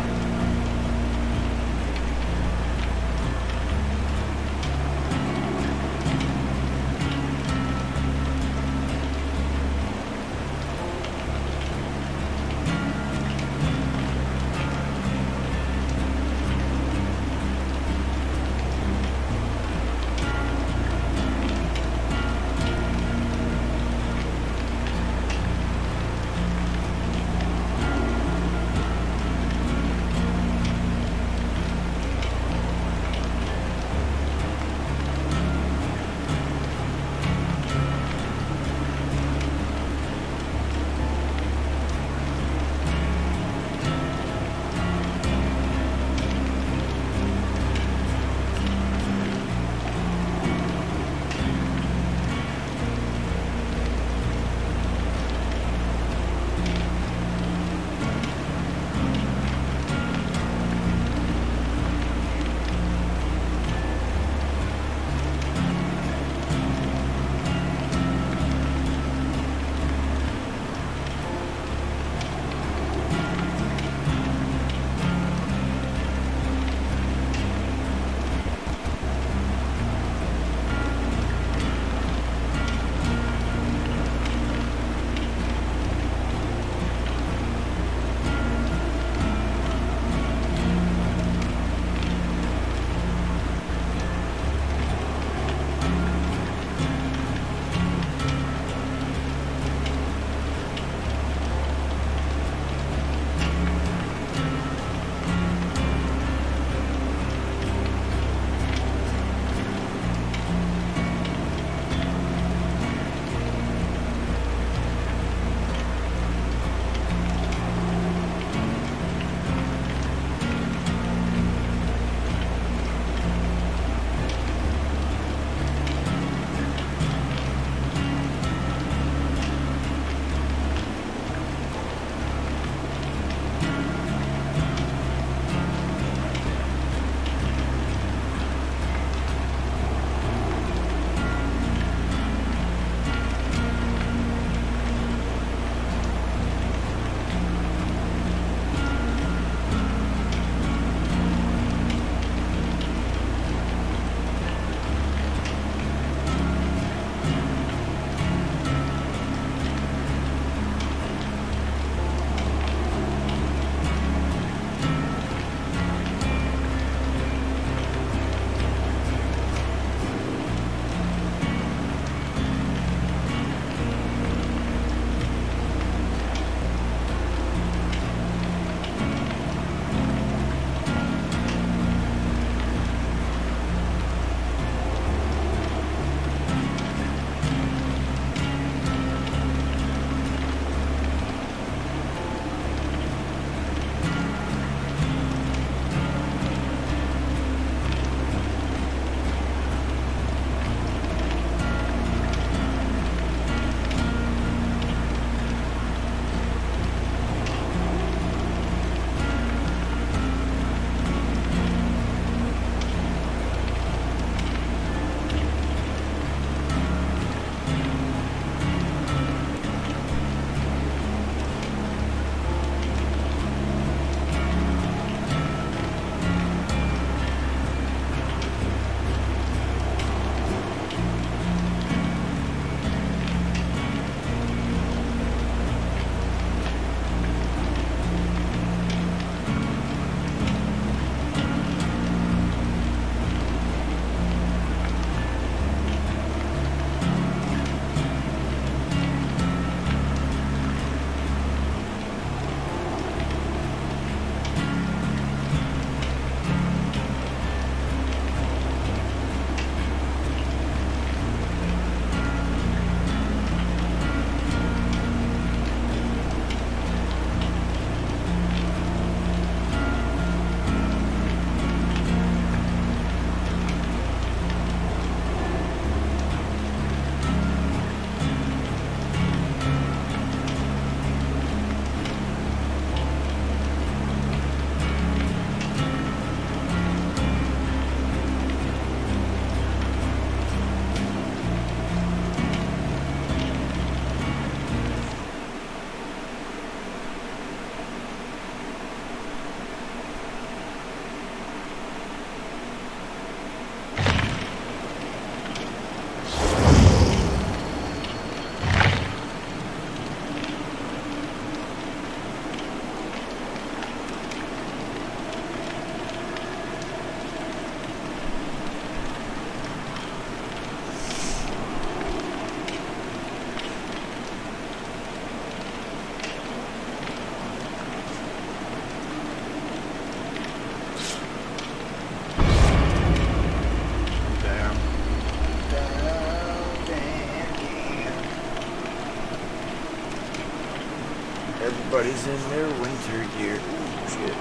A: Everybody's in their winter gear. Ooh, shit.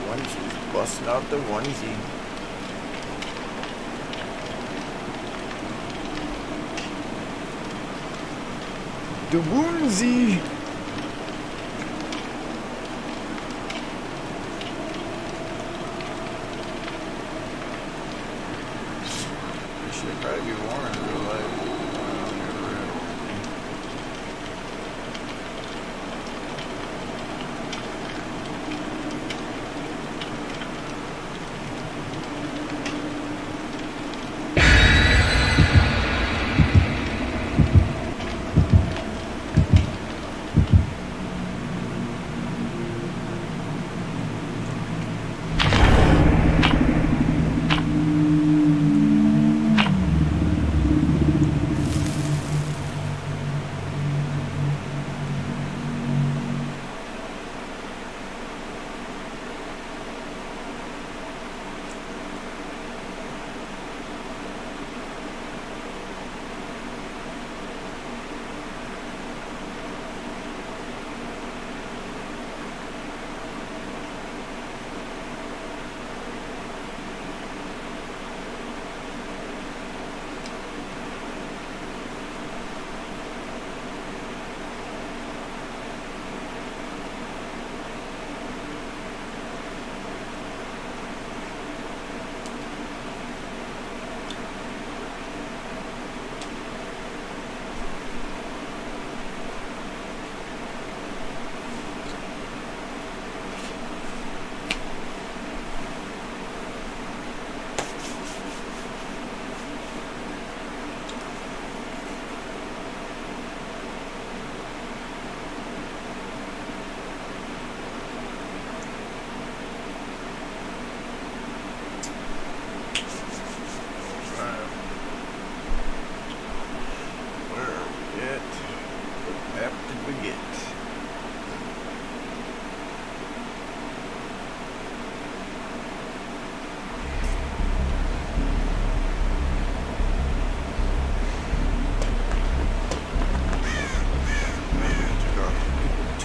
A: Onesies. Busting out the onesie. The onesie! This should probably be worn in real life.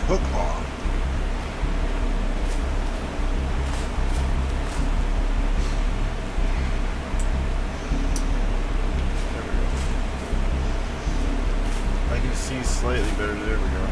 A: Took off. There we go. I can see slightly better. There we go.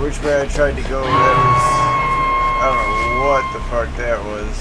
A: which way I tried to go. That was... I don't know what the fuck that was.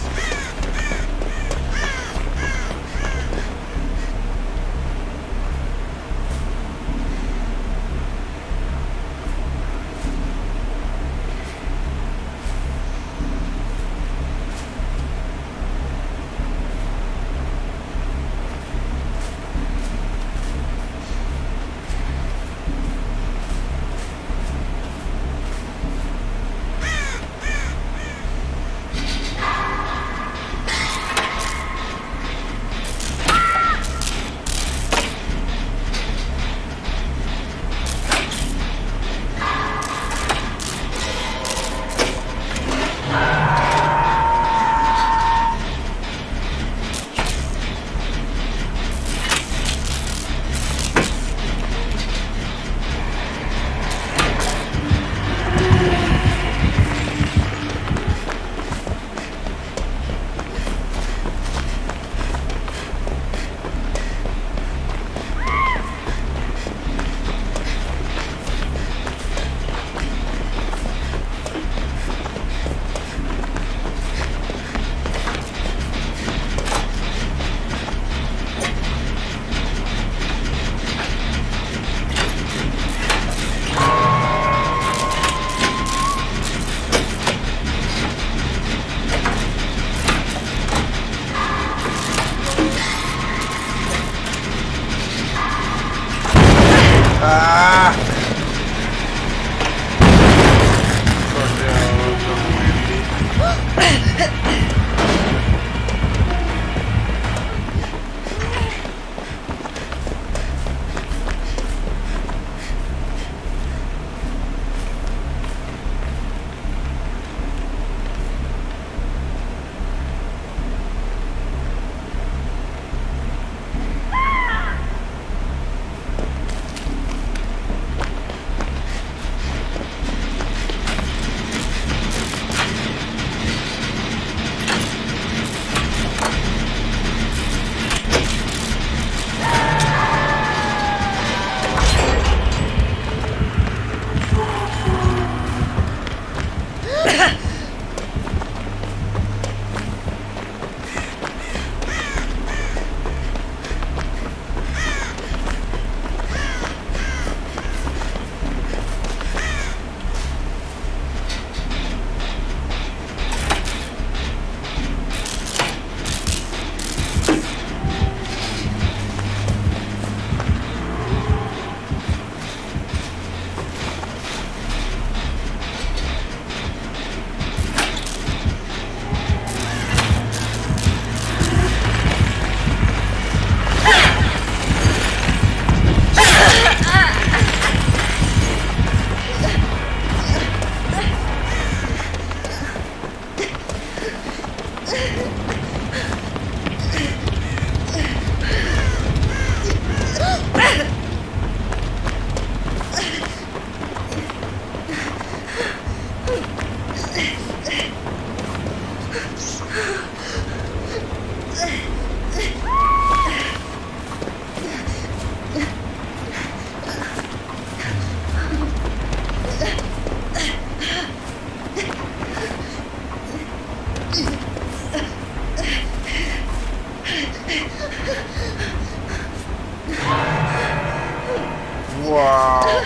A: Wow.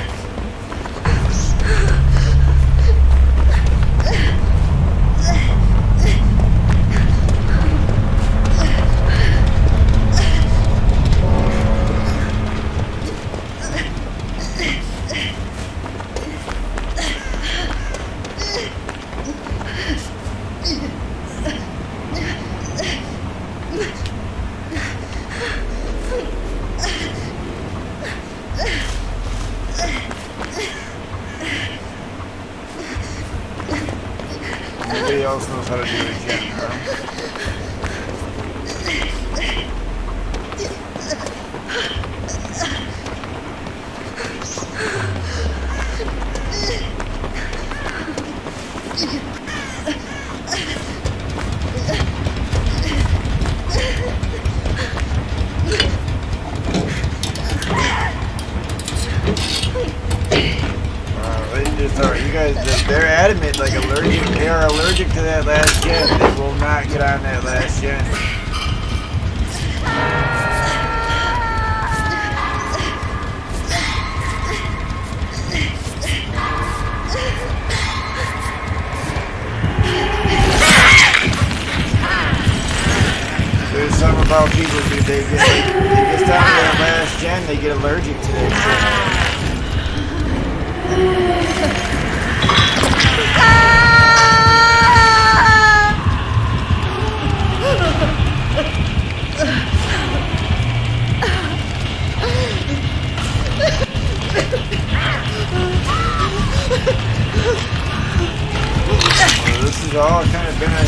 A: Nobody else knows how to do it again, huh? Alright, you guys adamant, like allergic. They are allergic to that last gen. They will not get on that last gen. There's something about people, dude. They get down to that last gen, they get allergic to that Well, this is all kind of been a...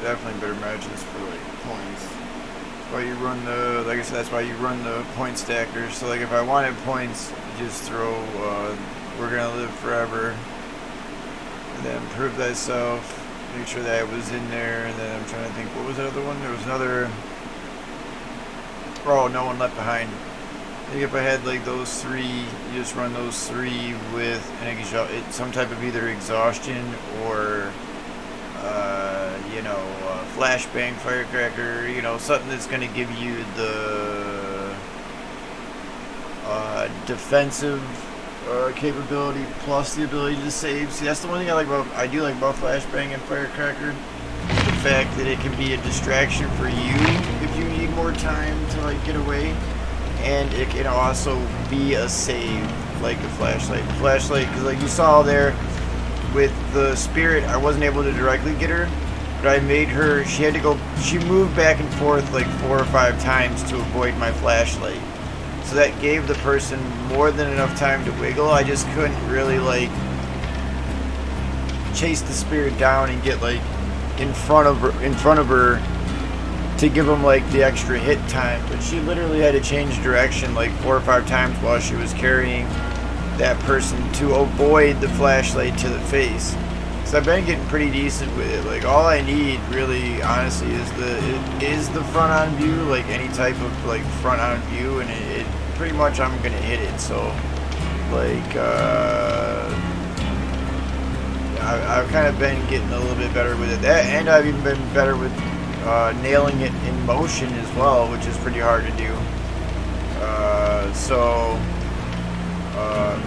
A: definitely better matches for like points. Why you run the, like I said, that's why you run the point stackers. So like if I wanted points, you just throw We're Gonna Live Forever, and then Prove Thyself, make sure that was in there, and then I'm trying to think, what was the other one? There was another. Oh, no one left behind. I think if I had like those three, you just run those three with some type of either exhaustion or, flashbang, firecracker, something that's going to give you the defensive capability plus the ability to save. See, that's the one thing I do like about flashbang and firecracker. The fact that it can be a distraction for you if you need more time to like get away, and it can also be a save like the flashlight. The flashlight, because like you saw there with the spirit, I wasn't able to directly get her, but I made her. She moved back and forth like 4 or 5 times to avoid my flashlight. So that gave the person more than enough time to wiggle. I just couldn't really like chase the spirit down and get like in front of her to give them like the extra hit time. But she literally had to change direction like 4 or 5 times while she was carrying that person to avoid the flashlight to the face. So I've been getting pretty decent with it. Like all I need really honestly is the front on view, like any type of like front on view, and it pretty much I'm gonna hit it. So like I've kind of been getting a little bit better with it. And I've even been better with nailing it in motion as well, which is pretty hard to do.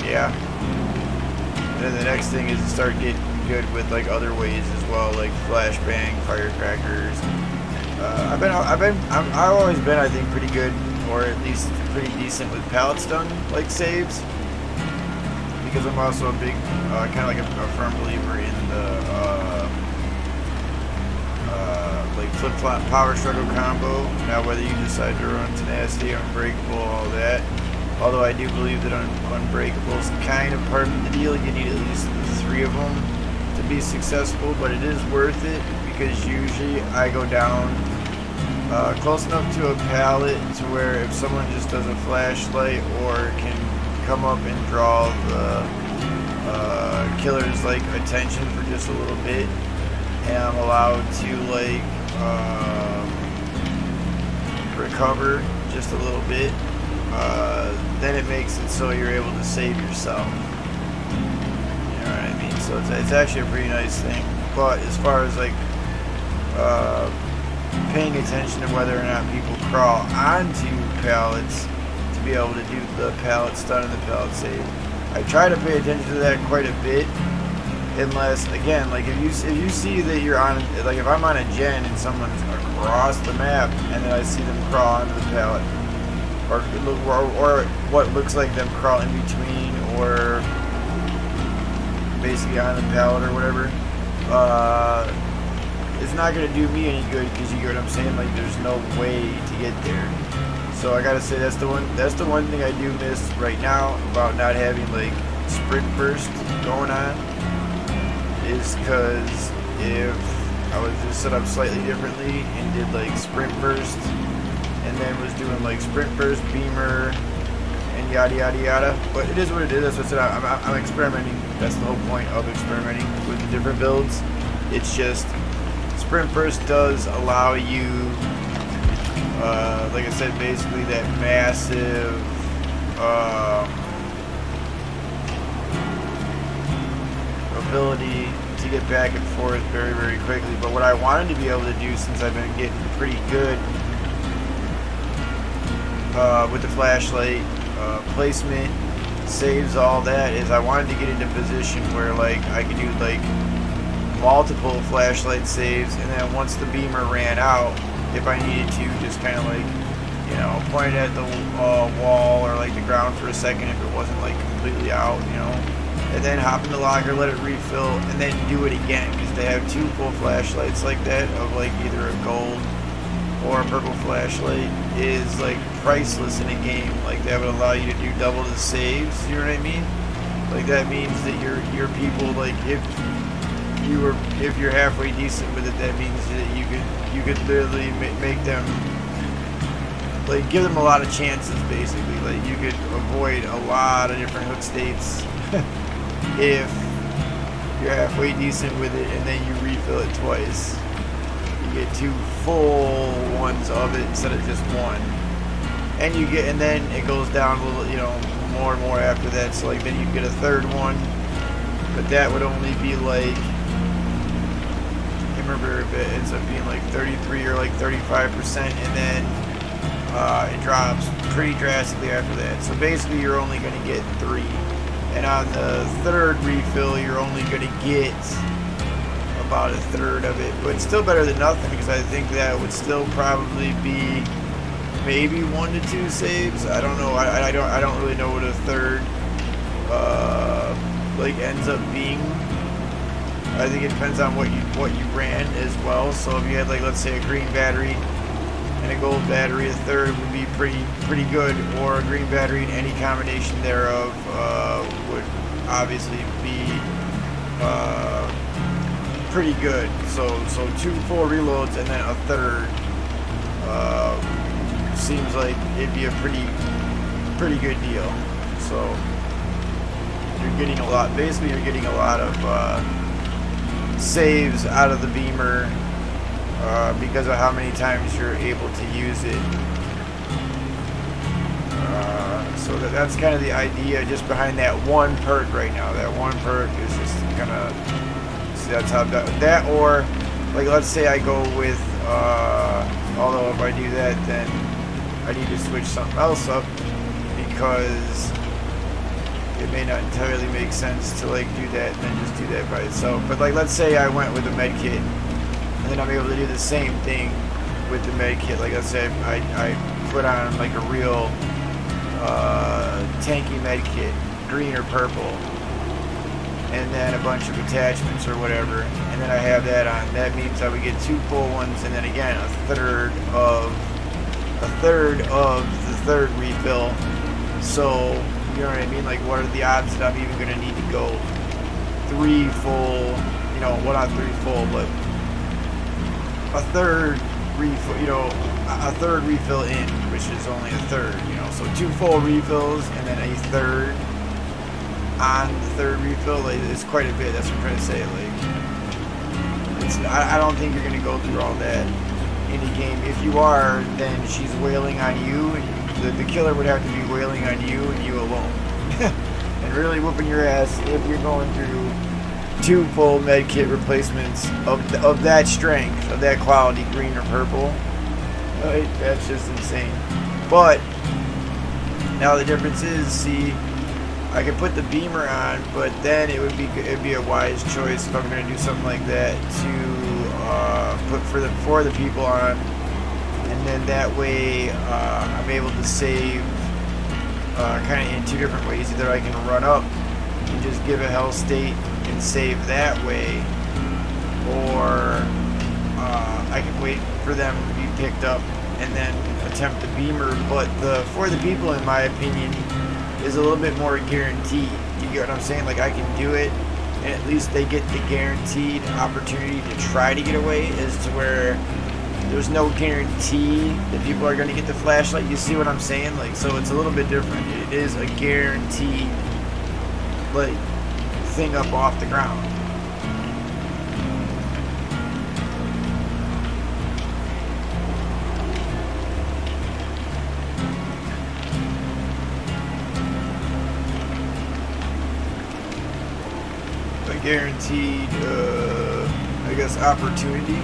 A: Yeah. And then the next thing is to start getting good with like other ways as well, like flashbang, firecrackers. I've always been, I think, pretty good, or at least pretty decent with pallet stun like saves, because I'm also a big kind of like a firm believer in the like flip-flop power struggle combo. Now whether you decide to run tenacity, unbreakable, all that, although I do believe that unbreakable is kind of part of the deal. You need at least 3 of them to be successful, but it is worth it because usually I go down close enough to a pallet to where if someone just does a flashlight or can come up and draw the killer's like attention for just a little bit, and I'm allowed to like recover just a little bit, then it makes it so you're able to save yourself. You know what I mean? So it's actually a pretty nice thing. But as far as like paying attention to whether or not people crawl onto pallets to be able to do the pallet stun and the pallet save, I try to pay attention to that quite a bit. Unless, again, like if you see that you're on, like if I'm on a gen and someone's across the map and then I see them crawl onto the pallet, or what looks like them crawl in between, or basically on the pallet or whatever, it's not gonna do me any good, because you get what I'm saying. Like there's no way to get there. So I gotta say that's the one thing I do miss right now about not having like sprint burst going on. Is because if I was just set up slightly differently and did like sprint burst, and then was doing like sprint burst, beamer, and yada yada yada. But it is what it is. That's what I said. I'm experimenting. That's the whole point of experimenting with the different builds. It's just sprint burst does allow you, like I said, basically that massive. Ability to get back and forth very, very quickly. But what I wanted to be able to do, since I've been getting pretty good with the flashlight placement, saves, all that, is I wanted to get into a position where like I could do like multiple flashlight saves, and then once the beamer ran out, if I needed to, just kind of like, you know, point it at the wall or like the ground for a second if it wasn't like completely out, you know, and then hop in the locker, let it refill, and then do it again, because they have 2 full flashlights like that, of like either a gold or a purple flashlight, is like priceless in a game. Like that would allow you to do double the saves, you know what I mean? Like that means that your people, like if you're halfway decent with it, that means that you could literally make them, like give them a lot of chances basically. Like you could avoid a lot of different hook states if you're halfway decent with it, and then you refill refill it twice. You get 2 full ones of it instead of just one. And then it goes down a little, you know, more and more after that. So like then you get a third one, but that would only be like, I can't remember if it ends up being like 33 or like 35%, and then it drops pretty drastically after that. So basically you're only going to get 3. And on the third refill, you're only going to get about a third of it, but still better than nothing, because I think that would still probably be maybe 1 to 2 saves. I don't know. I don't really know what a third like ends up being. I think it depends on what you ran as well. So if you had, like, let's say a green battery and a gold battery, a third would be pretty good, or a green battery and any combination thereof would obviously be pretty good. So 2 full reloads and then a third seems like it'd be a pretty good deal. So you're getting a lot. Basically, you're getting a lot of saves out of the beamer because of how many times you're able to use it. So that's kind of the idea just behind that one perk right now. That one perk is just gonna see, that's how that, or like let's say I go with although if I do that, then I need to switch something else up, because it may not entirely make sense to like do that and then just do that by itself. But like let's say I went with a med kit, and then I'm able to do the same thing with the med kit. Like let's say I put on like a real tanky med kit, green or purple, and then a bunch of attachments or whatever, and then I have that on. That means I would get 2 full ones, and then again a third of the third refill. So you know what I mean? Like, what are the odds that I'm even going to need to go 3 full? You know, well, not 3 full, but a third refill. You know, a third refill in, which is only a third. You know, so 2 full refills and then a third on the third refill. Like, it's quite a bit. That's what I'm trying to say. Like, I don't think you're going to go through all that in the game. If you are, then she's wailing on you. The killer would have to be wailing on you and you alone. And really whooping your ass if you're going through 2 full med kit replacements of that strength, of that quality, green or purple. Right? That's just insane. But now the difference is, see, I could put the beamer on, but then it'd be a wise choice if I'm going to do something like that to put for the people on, and then that way I'm able to save kind of in 2 different ways. Either I can run up and just give a hell state and save that way, or I can wait for them to be picked up and then attempt the beamer. But the for the people, in my opinion, is a little bit more guaranteed. You get what I'm saying? Like, I can do it, and at least they get the guaranteed opportunity to try to get away, as to where there's no guarantee that people are going to get the flashlight. You see what I'm saying? Like, so it's a little bit different. It is a guaranteed, like, thing up off the ground. A guaranteed, I guess, opportunity.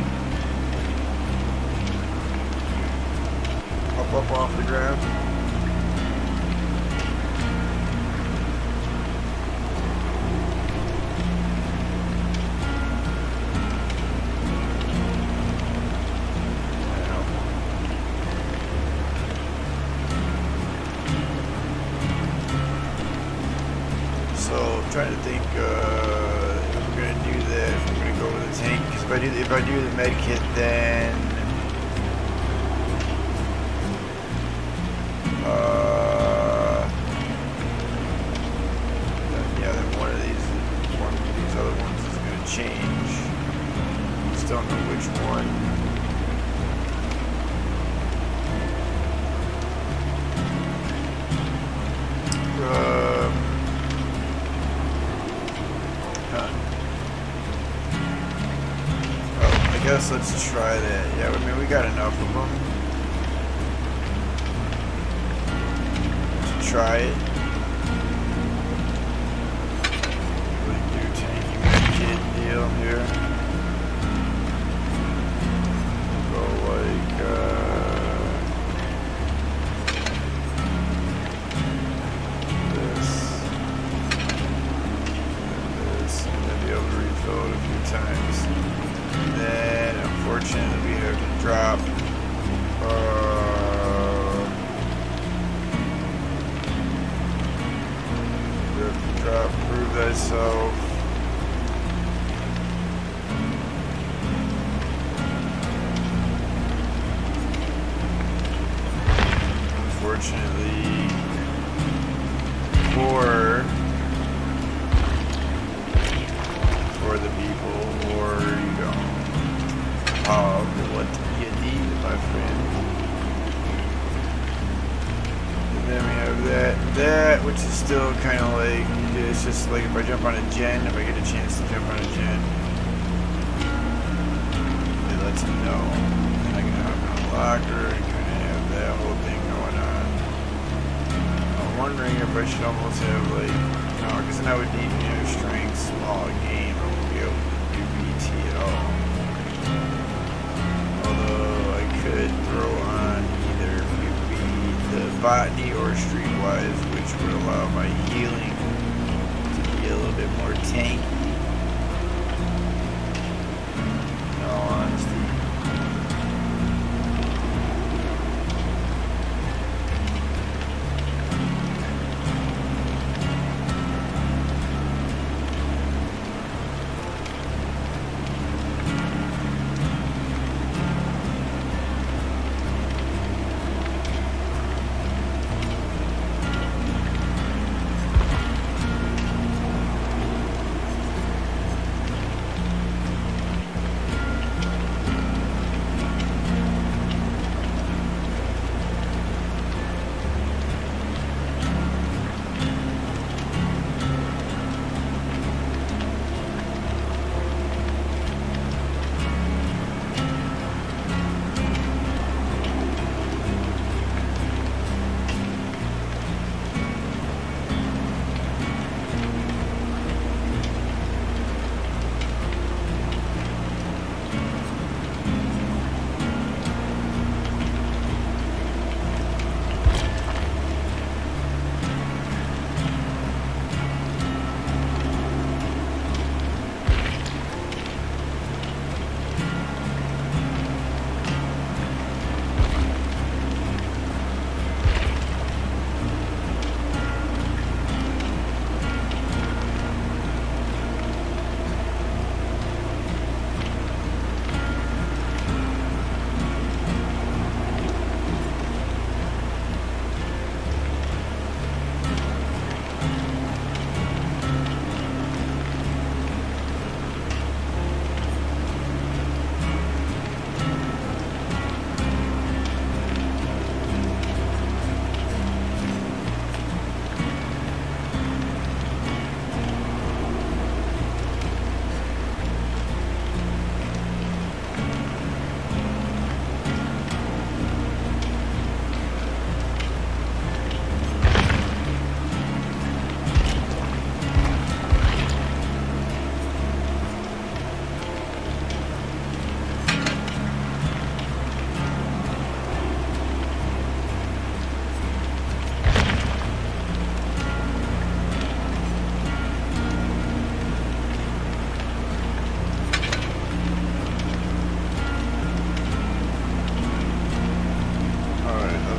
A: Up off the ground. So I'm trying to think if I'm gonna do that, if I'm gonna go with a tank, because if I do the med kit, then then one of these other ones is gonna change. Just don't know which one. guess let's try that. Yeah, I mean, we got enough of them to try it. Really do tanky kid deal here. Go like, this. And this. And then be able to refill it a few times. Then, unfortunately, we have to drop prove thyself. Unfortunately, for the people, or you don't. What you need, my friend. And then we have that, which is still kind of like, it's just like if I jump on a gen, if I get a chance to jump on a gen, it lets me know. And I can hop on a locker and kind of have that whole thing going on. I'm wondering if I should almost have like, no, because then I would need, strength, small game, I won't be able to do BT at all. Although I could throw on either the botany or streetwise, which would allow my healing to be a little bit more tanky. In all honesty.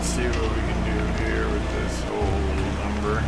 A: see what we can do here with this whole number.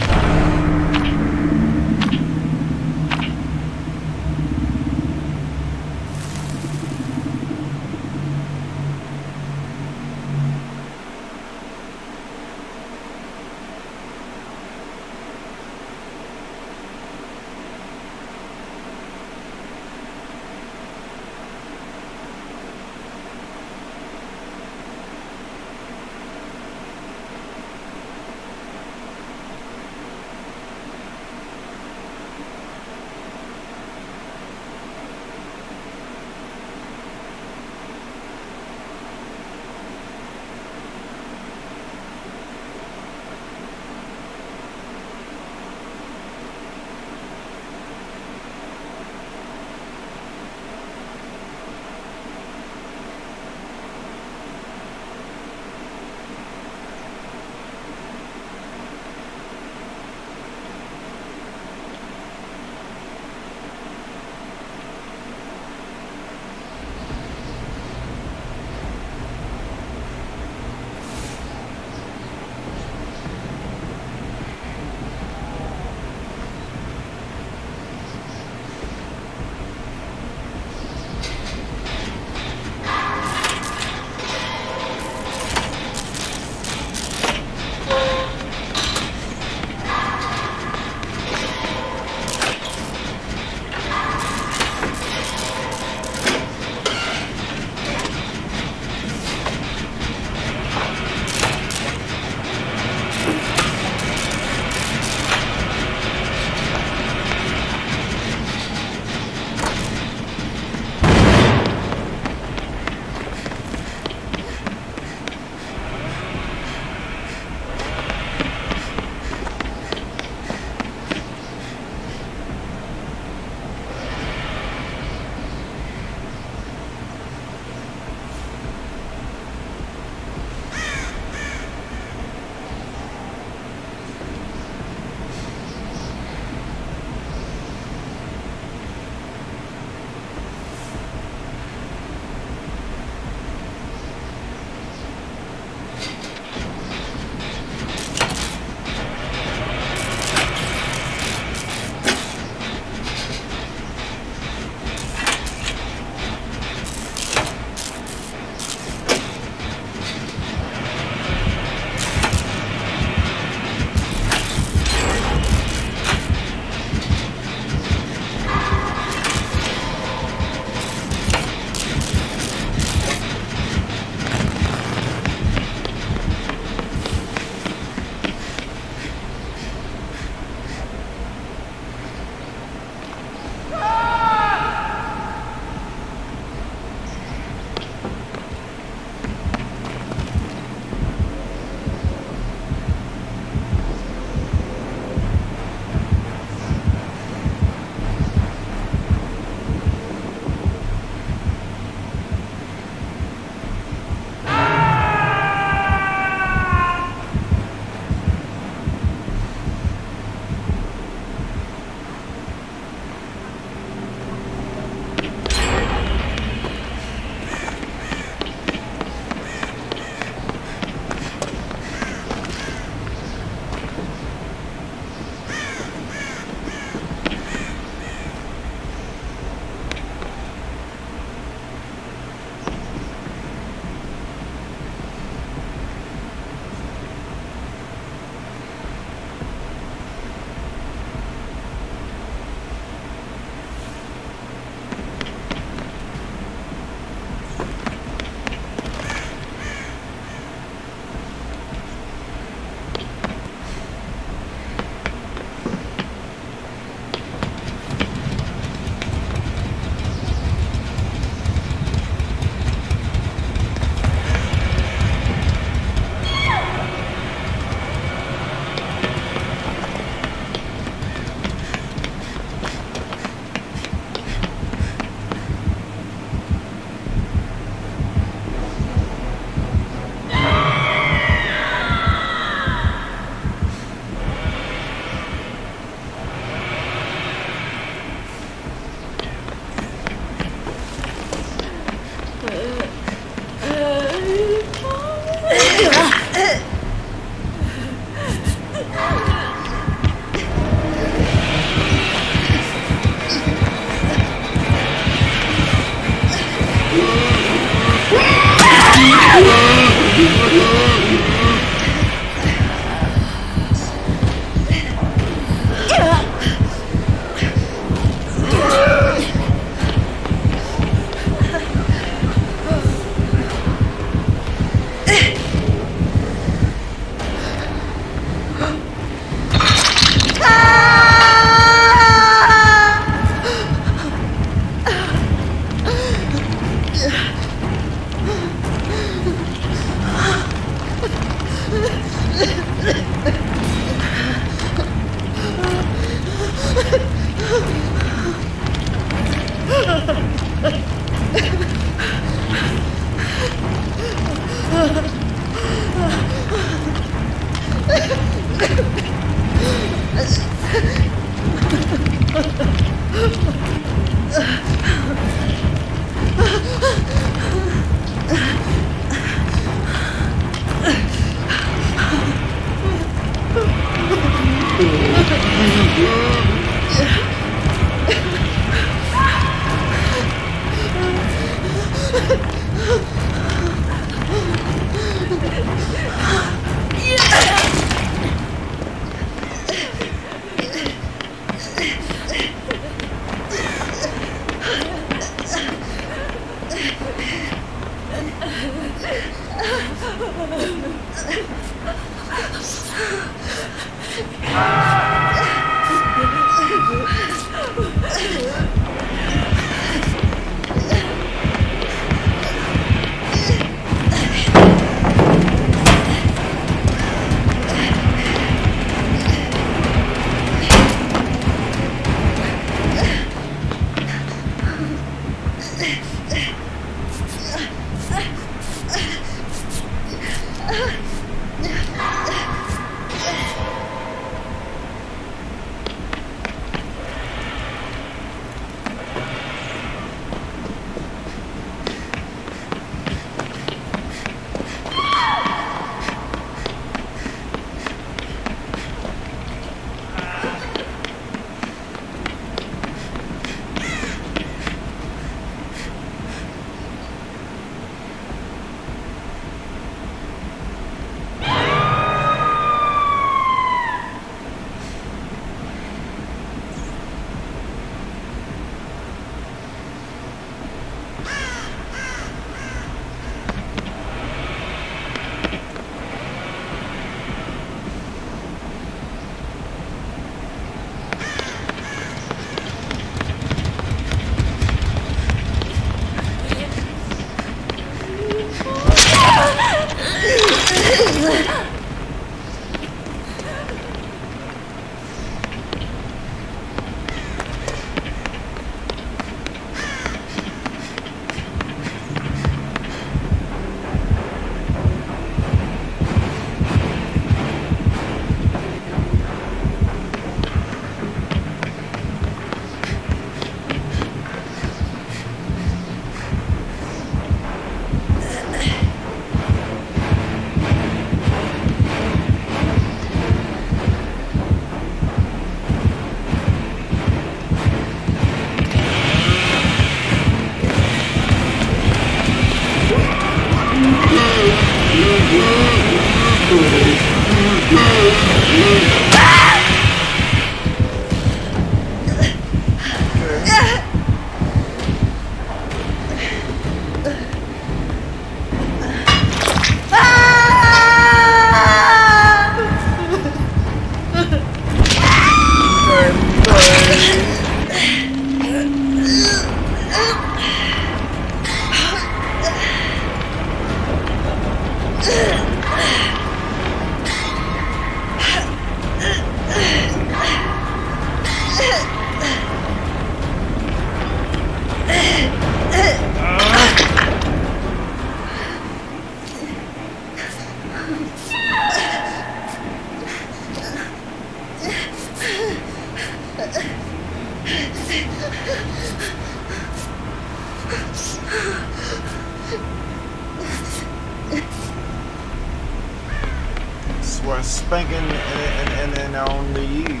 A: Swear spanking and then only you.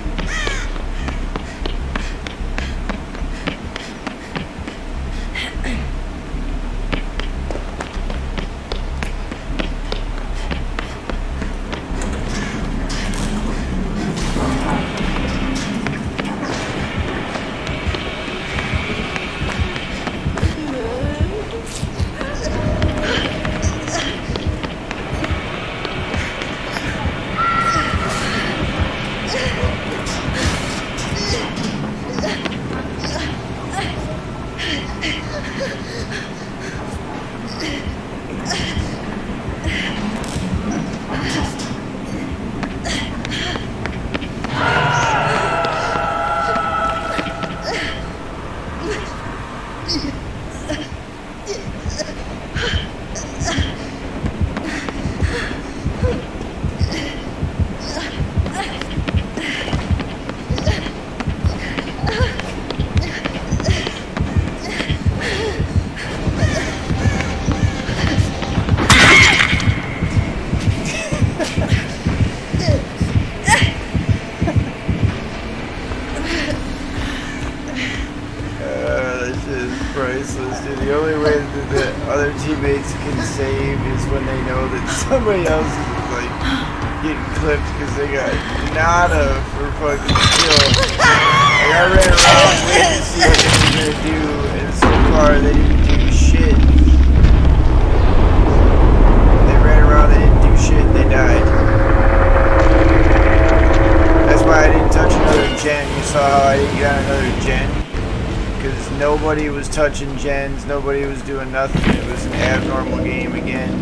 A: priceless, dude. The only way that the other teammates can save is when they know that somebody else is like getting clipped because they got nada for fucking kill. Like I ran around waiting to see what they were gonna do, and so far they didn't do shit. They ran around, they didn't do shit, and they died. That's why I didn't touch another gen. You saw how I didn't get on another gen? Because nobody was touching gens, nobody was doing nothing. It was an abnormal game again.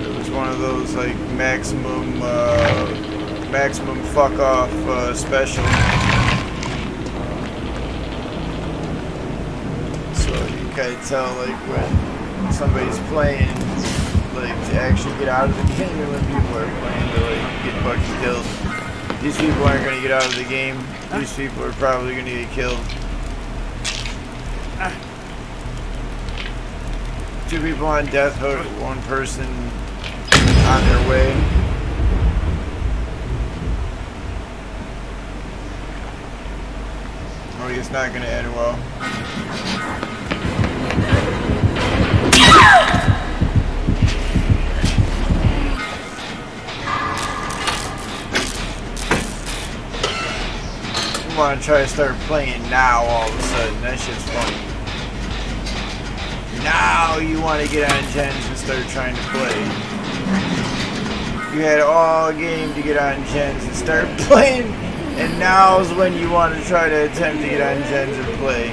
A: It was one of those like maximum fuck off special. So you can kind of tell like when somebody's playing, like to actually get out of the game, and when people are playing to like get fucking killed. These people aren't going to get out of the game. These people are probably going to get killed. 2 people on death hook, 1 person on their way. Oh, it's not going to end well. I want to try to start playing now all of a sudden. That shit's funny. Now you want to get on gens and start trying to play. You had all game to get on gens and start playing, and now's when you want to try to attempt to get on gens and play.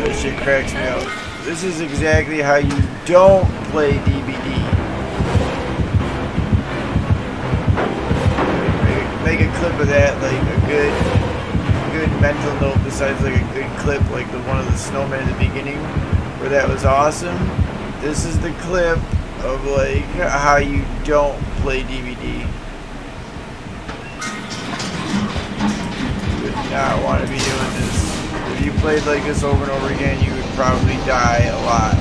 A: That shit cracks me up. This is exactly how you don't play DBD. Make a clip of that, like a good mental note besides like a good clip like the one of the snowman at the beginning where that was awesome. This is the clip of like how you don't play DVD. You would not want to be doing this. If you played like this over and over again, you would probably die a lot.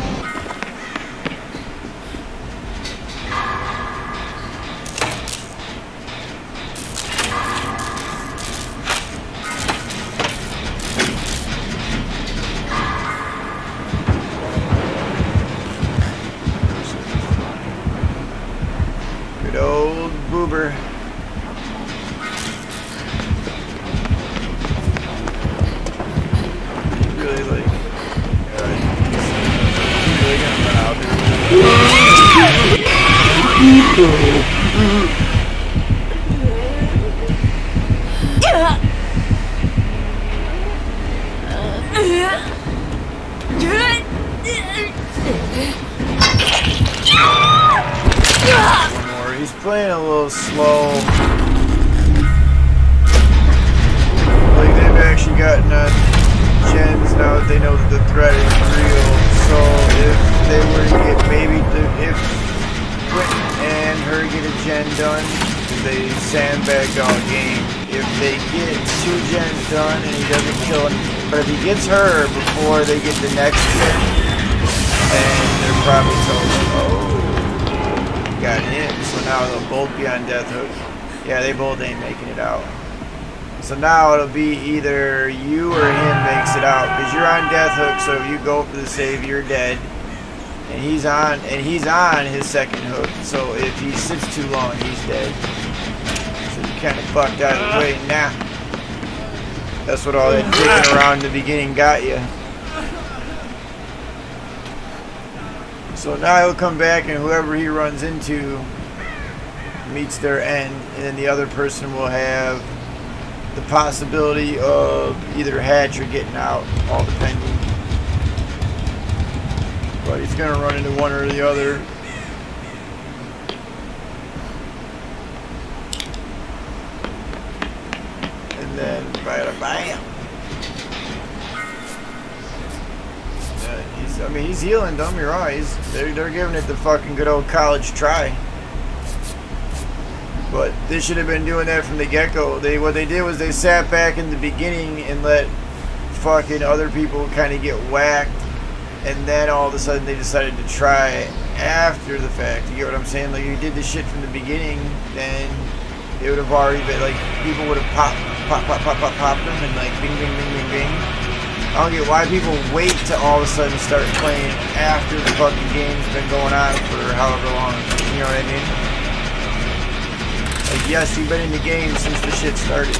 A: Old boober. Really like really gonna run out He's playing a little slow. Like they've actually gotten on gens now that they know that the threat is real. So if they were to get if Quentin and her get a gen done, they sandbagged all game. If they get 2 gens done and he doesn't kill him, but if he gets her before they get the next gen, then they're probably told, got him, so now they'll both be on death hook. Yeah, they both ain't making it out. So now it'll be either you or him makes it out, because you're on death hook, so if you go for the save, you're dead. And he's on his second hook, so if he sits too long, he's dead. So you kind of fucked out of the way now. That's what all that digging around in the beginning got you. So now he'll come back and whoever he runs into meets their end, and then the other person will have the possibility of either hatch or getting out, all depending. But he's going to run into one or the other. And then bam. He's healing, don't get me wrong. They're giving it the fucking good old college try. But they should have been doing that from the get-go. What they did was they sat back in the beginning and let fucking other people kind of get whacked, and then all of a sudden they decided to try after the fact. You get what I'm saying? Like, if you did the shit from the beginning, then it would have already been like people would have popped. pop, pop, pop, pop, pop them, and like bing, bing, bing, bing, bing. I don't get why people wait to all of a sudden start playing after the fucking game's been going on for however long. You know what I mean? Like, yes, you've been in the game since the shit started.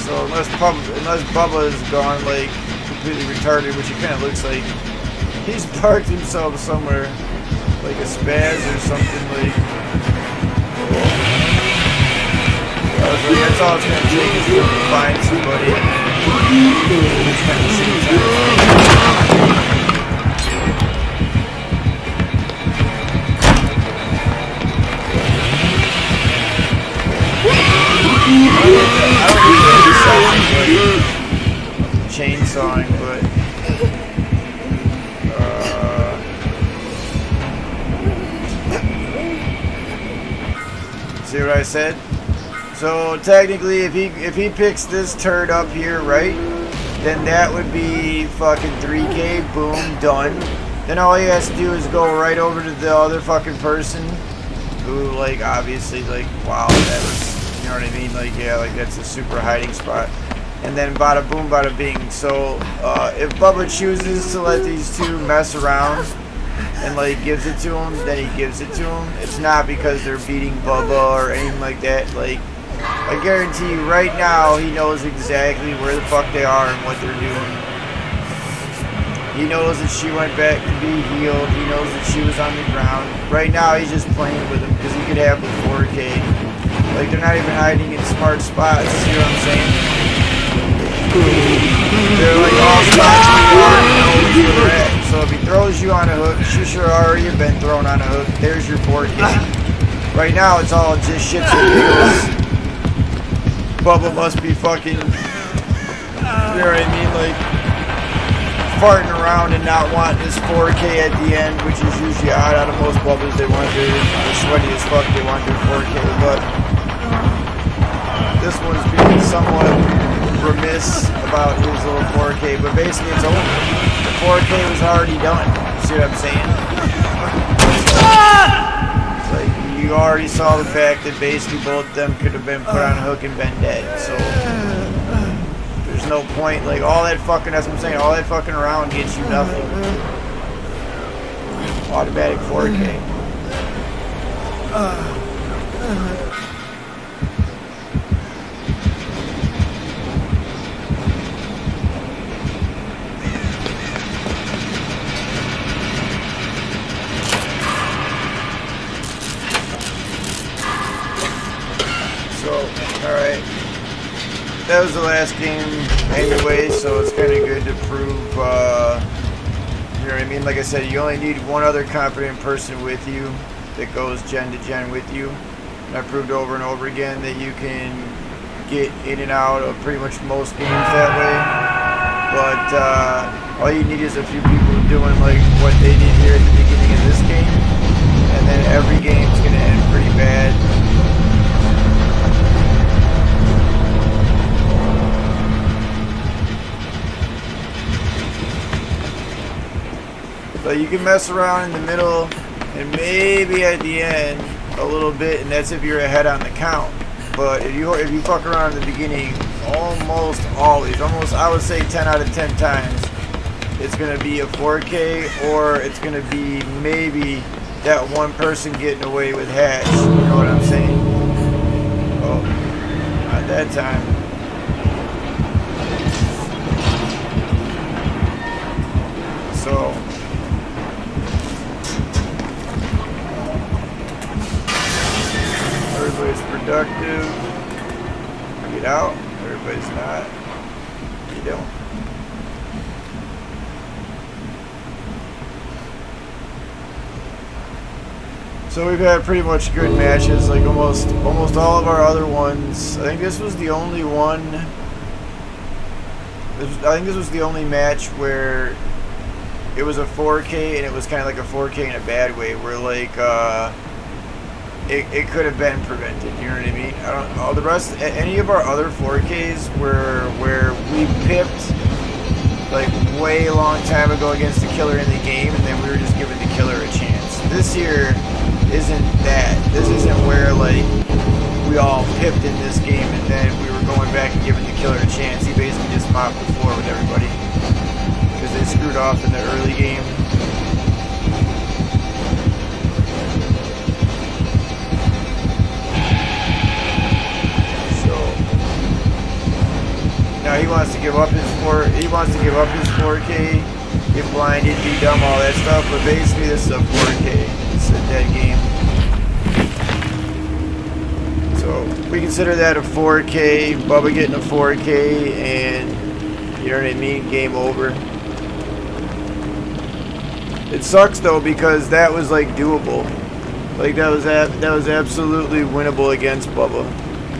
A: So unless Bubba is gone, like, completely retarded, which it kind of looks like, he's parked himself somewhere, like a spaz or something, like. That's all it's gonna take is for him to find somebody. It's kind of shitty I don't think it's chainsawing, but see what I said? So technically, if he picks this turd up here, right, then that would be fucking 3K, boom, done. Then all he has to do is go right over to the other fucking person who, like, obviously, like, wow, that was, you know what I mean? Like, yeah, like, that's a super hiding spot. And then bada boom, bada bing. So if Bubba chooses to let these two mess around and, like, gives it to him, then he gives it to him. It's not because they're beating Bubba or anything like that. Like, I guarantee you right now he knows exactly where the fuck they are and what they're doing. He knows that she went back to be healed. He knows that she was on the ground. Right now he's just playing with them because he could have the 4K. Like, they're not even hiding in smart spots. You know what I'm saying? They're like all spots where you already know where you're at. So if he throws you on a hook, you should already have been thrown on a hook. There's your 4K. Right now it's all just shits and giggles. Bubba must be fucking, you know what I mean, like, farting around and not wanting his 4K at the end, which is usually odd. Out of most Bubbas, they want they're sweaty as fuck, they want their 4K, but this one's being somewhat remiss about his little 4K, but basically it's over. The 4K was already done. You see what I'm saying? It's like, you already saw the fact that basically both of them could have been put on a hook and been dead, so there's no point. Like, all that fucking, that's what I'm saying, all that fucking around gets you nothing. Automatic 4K. Alright, that was the last game anyway, so it's kind of good to prove, you know what I mean? Like I said, you only need one other competent person with you that goes gen to gen with you. And I proved over and over again that you can get in and out of pretty much most games that way. But all you need is a few people doing like what they did here at the beginning of this game. And then every game's going to end pretty bad. So you can mess around in the middle and maybe at the end a little bit, and that's if you're ahead on the count. But if you fuck around in the beginning, almost always, I would say 10 out of 10 times, it's gonna be a 4K, or it's gonna be maybe that one person getting away with hatch. You know what I'm saying? Oh, not that time. So. Everybody's productive. Get out. Everybody's not. You don't. So we've had pretty much good matches, like almost all of our other ones. I think this was the only one. I think this was the only match where it was a 4K, and it was kind of like a 4K in a bad way, where like it could have been prevented. You know what I mean? I don't know. The rest, any of our other 4Ks where we pipped like way long time ago against the killer in the game, and then we were just giving the killer a chance. This here isn't that. This isn't where like we all pipped in this game and then we were going back and giving the killer a chance. He basically just mopped the floor with everybody because they screwed off in the early game. Now he wants to give up his 4K, get blinded, be dumb, all that stuff. But basically, this is a 4K. It's a dead game. So we consider that a 4K. Bubba getting a 4K, and you know what I mean. Game over. It sucks though because that was like doable. Like that was absolutely winnable against Bubba.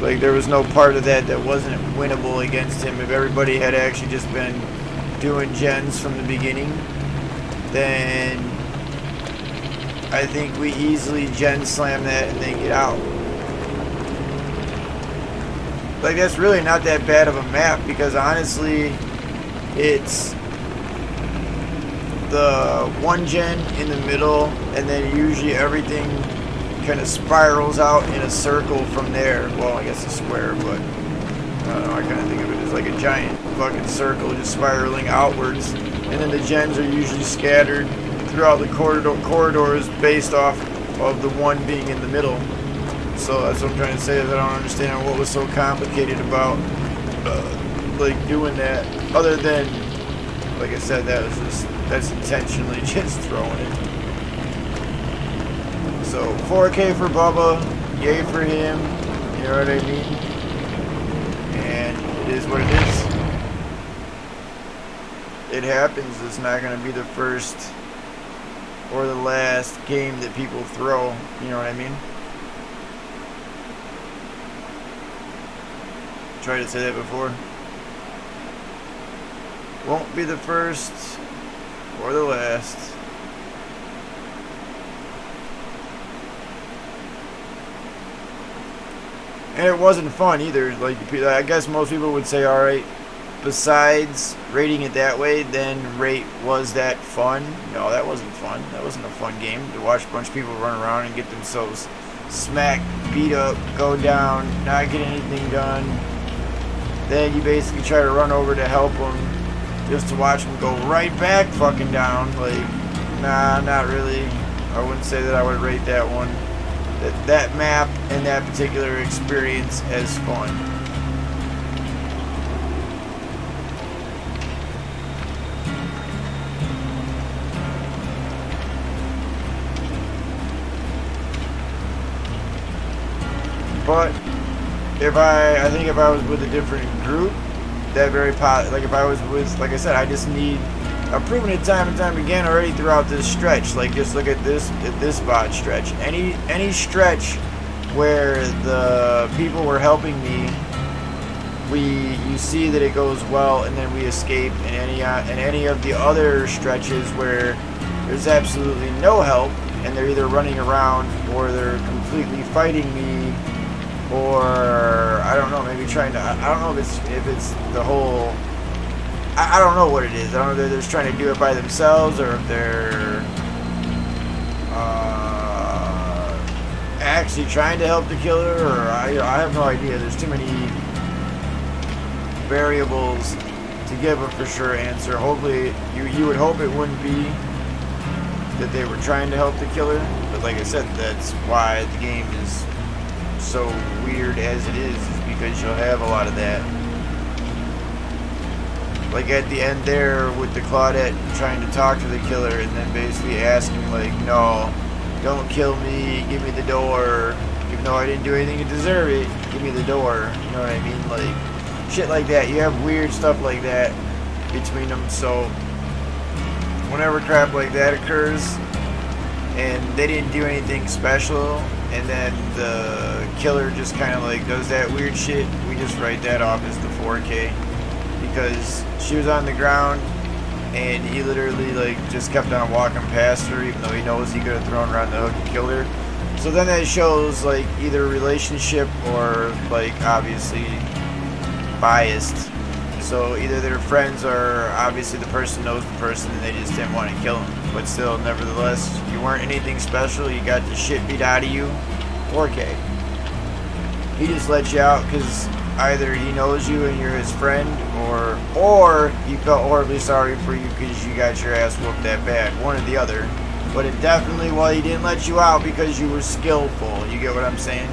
A: Like, there was no part of that wasn't winnable against him. If everybody had actually just been doing gens from the beginning, then I think we easily gen slam that and then get out. Like, that's really not that bad of a map because honestly, it's the one gen in the middle, and then usually everything kind of spirals out in a circle from there. Well, I guess a square, but I don't know, I kind of think of it as like a giant fucking circle just spiraling outwards, and then the gens are usually scattered throughout the corridors based off of the one being in the middle. So that's what I'm trying to say, is I don't understand what was so complicated about like doing that, other than, like I said, that's intentionally just throwing it. So 4K for Bubba, yay for him, you know what I mean? And it is what it is. It happens. It's not going to be the first or the last game that people throw, you know what I mean? Tried to say that before. Won't be the first or the last. And it wasn't fun either. Like, I guess most people would say, alright, besides rating it that way, then rate, was that fun? No, that wasn't fun. That wasn't a fun game to watch a bunch of people run around and get themselves smacked, beat up, go down, not get anything done. Then you basically try to run over to help them just to watch them go right back fucking down. Like, nah, not really. I wouldn't say that I would rate that one. That map and that particular experience as fun. But I think if I was with a different group, that like if I was with, like I said, I just need, I've proven it time and time again already throughout this stretch. Like, just look at this VOD stretch. Any stretch where the people were helping me, you see that it goes well, and then we escape. And any of the other stretches where there's absolutely no help, and they're either running around or they're completely fighting me, or I don't know, maybe trying to. I don't know if it's the whole. I don't know what it is. I don't know if they're just trying to do it by themselves or if they're actually trying to help the killer, or I have no idea. There's too many variables to give a for sure answer. Hopefully, you would hope it wouldn't be that they were trying to help the killer, but like I said, that's why the game is so weird as it is because you'll have a lot of that. Like at the end there with the Claudette trying to talk to the killer and then basically asking like, no, don't kill me, give me the door, even though I didn't do anything to deserve it, give me the door, you know what I mean? Like, shit like that. You have weird stuff like that between them, so whenever crap like that occurs and they didn't do anything special and then the killer just kind of like does that weird shit, we just write that off as the 4K. Because she was on the ground and he literally like just kept on walking past her even though he knows he could have thrown her on the hook and killed her. So then that shows like either relationship or like obviously biased. So either they're friends or obviously the person knows the person and they just didn't want to kill him. But still, nevertheless, you weren't anything special. You got the shit beat out of you. Okay. He just let you out because either he knows you and you're his friend, or he felt horribly sorry for you because you got your ass whooped that bad. One or the other. But it definitely, well, he didn't let you out because you were skillful. You get what I'm saying?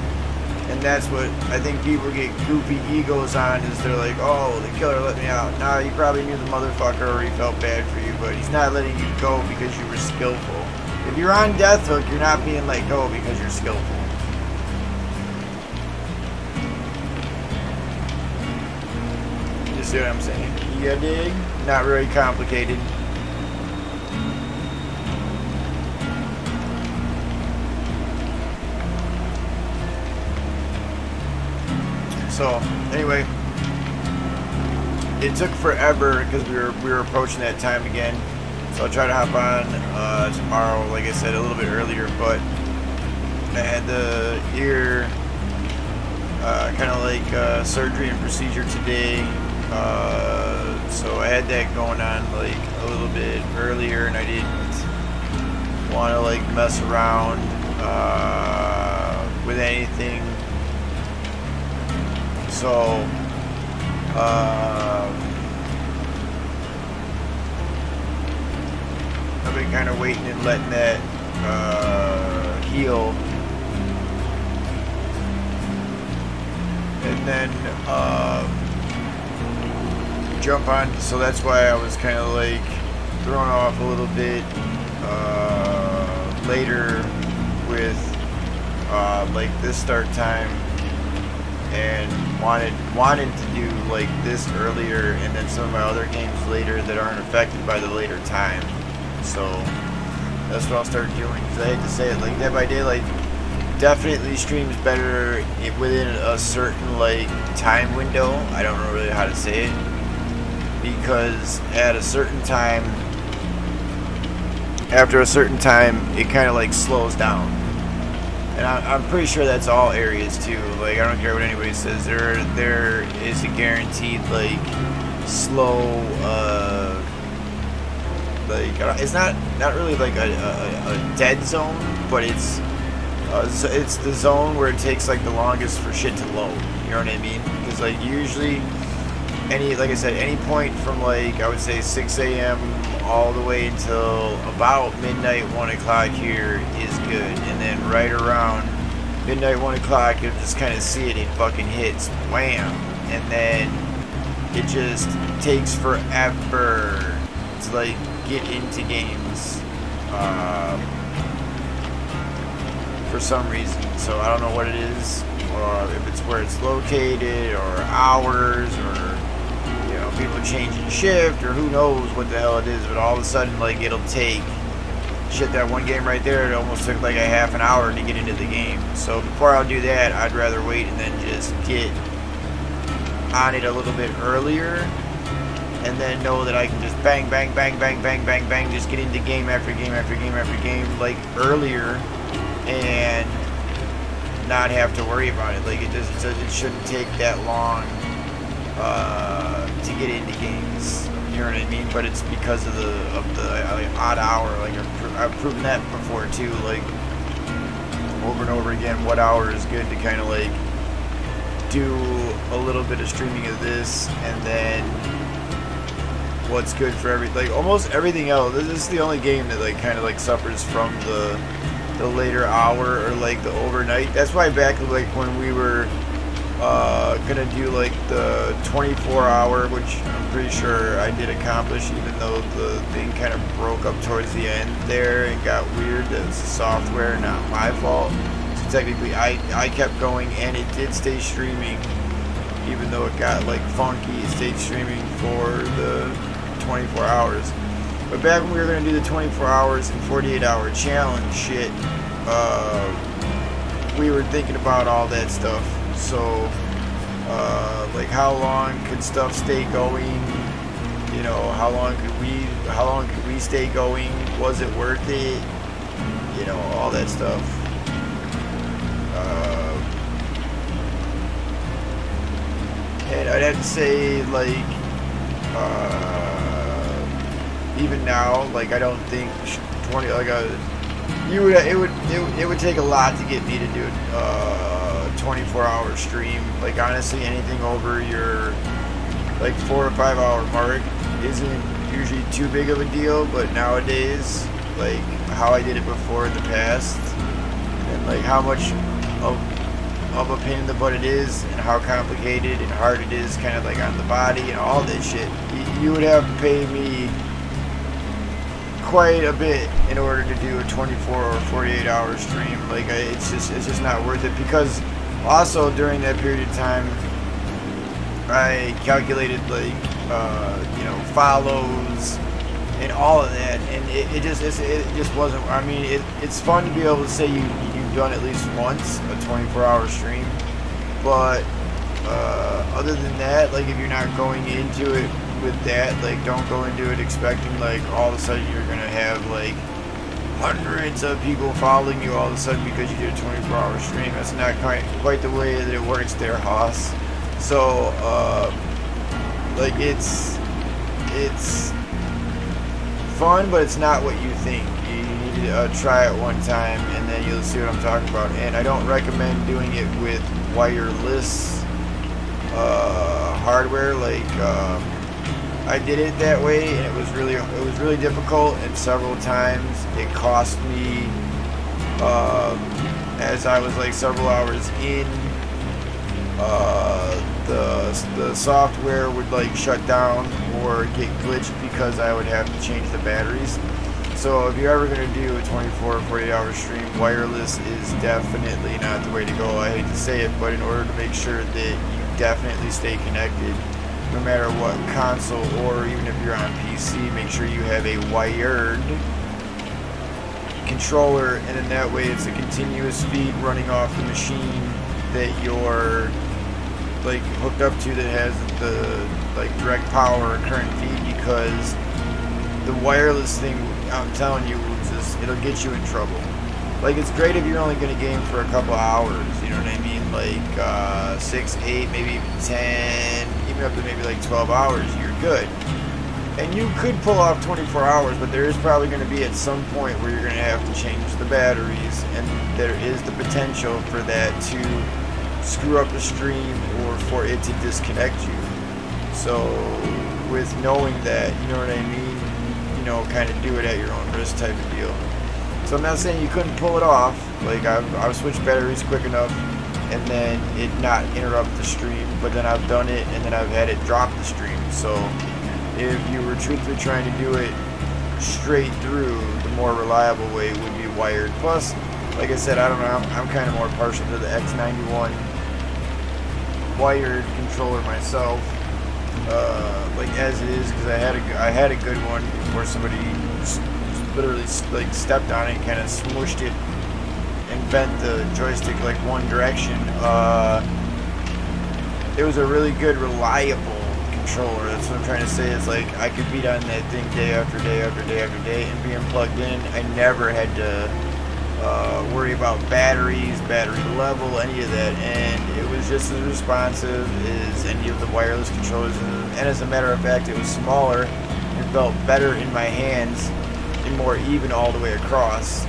A: And that's what I think people get goofy egos on, is they're like, oh, the killer let me out. Nah, he probably knew the motherfucker or he felt bad for you, but he's not letting you go because you were skillful. If you're on death hook, you're not being let go because you're skillful. You see what I'm saying? You dig? Not very complicated. So anyway, it took forever because we were approaching that time again. So I'll try to hop on tomorrow, like I said, a little bit earlier. But I had the ear kind of like surgery and procedure today, so I had that going on like a little bit earlier, and I didn't want to like mess around with anything. So, I've been kind of waiting and letting that heal, and then jump on. So that's why I was kind of like thrown off a little bit later with like this start time. And wanted to do like this earlier, and then some of my other games later that aren't affected by the later time. So that's what I'll start doing. Because I hate to say it, like Dead by Daylight definitely streams better within a certain like time window. I don't know really how to say it, because at a certain time, after a certain time, it kind of like slows down. And I'm pretty sure that's all areas too. Like, I don't care what anybody says. There is a guaranteed like slow, like it's not really like a dead zone, but it's the zone where it takes like the longest for shit to load. You know what I mean? Because like usually like I said, any point from like I would say 6 a.m. all the way until about midnight, 1 o'clock here is good. And then right around midnight, 1 o'clock, you'll just kind of see it fucking hits, wham. And then it just takes forever to like get into games for some reason. So I don't know what it is, or if it's where it's located, or hours, or people changing shift, or who knows what the hell it is. But all of a sudden, like, it'll take shit. That one game right there, it almost took like a half an hour to get into the game. So before I'll do that, I'd rather wait and then just get on it a little bit earlier, and then know that I can just bang, bang, bang, bang, bang, bang, bang, just get into game after game after game after game, like earlier, and not have to worry about it. Like, it shouldn't take that long to get into games, you know what I mean? But it's because of the odd hour. Like I've proven that before too, like over and over again, what hour is good to kind of like do a little bit of streaming of this, and then what's good for like almost everything else. This is the only game that like kind of like suffers from the later hour, or like the overnight. That's why back like when we were gonna do like the 24-hour, which I'm pretty sure I did accomplish, even though the thing kind of broke up towards the end there and got weird. That's the software, not my fault. So technically I kept going, and it did stay streaming, even though it got like funky. It stayed streaming for the 24 hours. But back when we were gonna do the 24 hours and 48-hour challenge shit, we were thinking about all that stuff. So, like, how long could stuff stay going? You know, how long could we stay going? Was it worth it? You know, all that stuff. And I'd have to say, like, Even now, like I don't think 20 like a you would it would take a lot to get me to do a 24-hour stream. Like honestly, anything over your like 4 or 5 hour mark isn't usually too big of a deal. But nowadays, like how I did it before in the past, and like how much of a pain in the butt it is, and how complicated and hard it is, kind of like on the body and all this shit. You would have to pay me quite a bit in order to do a 24 or 48 hour stream. Like it's just not worth it, because also during that period of time I calculated like follows and all of that, and it just wasn't. I mean, it's fun to be able to say you've done at least once a 24-hour stream, but other than that, like if you're not going into it with that, like don't go into it expecting like all of a sudden you're gonna have like hundreds of people following you all of a sudden because you did a 24-hour stream. That's not quite the way that it works there, Hoss. So like it's fun, but it's not what you think. You need to try it one time and then you'll see what I'm talking about. And I don't recommend doing it with wireless hardware. Like I did it that way, and it was really difficult, and several times it cost me as I was like several hours in, the software would like shut down or get glitched because I would have to change the batteries. So if you're ever going to do a 24 or 48 hour stream, wireless is definitely not the way to go. I hate to say it, but in order to make sure that you definitely stay connected no matter what console, or even if you're on PC, make sure you have a wired controller, and then that way it's a continuous feed running off the machine that you're like hooked up to, that has the like direct power and current feed, because the wireless thing, I'm telling you, it'll get you in trouble. Like it's great if you're only going to game for a couple hours, you know what I mean, like 6, 8, maybe even 10, even up to maybe like 12 hours, you're good. And you could pull off 24 hours, but there is probably going to be at some point where you're going to have to change the batteries, and there is the potential for that to screw up the stream or for it to disconnect you. So with knowing that, you know what I mean, you know, kind of do it at your own risk type of deal. So I'm not saying you couldn't pull it off. Like I've switched batteries quick enough and then it not interrupt the stream, but then I've done it and then I've had it drop the stream. So if you were truthfully trying to do it straight through, the more reliable way would be wired. Plus, like I said, I don't know, I'm kind of more partial to the X91 wired controller myself, like as it is, because I had a good one before somebody literally like stepped on it and kind of smushed it and bent the joystick like one direction. It was a really good, reliable controller. That's what I'm trying to say, is like I could beat on that thing day after day after day after day, and being plugged in, I never had to worry about batteries, battery level, any of that, and it was just as responsive as any of the wireless controllers. And as a matter of fact, it was smaller and felt better in my hands and more even all the way across.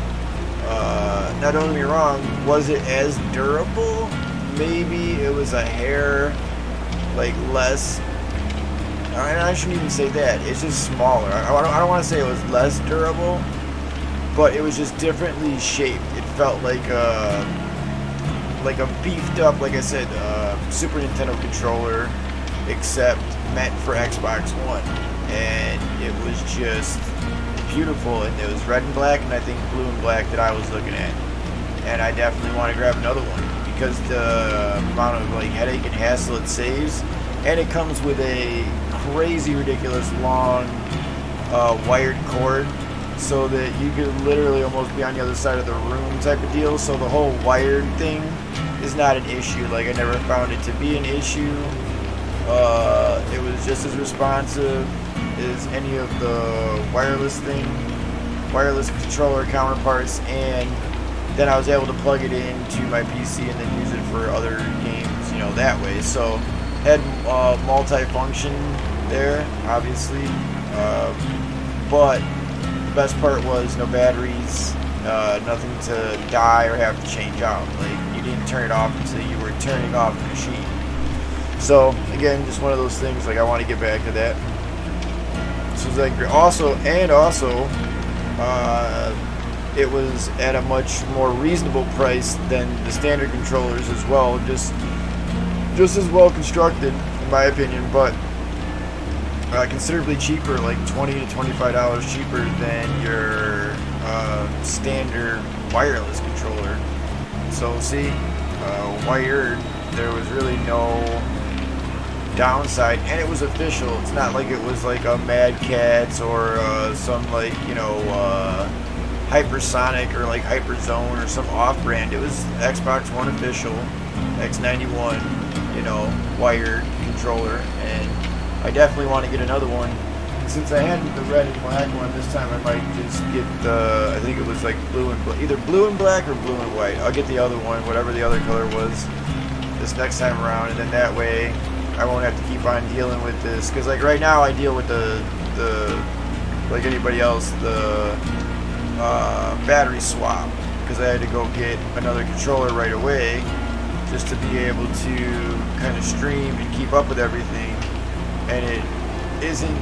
A: Now don't get me wrong, was it as durable? Maybe. It was a hair like less. I shouldn't even say that. It's just smaller. I don't want to say it was less durable, but it was just differently shaped. It felt like a beefed up, like I said, Super Nintendo controller, except meant for Xbox One, and it was just beautiful. And it was red and black, and I think blue and black that I was looking at. And I definitely want to grab another one because the amount of like headache and hassle it saves, and it comes with a crazy, ridiculous long wired cord, so that you could literally almost be on the other side of the room type of deal. So the whole wired thing is not an issue. Like I never found it to be an issue. It was just as responsive as any of the wireless controller counterparts, and then I was able to plug it into my PC and then use it for other games, you know, that way. So had multi-function there, obviously. But the best part was no batteries, nothing to die or have to change out. Like, you didn't turn it off until you were turning off the machine. So again, just one of those things. Like, I want to get back to that. So it's like also, it was at a much more reasonable price than the standard controllers as well. Just as well constructed, in my opinion, but considerably cheaper, like $20 to $25 cheaper than your standard wireless controller. So see, wired, there was really no downside, and it was official. It's not like it was like a Mad Catz or some, like, you know, Hypersonic or like Hyperzone or some off-brand. It was Xbox One official, X91, you know, wired controller, and I definitely want to get another one. Since I had the red and black one, this time I might just get the, I think it was like blue and either blue and black or blue and white. I'll get the other one, whatever the other color was, this next time around, and then that way I won't have to keep on dealing with this. Because like right now I deal with the like anybody else, the battery swap, because I had to go get another controller right away just to be able to kind of stream and keep up with everything. And it isn't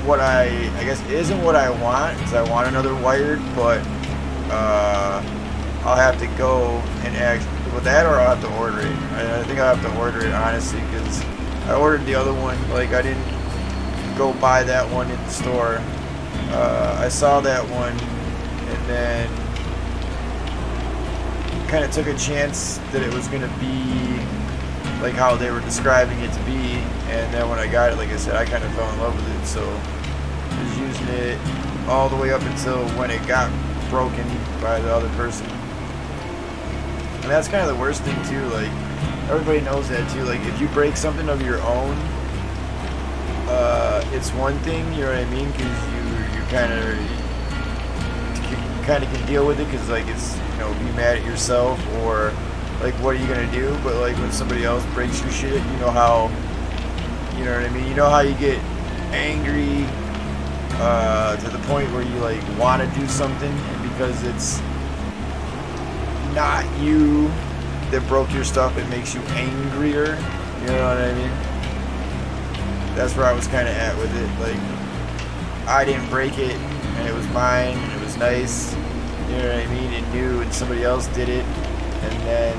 A: what I guess it isn't what I want, because I want another wired, but I'll have to go and act with that, or I'll have to order it. I think I'll have to order it, honestly, because I ordered the other one. Like, I didn't go buy that one in the store. I saw that one and then kind of took a chance that it was going to be like how they were describing it to be, and then when I got it, like I said, I kind of fell in love with it. So I was using it all the way up until when it got broken by the other person. And that's kind of the worst thing too. Like, everybody knows that too. Like, if you break something of your own, it's one thing, you know what I mean? Because you kind of can deal with it, because like it's, you know, be mad at yourself, or like, what are you gonna do? But like when somebody else breaks your shit, you know how, you know what I mean? You know how you get angry to the point where you like want to do something, and because it's not you that broke your stuff, it makes you angrier. You know what I mean? That's where I was kind of at with it. Like, I didn't break it, and it was mine, and it was nice. You know what I mean? And new, and somebody else did it, and then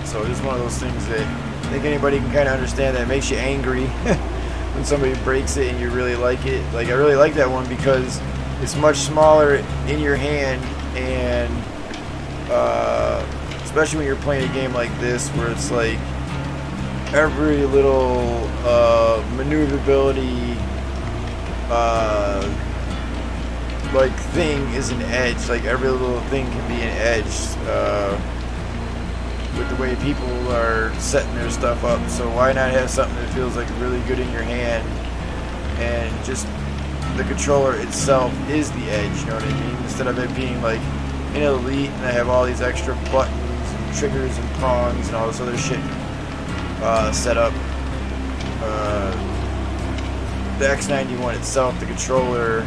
A: so it's one of those things that I think anybody can kind of understand, that it makes you angry when somebody breaks it and you really like it. Like, I really like that one because it's much smaller in your hand, and especially when you're playing a game like this where it's like every little maneuverability like thing is an edge. Like, every little thing can be an edge with the way people are setting their stuff up. So why not have something that feels like really good in your hand, and just the controller itself is the edge, you know what I mean? Instead of it being like an Elite and I have all these extra buttons and triggers and prongs and all this other shit set up. The X91 itself, the controller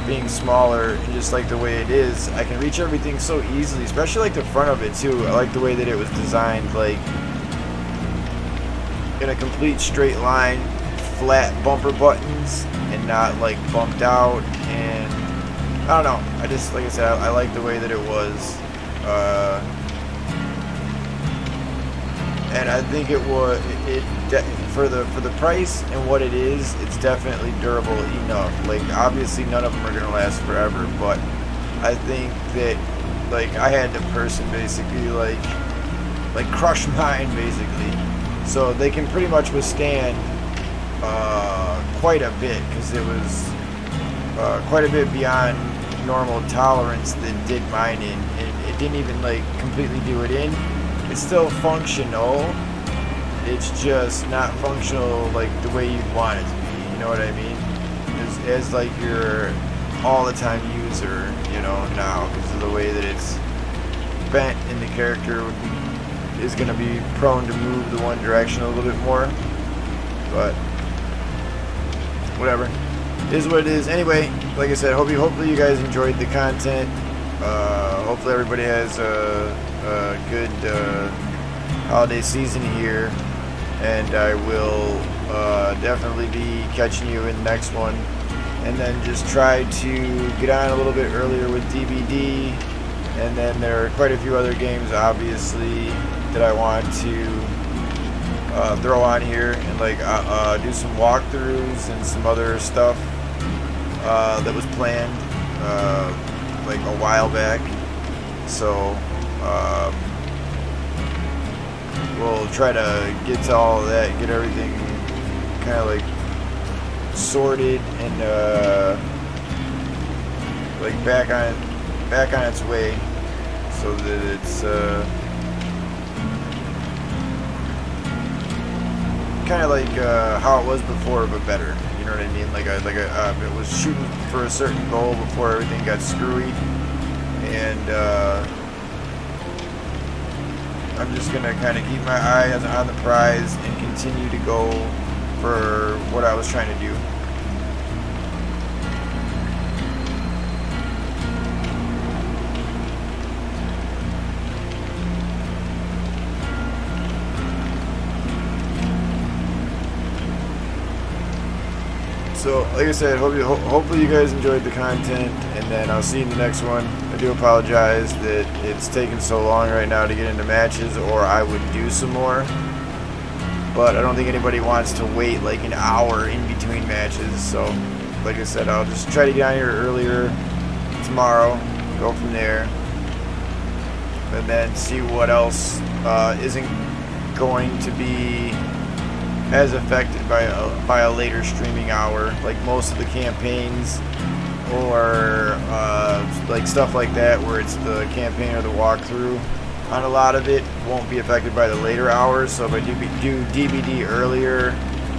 A: being smaller, and just like the way it is, I can reach everything so easily, especially like the front of it too. I like the way that it was designed, like in a complete straight line, flat bumper buttons, and not like bumped out. And I don't know, I just, like I said, I like the way that it was, and I think it was for the price and what it is, it's definitely durable enough. Like, obviously none of them are gonna last forever, but I think that, like, I had the person basically like crush mine basically, so they can pretty much withstand quite a bit, because it was quite a bit beyond normal tolerance that did mine in, and it didn't even like completely do it in. It's still functional, it's just not functional like the way you'd want it to be, you know what I mean? As like your all the time user, you know, now, because of the way that it's bent, and the character is going to be prone to move the one direction a little bit more. but whatever. It is what it is. Anyway, like I said, hopefully you guys enjoyed the content. Hopefully everybody has a good holiday season here, and I will definitely be catching you in the next one. And then just try to get on a little bit earlier with DBD. And then there are quite a few other games, obviously, that I want to throw on here and like do some walkthroughs and some other stuff that was planned like a while back. So we'll try to get to all of that, get everything kind of like sorted and like back on its way, so that it's kind of like how it was before, but better. You know what I mean? Like it was shooting for a certain goal before everything got screwy, and I'm just gonna kind of keep my eyes on the prize and continue to go for what I was trying to do. So, like I said, hopefully you guys enjoyed the content, and then I'll see you in the next one. I do apologize that it's taking so long right now to get into matches, or I would do some more. But I don't think anybody wants to wait like an hour in between matches. So, like I said, I'll just try to get on here earlier tomorrow, go from there, and then see what else isn't going to be as affected by a later streaming hour, like most of the campaigns, or like stuff like that where it's the campaign or the walkthrough. On a lot of it won't be affected by the later hours. So if I do DBD earlier,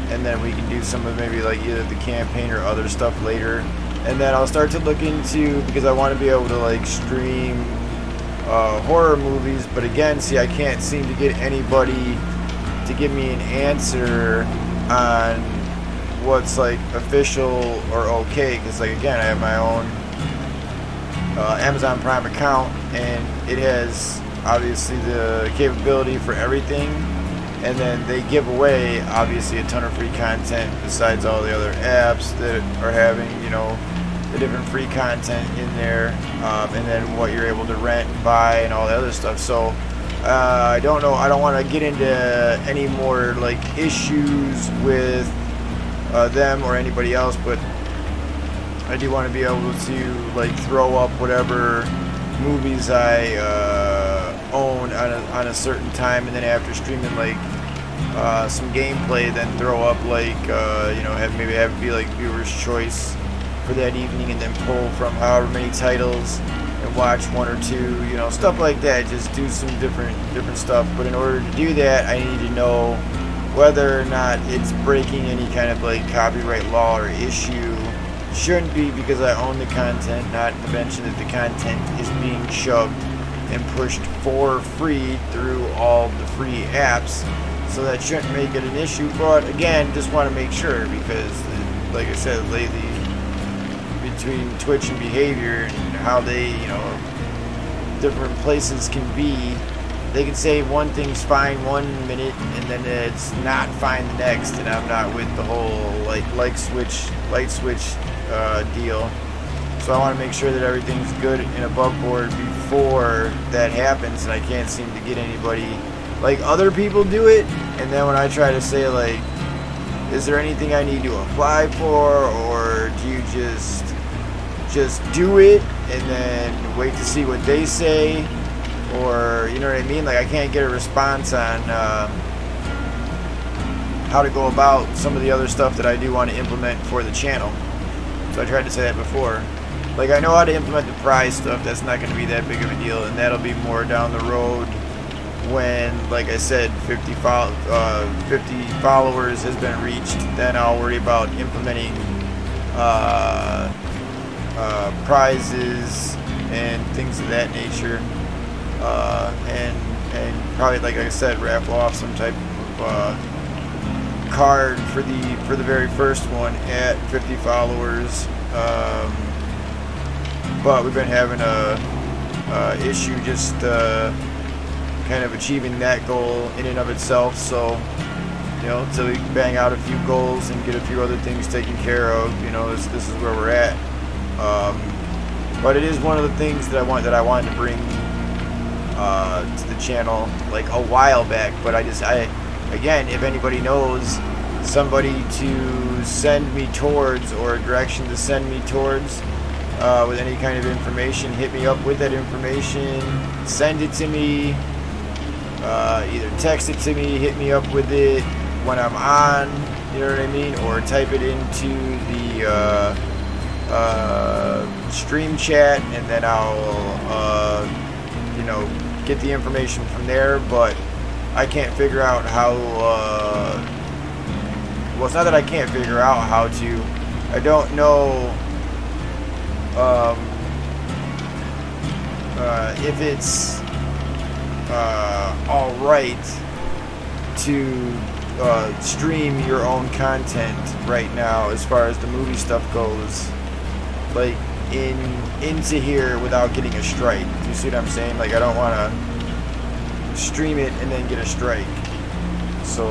A: and then we can do some of maybe like either the campaign or other stuff later, and then I'll start to look into, because I want to be able to like stream horror movies. But again, see, I can't seem to get anybody to give me an answer on what's like official or okay, because like again, I have my own Amazon Prime account, and it has obviously the capability for everything, and then they give away obviously a ton of free content besides all the other apps that are having, you know, the different free content in there, and then what you're able to rent and buy and all the other stuff. So I don't know, I don't want to get into any more like issues with them or anybody else, but I do want to be able to like throw up whatever movies I own on a certain time, and then after streaming like some gameplay, then throw up like you know, have it be like viewer's choice for that evening, and then pull from however many titles and watch one or two, you know, stuff like that. Just do some different stuff. But in order to do that, I need to know whether or not it's breaking any kind of like copyright law or issue. Shouldn't be, because I own the content, not to mention that the content is being shoved and pushed for free through all the free apps, so that shouldn't make it an issue. But again, just want to make sure, because like I said, lately between Twitch and behavior and how they, you know, different places can be, they can say one thing's fine one minute and then it's not fine the next, and I'm not with the whole light switch deal. So I want to make sure that everything's good and above board before that happens, and I can't seem to get anybody, like other people do it, and then when I try to say like, is there anything I need to apply for, or do you just do it and then wait to see what they say, or you know what I mean? Like I can't get a response on how to go about some of the other stuff that I do want to implement for the channel. So I tried to say that before. Like I know how to implement the prize stuff. That's not going to be that big of a deal, and that'll be more down the road when, like I said, 50 followers has been reached. Then I'll worry about implementing prizes and things of that nature, and probably, like I said, raffle off some type of card for the very first one at 50 followers, but we've been having a issue just kind of achieving that goal in and of itself. So until we bang out a few goals and get a few other things taken care of, this is where we're at. But it is one of the things that I wanted to bring to the channel like a while back. But again, if anybody knows somebody to send me towards, or a direction to send me towards, with any kind of information, hit me up with that information. Send it to me. Either text it to me, hit me up with it when I'm on, you know what I mean, or type it into the stream chat, and then I'll get the information from there. But I can't figure out how. Well, it's not that I can't figure out how to. I don't know if it's all right to stream your own content right now, as far as the movie stuff goes, like into here without getting a strike. Do you see what I'm saying? Like, I don't want to stream it and then get a strike. So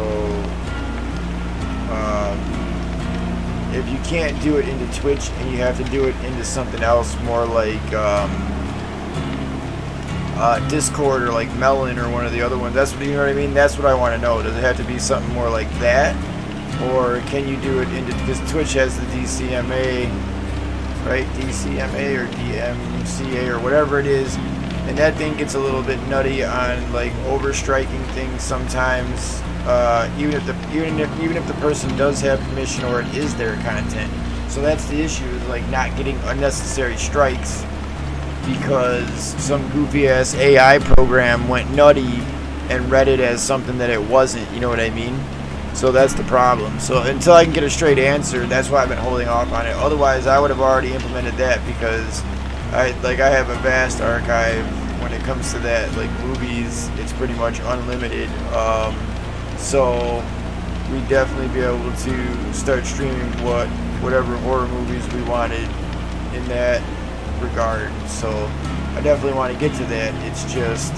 A: if you can't do it into Twitch and you have to do it into something else more like Discord or like Melon or one of the other ones, that's what, you know what I mean? That's what I want to know. Does it have to be something more like that, or can you do it into, because Twitch has the DCMA, right? DCMA or DMCA or whatever it is, and that thing gets a little bit nutty on like overstriking things sometimes. Even if the person does have permission or it is their content. So that's the issue, is like not getting unnecessary strikes because some goofy ass AI program went nutty and read it as something that it wasn't, you know what I mean? So that's the problem. So until I can get a straight answer, that's why I've been holding off on it. Otherwise, I would have already implemented that, because I have a vast archive when it comes to that. Like movies, it's pretty much unlimited. So we'd definitely be able to start streaming whatever horror movies we wanted in that regard. So I definitely want to get to that. It's just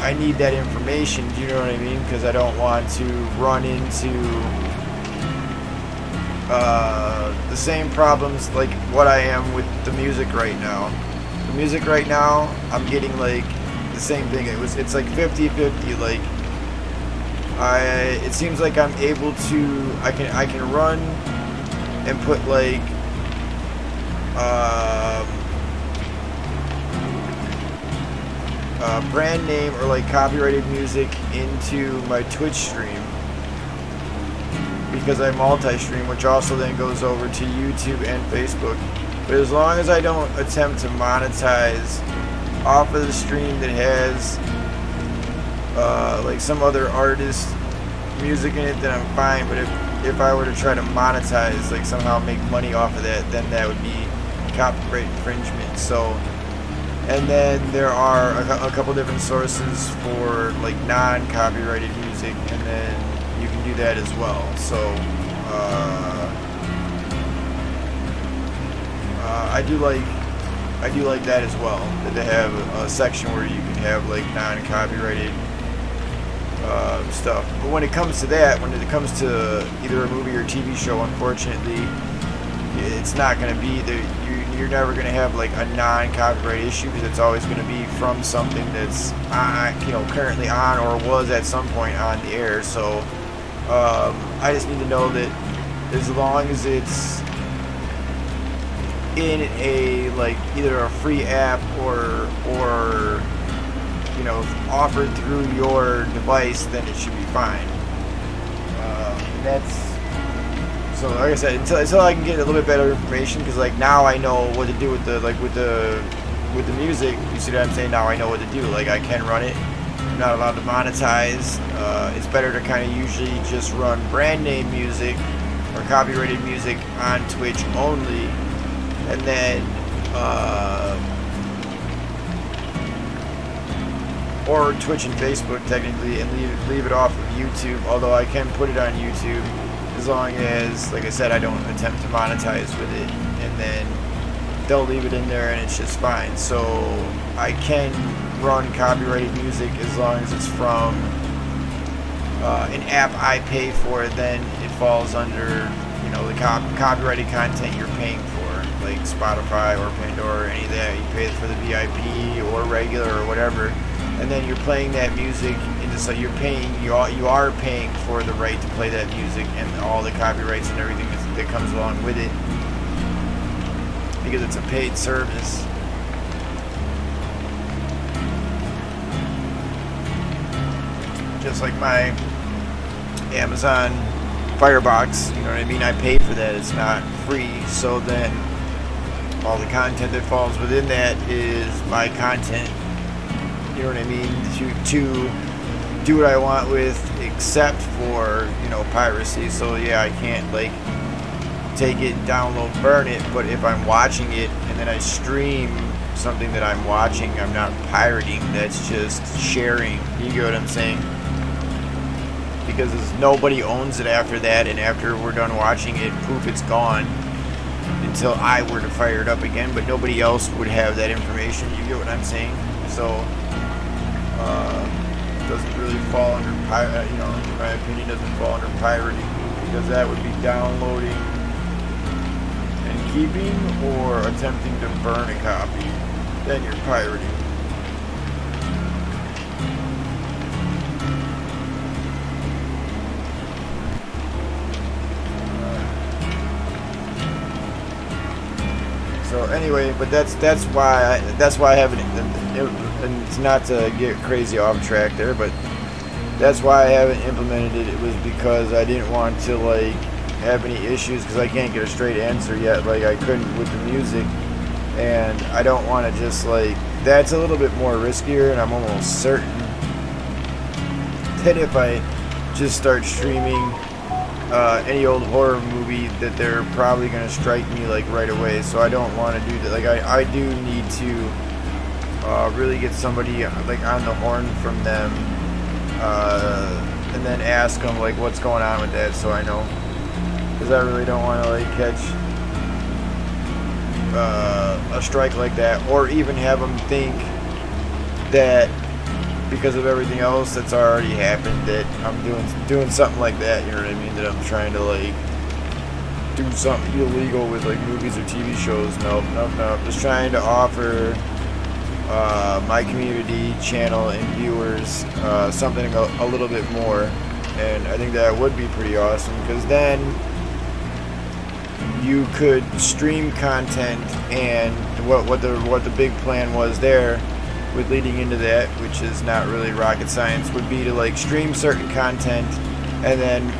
A: I need that information, do you know what I mean? Because I don't want to run into the same problems like what I am with the music right now. The music right now, I'm getting like the same thing. It's like 50-50. Like it seems like I'm able to, I can run and put like brand name or like copyrighted music into my Twitch stream, because I multi-stream, which also then goes over to YouTube and Facebook. But as long as I don't attempt to monetize off of the stream that has like some other artist music in it, then I'm fine. But if I were to try to monetize, like somehow make money off of that, then that would be copyright infringement. So, and then there are a couple different sources for like non-copyrighted music, and then you can do that as well. So I do like that as well, that they have a section where you can have like non-copyrighted stuff. But when it comes to that, when it comes to either a movie or TV show, unfortunately, it's not going to be there. You're never going to have like a non-copyright issue, because it's always going to be from something that's currently on or was at some point on the air. So I just need to know that as long as it's in a like either a free app or offered through your device, then it should be fine. That's so, like I said, until I can get a little bit better information, because like now I know what to do with the music. You see what I'm saying? Now I know what to do. Like I can run it. I'm not allowed to monetize. It's better to kind of usually just run brand name music or copyrighted music on Twitch only, and then or Twitch and Facebook technically, and leave it off of YouTube. Although I can put it on YouTube as long as, like I said, I don't attempt to monetize with it, and then they'll leave it in there and it's just fine. So I can run copyrighted music as long as it's from an app I pay for. Then it falls under, you know, the copyrighted content you're paying for, like Spotify or Pandora or any of that. You pay for the VIP or regular or whatever, and then you're playing that music into, so you are paying for the right to play that music and all the copyrights and everything that comes along with it, because it's a paid service. Just like my Amazon Firebox, you know what I mean? I pay for that. It's not free. So then all the content that falls within that is my content. You know what I mean? To do what I want with, except for, you know, piracy. So yeah, I can't like take it, download, burn it. But if I'm watching it and then I stream something that I'm watching, I'm not pirating. That's just sharing. You get what I'm saying? Because nobody owns it after that, and after we're done watching it, poof, it's gone until I were to fire it up again. But nobody else would have that information. You get what I'm saying? So it doesn't really fall under you know, in my opinion, doesn't fall under pirating, because that would be downloading and keeping or attempting to burn a copy. Then you're pirating. So anyway, but that's why I haven't, and it's not to get crazy off track there, but that's why I haven't implemented it. It was because I didn't want to like have any issues, because I can't get a straight answer yet, like I couldn't with the music, and I don't want to just like, that's a little bit more riskier, and I'm almost certain that if I just start streaming any old horror movie, that they're probably going to strike me like right away. So I don't want to do that. Like I do need to really get somebody like on the horn from them, and then ask them like what's going on with that, so I know, because I really don't want to like catch a strike like that, or even have them think that because of everything else that's already happened that I'm doing something like that. You know what I mean? That I'm trying to like do something illegal with like movies or TV shows. Nope. Just trying to offer my community, channel, and viewers something a little bit more, and I think that would be pretty awesome, because then you could stream content, and what the big plan was there with leading into that, which is not really rocket science, would be to like stream certain content and then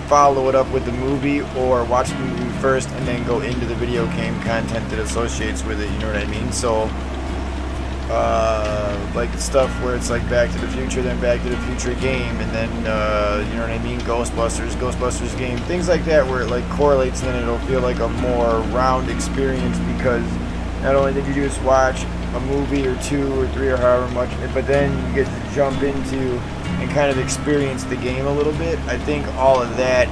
A: follow it up with the movie, or watch the movie first and then go into the video game content that associates with it. You know what I mean? So like the stuff where it's like Back to the Future, then Back to the Future game, and then you know what I mean, Ghostbusters game, things like that, where it like correlates, and then it'll feel like a more round experience, because not only did you just watch a movie or two or three or however much, but then you get to jump into and kind of experience the game a little bit. I think all of that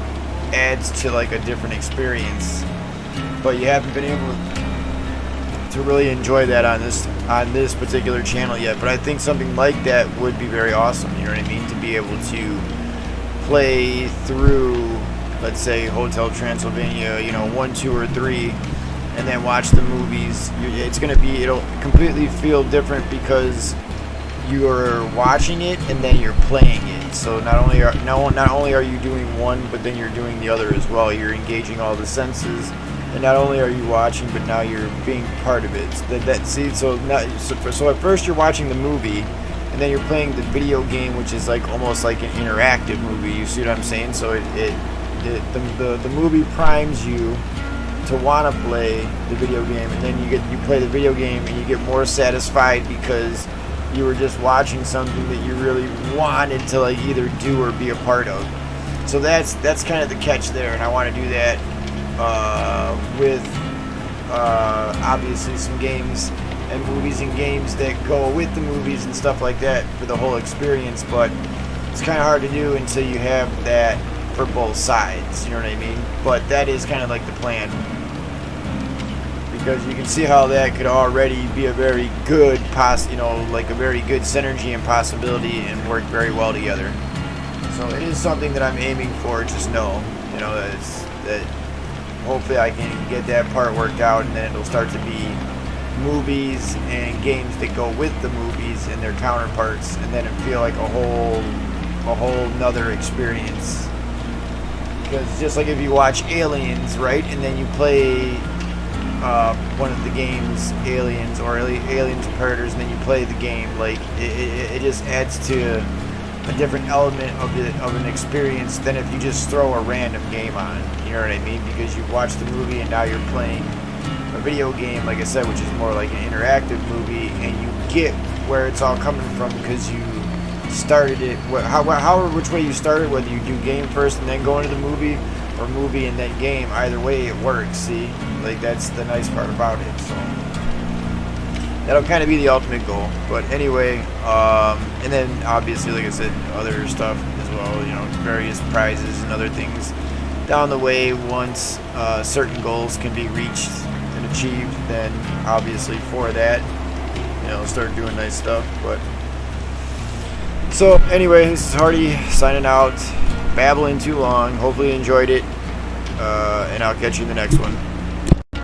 A: adds to like a different experience, but you haven't been able to really enjoy that on this particular channel yet. But I think something like that would be very awesome. You know what I mean? To be able to play through, let's say, Hotel Transylvania, you know, 1, 2, or 3, and then watch the movies. It'll completely feel different, because you're watching it and then you're playing it. So not only are you doing one, but then you're doing the other as well. You're engaging all the senses, and not only are you watching, but now you're being part of it. So at first you're watching the movie, and then you're playing the video game, which is like almost like an interactive movie. You see what I'm saying? So the movie primes you to want to play the video game, and then you play the video game and you get more satisfied because you were just watching something that you really wanted to like either do or be a part of. So that's kind of the catch there, and I want to do that with obviously some games and movies and games that go with the movies and stuff like that for the whole experience, but it's kind of hard to do until you have that for both sides, you know what I mean? But that is kind of like the plan, because you can see how that could already be a very good like a very good synergy and possibility and work very well together. So it is something that I'm aiming for. Just know, that hopefully I can get that part worked out, and then it'll start to be movies and games that go with the movies and their counterparts, and then it feel like a whole nother experience. Because just like if you watch Aliens, right, and then you play one of the games, Aliens or Aliens and Predators, and then you play the game, like it just adds to a different element of an experience than if you just throw a random game on. You know what I mean? Because you've watched the movie and now you're playing a video game, like I said, which is more like an interactive movie, and you get where it's all coming from because you started it. Which way you started, whether you do game first and then go into the movie, or movie and then game. Either way, it works. See, like that's the nice part about it. So that'll kind of be the ultimate goal. But anyway, and then obviously, like I said, other stuff as well. Various prizes and other things down the way once certain goals can be reached and achieved. Then obviously for that, start doing nice stuff. But so anyway, this is Hardy signing out. Babbling too long. Hopefully you enjoyed it, and I'll catch you in the next one.